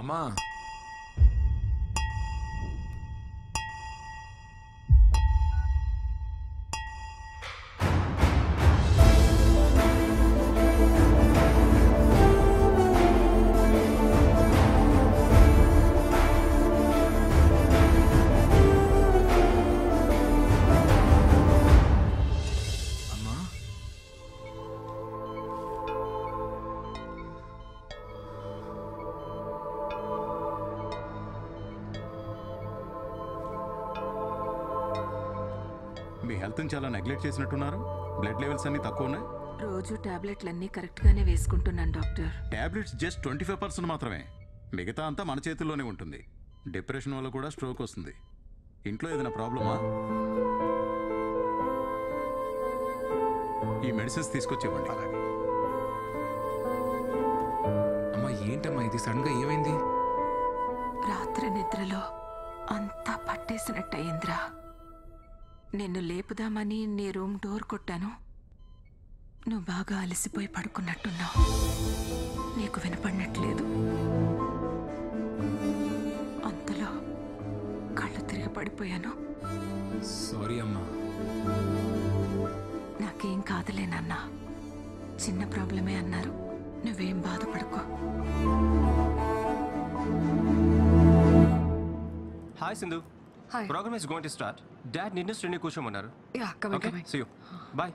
Speaker 5: అమ్మా
Speaker 11: మీ హెల్త్ని చాలా నెగ్లెక్ట్ చేసినట్టున్నారు. బ్లడ్ లెవెల్స్ అన్ని తక్కువ ఉన్నాయి.
Speaker 2: రోజు టాబ్లెట్లన్నీ కరెక్ట్గానే వేసుకుంటున్నాను డాక్టర్.
Speaker 11: టాబ్లెట్స్ జస్ట్ 25% మాత్రమే. మిగతా అంతా మన చేతుల్లోనే ఉంటుంది. డిప్రెషన్ వల్ల కూడా స్ట్రోక్ వస్తుంది. ఇంట్లో ఏదైనా ప్రాబ్లమా? ఈ మెడిసిన్స్ తీసుకొచ్చేవ్వండి.
Speaker 5: అమ్మా ఏంటమ్మా ఇది, సడన్గా ఏమైంది?
Speaker 2: రాత్రి నిద్రలో అంతా పట్టేసినట్టయిందిరా. నిన్ను లేపుదామని నీ రూమ్ డోర్ కొట్టాను. నువ్వు బాగా అలసిపోయి పడుకున్నట్టున్నావు. నీకు వినపడినట్లేదు. అంతలో కళ్ళు తిరిగి పడిపోయాను.
Speaker 5: సారీ అమ్మా.
Speaker 2: నాకేం కాదులే నాన్న, చిన్న ప్రాబ్లమే అన్నారు. నువ్వేం బాధపడుకో.
Speaker 14: Hi Sindhu.
Speaker 12: Hi.
Speaker 14: Program is going to start. Dad need us to కూర్చోమన్నారు.
Speaker 12: Yeah, coming,
Speaker 14: Okay,
Speaker 12: coming.
Speaker 14: see you. Bye.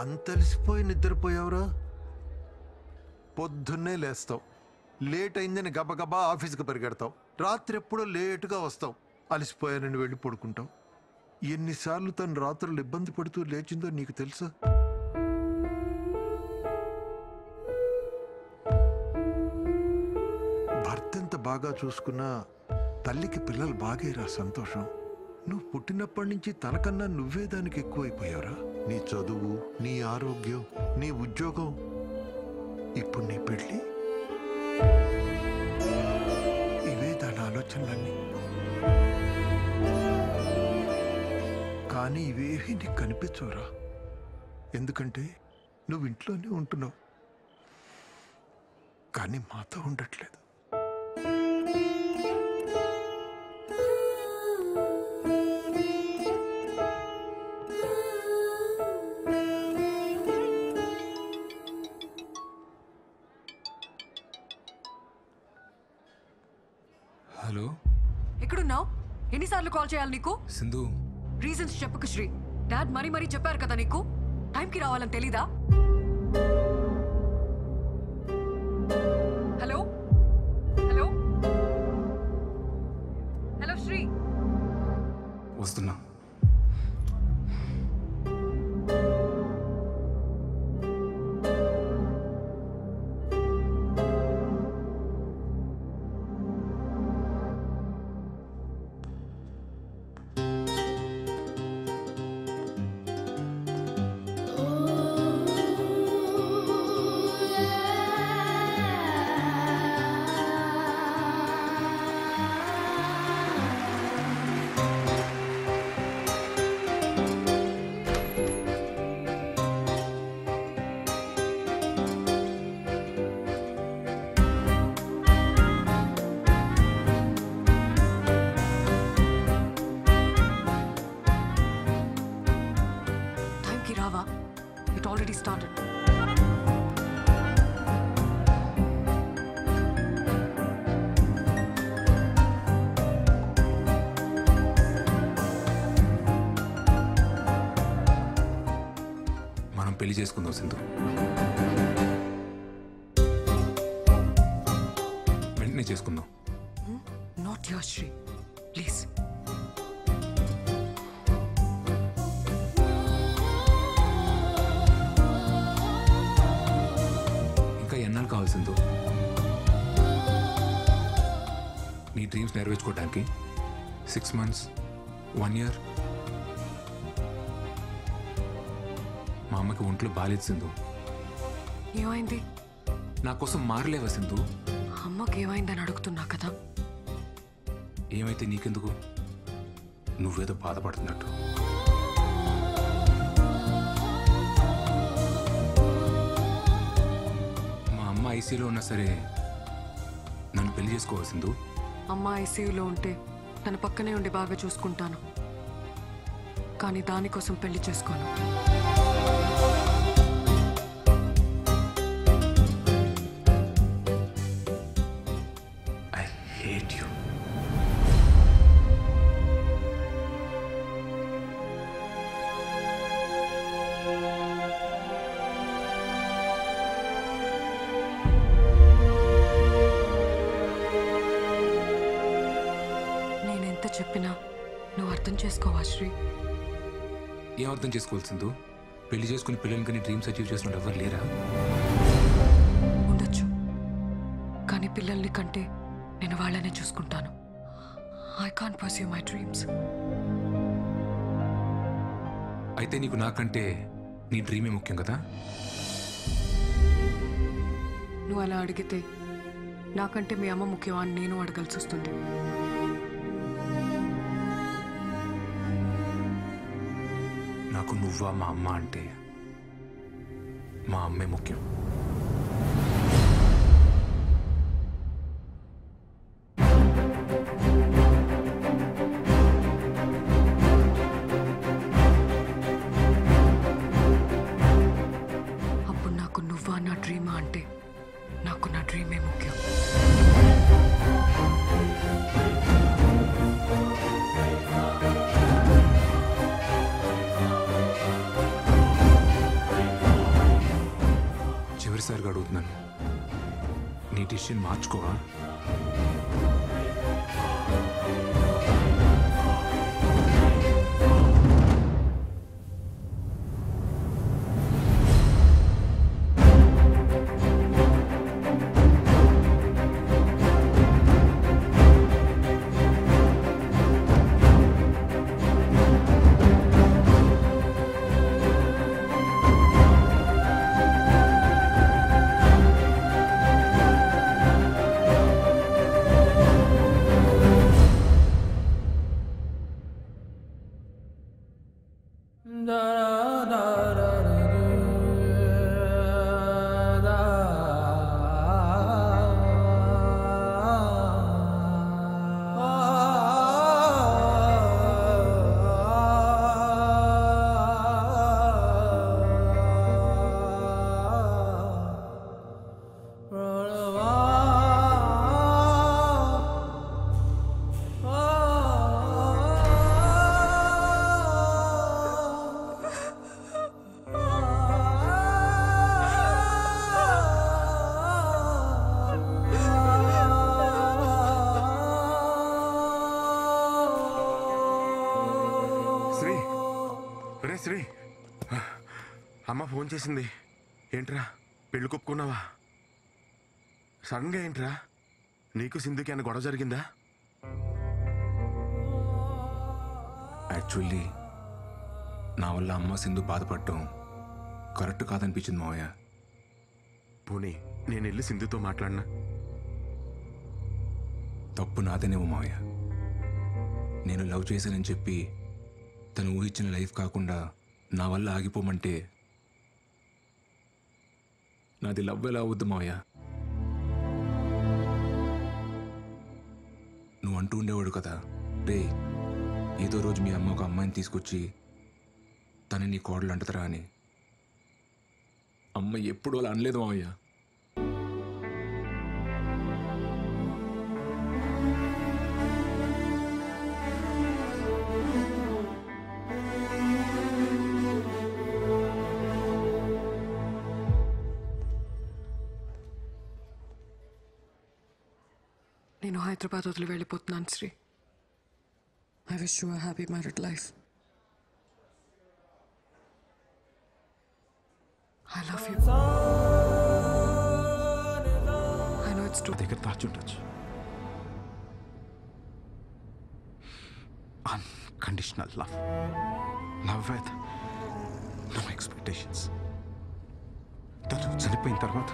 Speaker 1: అంతలిసిపోయి నిద్రపోయావురా? పొద్దున్నే లేస్తావు, లేట్ అయిందని గబగబా ఆఫీస్కి పరిగెడతావు, రాత్రి ఎప్పుడో లేటుగా వస్తావు, అలసిపోయానని వెళ్ళి పడుకుంటావు. ఎన్నిసార్లు తను రాత్రులు ఇబ్బంది పడుతూ లేచిందో నీకు తెలుసా? భర్త ఎంత బాగా చూసుకున్నా తల్లికి పిల్లలు బాగేరా సంతోషం. నువ్వు పుట్టినప్పటి నుంచి తనకన్నా నువ్వే దానికి ఎక్కువైపోయావురా. నీ చదువు, నీ ఆరోగ్యం, నీ ఉద్యోగం, ఇప్పుడు నీ పెళ్ళి, ఇవే దాని ఆలోచనలన్నీ. కానీ ఇవేవి నీకు కనిపించవురా. ఎందుకంటే నువ్వు ఇంట్లోనే ఉంటున్నావు, కానీ మాతో ఉండట్లేదు.
Speaker 5: హలో,
Speaker 12: ఎక్కడున్నావు? ఎన్నిసార్లు కాల్ చేయాలి నీకు?
Speaker 5: సింధు.
Speaker 12: రీజన్స్ చెప్పకు శ్రీ. డాడ్ మరీ చెప్పారు కదా నీకు టైంకి రావాలని తెలీదా? Hello hello hello Sri.
Speaker 5: వస్తున్నా.
Speaker 12: It already started.
Speaker 5: మనం పెళ్లి చేసుకుందాం సింధు. వెంటనే చేసుకుందాం.
Speaker 12: Not your Shri. Please.
Speaker 5: నీ డ్రీమ్స్ నెరవేర్చుకోవడానికి 6 months 1 year మా అమ్మకి ఒంట్లో బాలేదు సింధు.
Speaker 12: ఏమైంది?
Speaker 5: నా కోసం మారలేవా సింధు?
Speaker 12: అమ్మకి ఏమైందని అడుగుతున్నా కదా.
Speaker 5: ఏమైతే నీకెందుకు? నువ్వేదో బాధపడుతున్నట్టు. మా అమ్మ ఐసీలో ఉన్నా సరే నన్ను పెళ్లి చేసుకోవాల్సిందు.
Speaker 12: అమ్మ ఐసీయూలో ఉంటే తన పక్కనే ఉండి బాగా చూసుకుంటాను, కానీ దానికోసం పెళ్లి చేసుకోను.
Speaker 5: I hate you.
Speaker 12: నేనెంత చెప్పినా నువ్వు అర్థం చేసుకోవా శ్రీ?
Speaker 5: ఏం అర్థం చేసుకోవాల్సిందో? పెళ్లి చేసుకుని పిల్లలకి కానీ డ్రీమ్స్ అచీవ్ చేసిన ఎవరు లేరా?
Speaker 12: ఉండొచ్చు, కానీ పిల్లల్ని కంటే నేను వాళ్ళనే చూసుకుంటాను. I can't pursue my dreams.
Speaker 5: అయితే నీకు నాకంటే నీ డ్రీమే ముఖ్యం కదా?
Speaker 12: నువ్వు అలా అడిగితే నాకంటే మీ అమ్మ ముఖ్యమా అని నేను అడగాల్సి వస్తుంది.
Speaker 5: నాకు నువ్వా మా అమ్మ అంటే మా అమ్మే ముఖ్యం.
Speaker 12: అప్పుడు నాకు నువ్వా నా డ్రీమా అంటే నాకు నా డ్రీమే ముఖ్యం.
Speaker 5: చివరిసారిగా అడుగుతున్నాను, నీ డిసిషన్ మార్చుకోవా?
Speaker 7: శ్రీ, అమ్మ ఫోన్ చేసింది. ఏంట్రా పెళ్లి కొప్పుకున్నావా? సడన్గా ఏంట్రా? నీకు సింధుకి అన్న గొడవ జరిగిందా?
Speaker 5: యాక్చువల్లీ నా వల్ల అమ్మ సింధు బాధపడటం కరెక్ట్ కాదనిపించింది మావయ్య.
Speaker 7: పోనీ నేను వెళ్ళి సింధుతో మాట్లాడినా?
Speaker 5: తప్పు నాదేనేమో మావయ్య. నేను లవ్ చేశానని చెప్పి తను ఊహించిన లైఫ్ కాకుండా నా వల్ల ఆగిపోమంటే నాది లవ్ ఎలా అవుద్దు మావయ్య? నువ్వు అంటూ ఉండేవాడు కదా, రే ఏదో రోజు మీ అమ్మ ఒక అమ్మాయిని తీసుకొచ్చి తను నీ కోడలు అంటుతారా అని. అమ్మ ఎప్పుడు అలా అనలేదు మావయ్య.
Speaker 12: నేను హైదరాబాద్ వదిలి వెళ్ళిపోతున్నాను Sri. I wish you a happy married life. I love you. I know it's true.
Speaker 17: దగ్గర దాచుండొచ్చు. Unconditional love. Love with no expectations. తను చనిపోయిన తర్వాత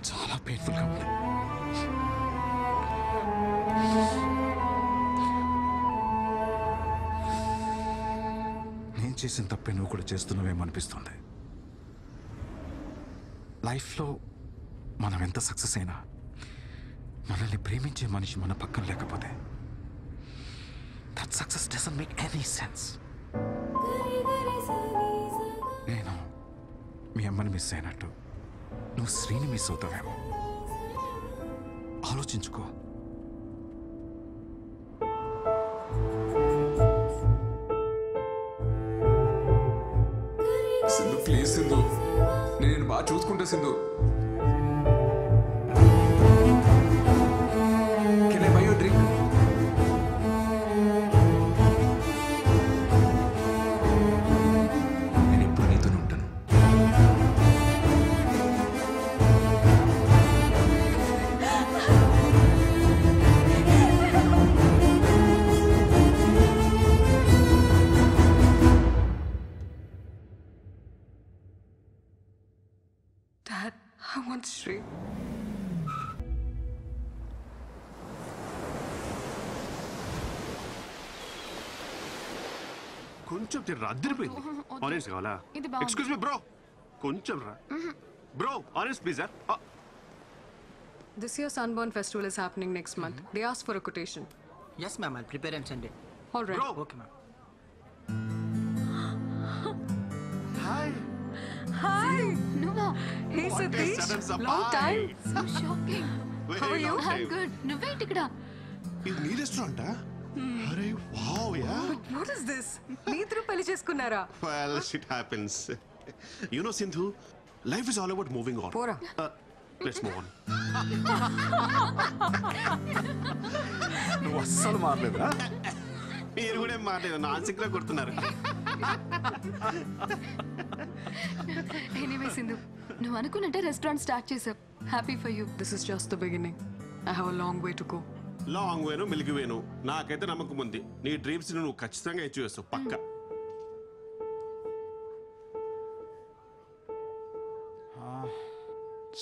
Speaker 17: చాలా పెయిన్ఫుల్గా ఉంది. నేను చేసిన తప్పే నువ్వు కూడా చేస్తున్నావేమో అనిపిస్తుంది. లైఫ్లో మనం ఎంత సక్సెస్ అయినా మనల్ని ప్రేమించే మనిషి మన పక్కన లేకపోతే that success doesn't make any sense. నేను మీ అమ్మని మిస్ అయినట్టు నువ్వు శ్రీని మిస్ అవుతావేమో. ఆలోచించుకో.
Speaker 5: సింధు ప్లీజ్ సింధు, నేను బాగా చూసుకుంటా Sindhu. Can I by you drink? నేను ఇప్పుడు నీతోనే ఉంటాను.
Speaker 12: Dad, I want Shri.
Speaker 9: కొంచెం తిర్రా, అద్దరిపోయింది. ఆరెంజ్ కావాలా?
Speaker 12: ఇది బాగుంది.
Speaker 9: ఎక్స్క్యూజ్ మీ బ్రో, కొంచెం రా bro. Orange please.
Speaker 12: This year's Sunburn Festival is happening next month. They asked for a quotation.
Speaker 15: Yes, ma'am. I'll prepare and send it.
Speaker 12: All right.
Speaker 9: Bro.
Speaker 15: Okay, ma'am.
Speaker 9: Hi.
Speaker 12: Hi. Nuva. Hey,
Speaker 9: What a
Speaker 12: Satish.
Speaker 9: sudden surprise.
Speaker 12: Long time. So shocking.
Speaker 9: Very
Speaker 12: How are you?
Speaker 9: long time.
Speaker 12: I'm good. నువ్వేంటి ఇక్కడ?
Speaker 9: ఇది నీ రెస్టారెంటా? అరే wow yeah.
Speaker 12: What is this? మీ ఇద్దరు పెళ్లి చేసుకున్నారా?
Speaker 9: Well, shit happens. You know, Sindhu, life is all about moving on.
Speaker 12: పోరా.
Speaker 9: Let's move on.
Speaker 17: నువ్వు అస్సలు మారలేదురా.
Speaker 9: మీరు కూడా ఏం మారలేదు, నాన్సిక్ లా కొడుతున్నారు.
Speaker 4: ఎనీవే సింధు, నువ్వు అనుకున్నట్టే రెస్టారెంట్ స్టార్ట్ చేసావు. Happy for you.
Speaker 12: This is just the beginning. I have a long way to go.
Speaker 9: Long వేను మిల్కి వేను, నాకైతే నమ్మకం ఉంది నీ డ్రీమ్స్ నువ్వు ఖచ్చితంగా అచీవ్ చేస్తావు పక్క.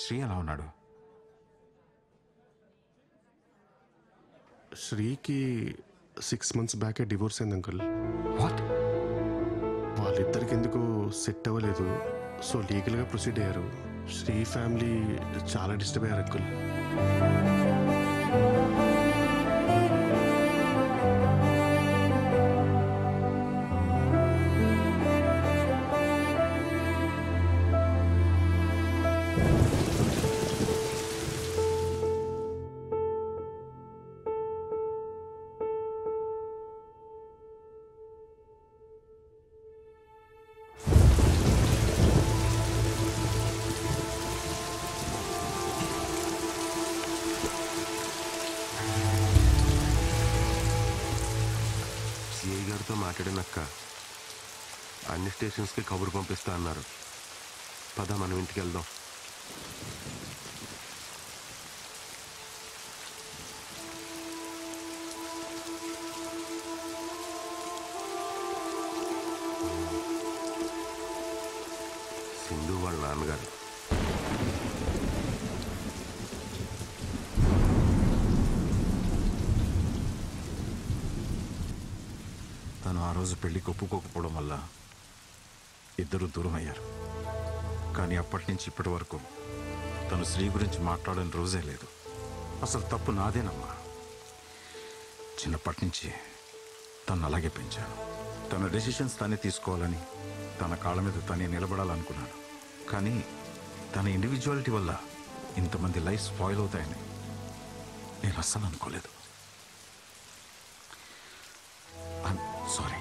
Speaker 17: శ్రీ ఎలా ఉన్నాడు?
Speaker 9: శ్రీకి 6 months బ్యాకే డివోర్స్ అయింది అంకుల్.
Speaker 17: వాట్?
Speaker 9: వాళ్ళిద్దరికి ఎందుకు సెట్ అవ్వలేదు, సో లీగల్గా ప్రొసీడ్ అయ్యారు. శ్రీ ఫ్యామిలీ చాలా డిస్టర్బ్ అయ్యారు అంకుల్. సిఐ గారితో మాట్లాడినక్క అన్ని స్టేషన్స్కి కబురు పంపిస్తా అన్నారు. పద మనం ఇంటికి వెళ్దాం. సింధు వాళ్ళ నాన్నగారు.
Speaker 17: తను ఆ రోజు పెళ్లికి ఒప్పుకోకపోవడం వల్ల ఇద్దరు దూరం అయ్యారు. కానీ అప్పటి నుంచి ఇప్పటి వరకు తను శ్రీ గురించి మాట్లాడని రోజే లేదు. అసలు తప్పు నాదేనమ్మా. చిన్నప్పటి నుంచి తను అలాగే పెంచాను. తన డెసిషన్స్ తనే తీసుకోవాలని, తన కాళ్ళ మీద తనే నిలబడాలనుకున్నాను. కానీ తన ఇండివిజువాలిటీ వల్ల ఇంతమంది లైఫ్ స్పాయిల్ అవుతాయని నేను అస్సలు అనుకోలేదు. సారీ.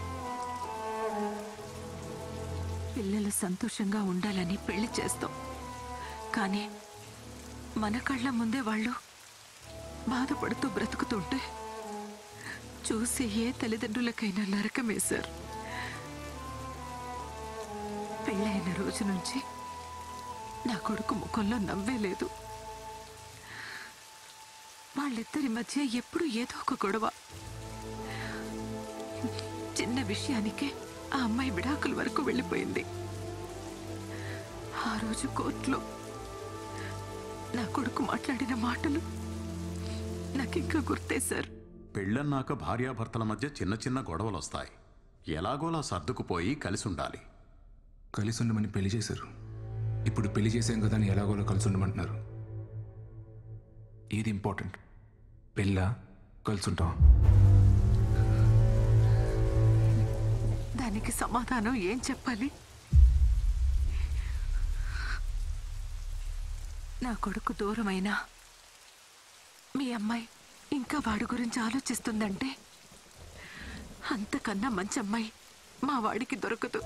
Speaker 2: పిల్లలు సంతోషంగా ఉండాలని పెళ్లి చేస్తాం, కానీ మన కళ్ళ ముందే వాళ్ళు బాధపడుతూ బ్రతుకుతుంటే చూసి ఏ తల్లిదండ్రులకైనా నరకమే సార్. పెళ్ళైన రోజు నుంచి నా కొడుకు ముఖంలో నవ్వే లేదు. వాళ్ళిద్దరి మధ్య ఎప్పుడు ఏదో ఒక గొడవ. చిన్న విషయానికే ఆ అమ్మాయి విడాకుల వరకు వెళ్ళిపోయింది. ఆ రోజు కోర్టులో నా కొడుకు మాట్లాడిన మాటలు నాకింకా గుర్తే సార్.
Speaker 11: పెళ్ళన్నాక భార్యాభర్తల మధ్య చిన్న చిన్న గొడవలు వస్తాయి. ఎలాగోలా సర్దుకుపోయి కలిసి ఉండాలి.
Speaker 3: కలిసి ఉండమని పెళ్లి చేశారు. ఇప్పుడు పెళ్లి చేసాం కదా అని ఎలాగోలా కలిసి ఉండమంటున్నారు. ఏది ఇంపార్టెంట్, పెళ్ళా కలిసి ఉంటాం?
Speaker 2: దానికి సమాధానం ఏం చెప్పాలి? నా కొడుకు దూరమైనా మీ అమ్మాయి ఇంకా వాడి గురించి ఆలోచిస్తుందంటే అంతకన్నా మంచి అమ్మాయి మా వాడికి దొరకదు.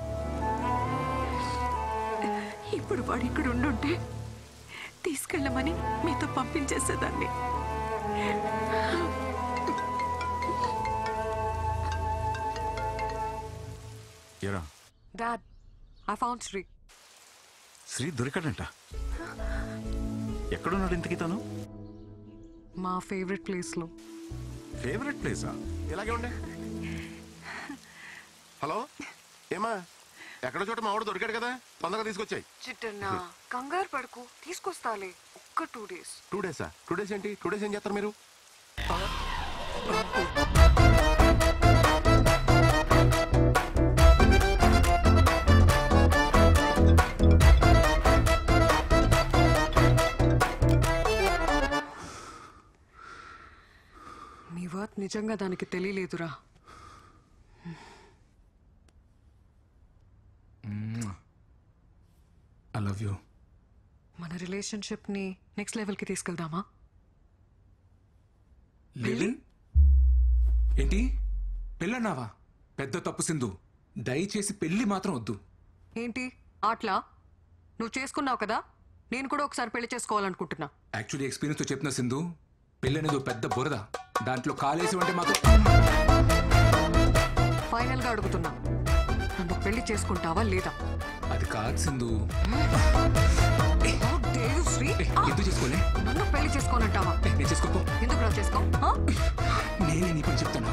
Speaker 2: ఇప్పుడు వాడు ఇక్కడ ఉండుంటే తీసుకెళ్ళమని మీతో పంపించేసేదాన్ని.
Speaker 11: ఎరా
Speaker 12: dad, I found Sri.
Speaker 11: Sri దొరికాడంట. ఎక్కడున్నాడు ఇంతకీ తను?
Speaker 12: మా ఫేవరెట్ ప్లేస్లో.
Speaker 11: ఫేవరెట్ ప్లేసా?
Speaker 7: ఇలాగే ఉండే. హలో, ఏమా ఎక్కడో చోట మా వాడు దొరికాడు కదా, తొందరగా తీసుకొచ్చాయి.
Speaker 12: చిట్టన్నా కంగారు పడుకు, తీసుకొస్తాలే. ఒక్క 2 days.
Speaker 7: 2 days? 2 days ఏంటి? 2 days ఏం చేస్తారు మీరు?
Speaker 12: నీ వర్త్ నిజంగా దానికి తెలియలేదురా.
Speaker 3: I love you.
Speaker 12: మన రిలేషన్షిప్ని నెక్స్ట్ లెవెల్కి తీసుకెళ్దామా?
Speaker 3: లివిన్? ఏంటి పెళ్ళన్నావా? పెద్ద తప్పు సింధు. దయచేసి పెళ్లి మాత్రం వద్దు.
Speaker 12: ఏంటి ఆట్లా? నువ్వు చేసుకున్నావు కదా, నేను కూడా ఒకసారి పెళ్లి చేసుకోవాలనుకుంటున్నా.
Speaker 3: యాక్చువల్లీ ఎక్స్పీరియన్స్తో చెప్తున్నా సింధు, పెళ్ళి అనేది పెద్ద బురద. దాంట్లో కాలేసి అంటే మాత్రం.
Speaker 12: ఫైనల్గా అడుగుతున్నా, నన్ను పెళ్లి చేసుకుంటావా లేదా?
Speaker 3: అది కాదు సింధు.
Speaker 12: ఎందుకు
Speaker 3: చేసుకోలే?
Speaker 12: నన్ను పెళ్లి చేసుకోనంటావా?
Speaker 3: నేను చేసుకోపో.
Speaker 12: ఎందుకు రా చేసుకో?
Speaker 3: నేనే నీ పని చెప్తాను.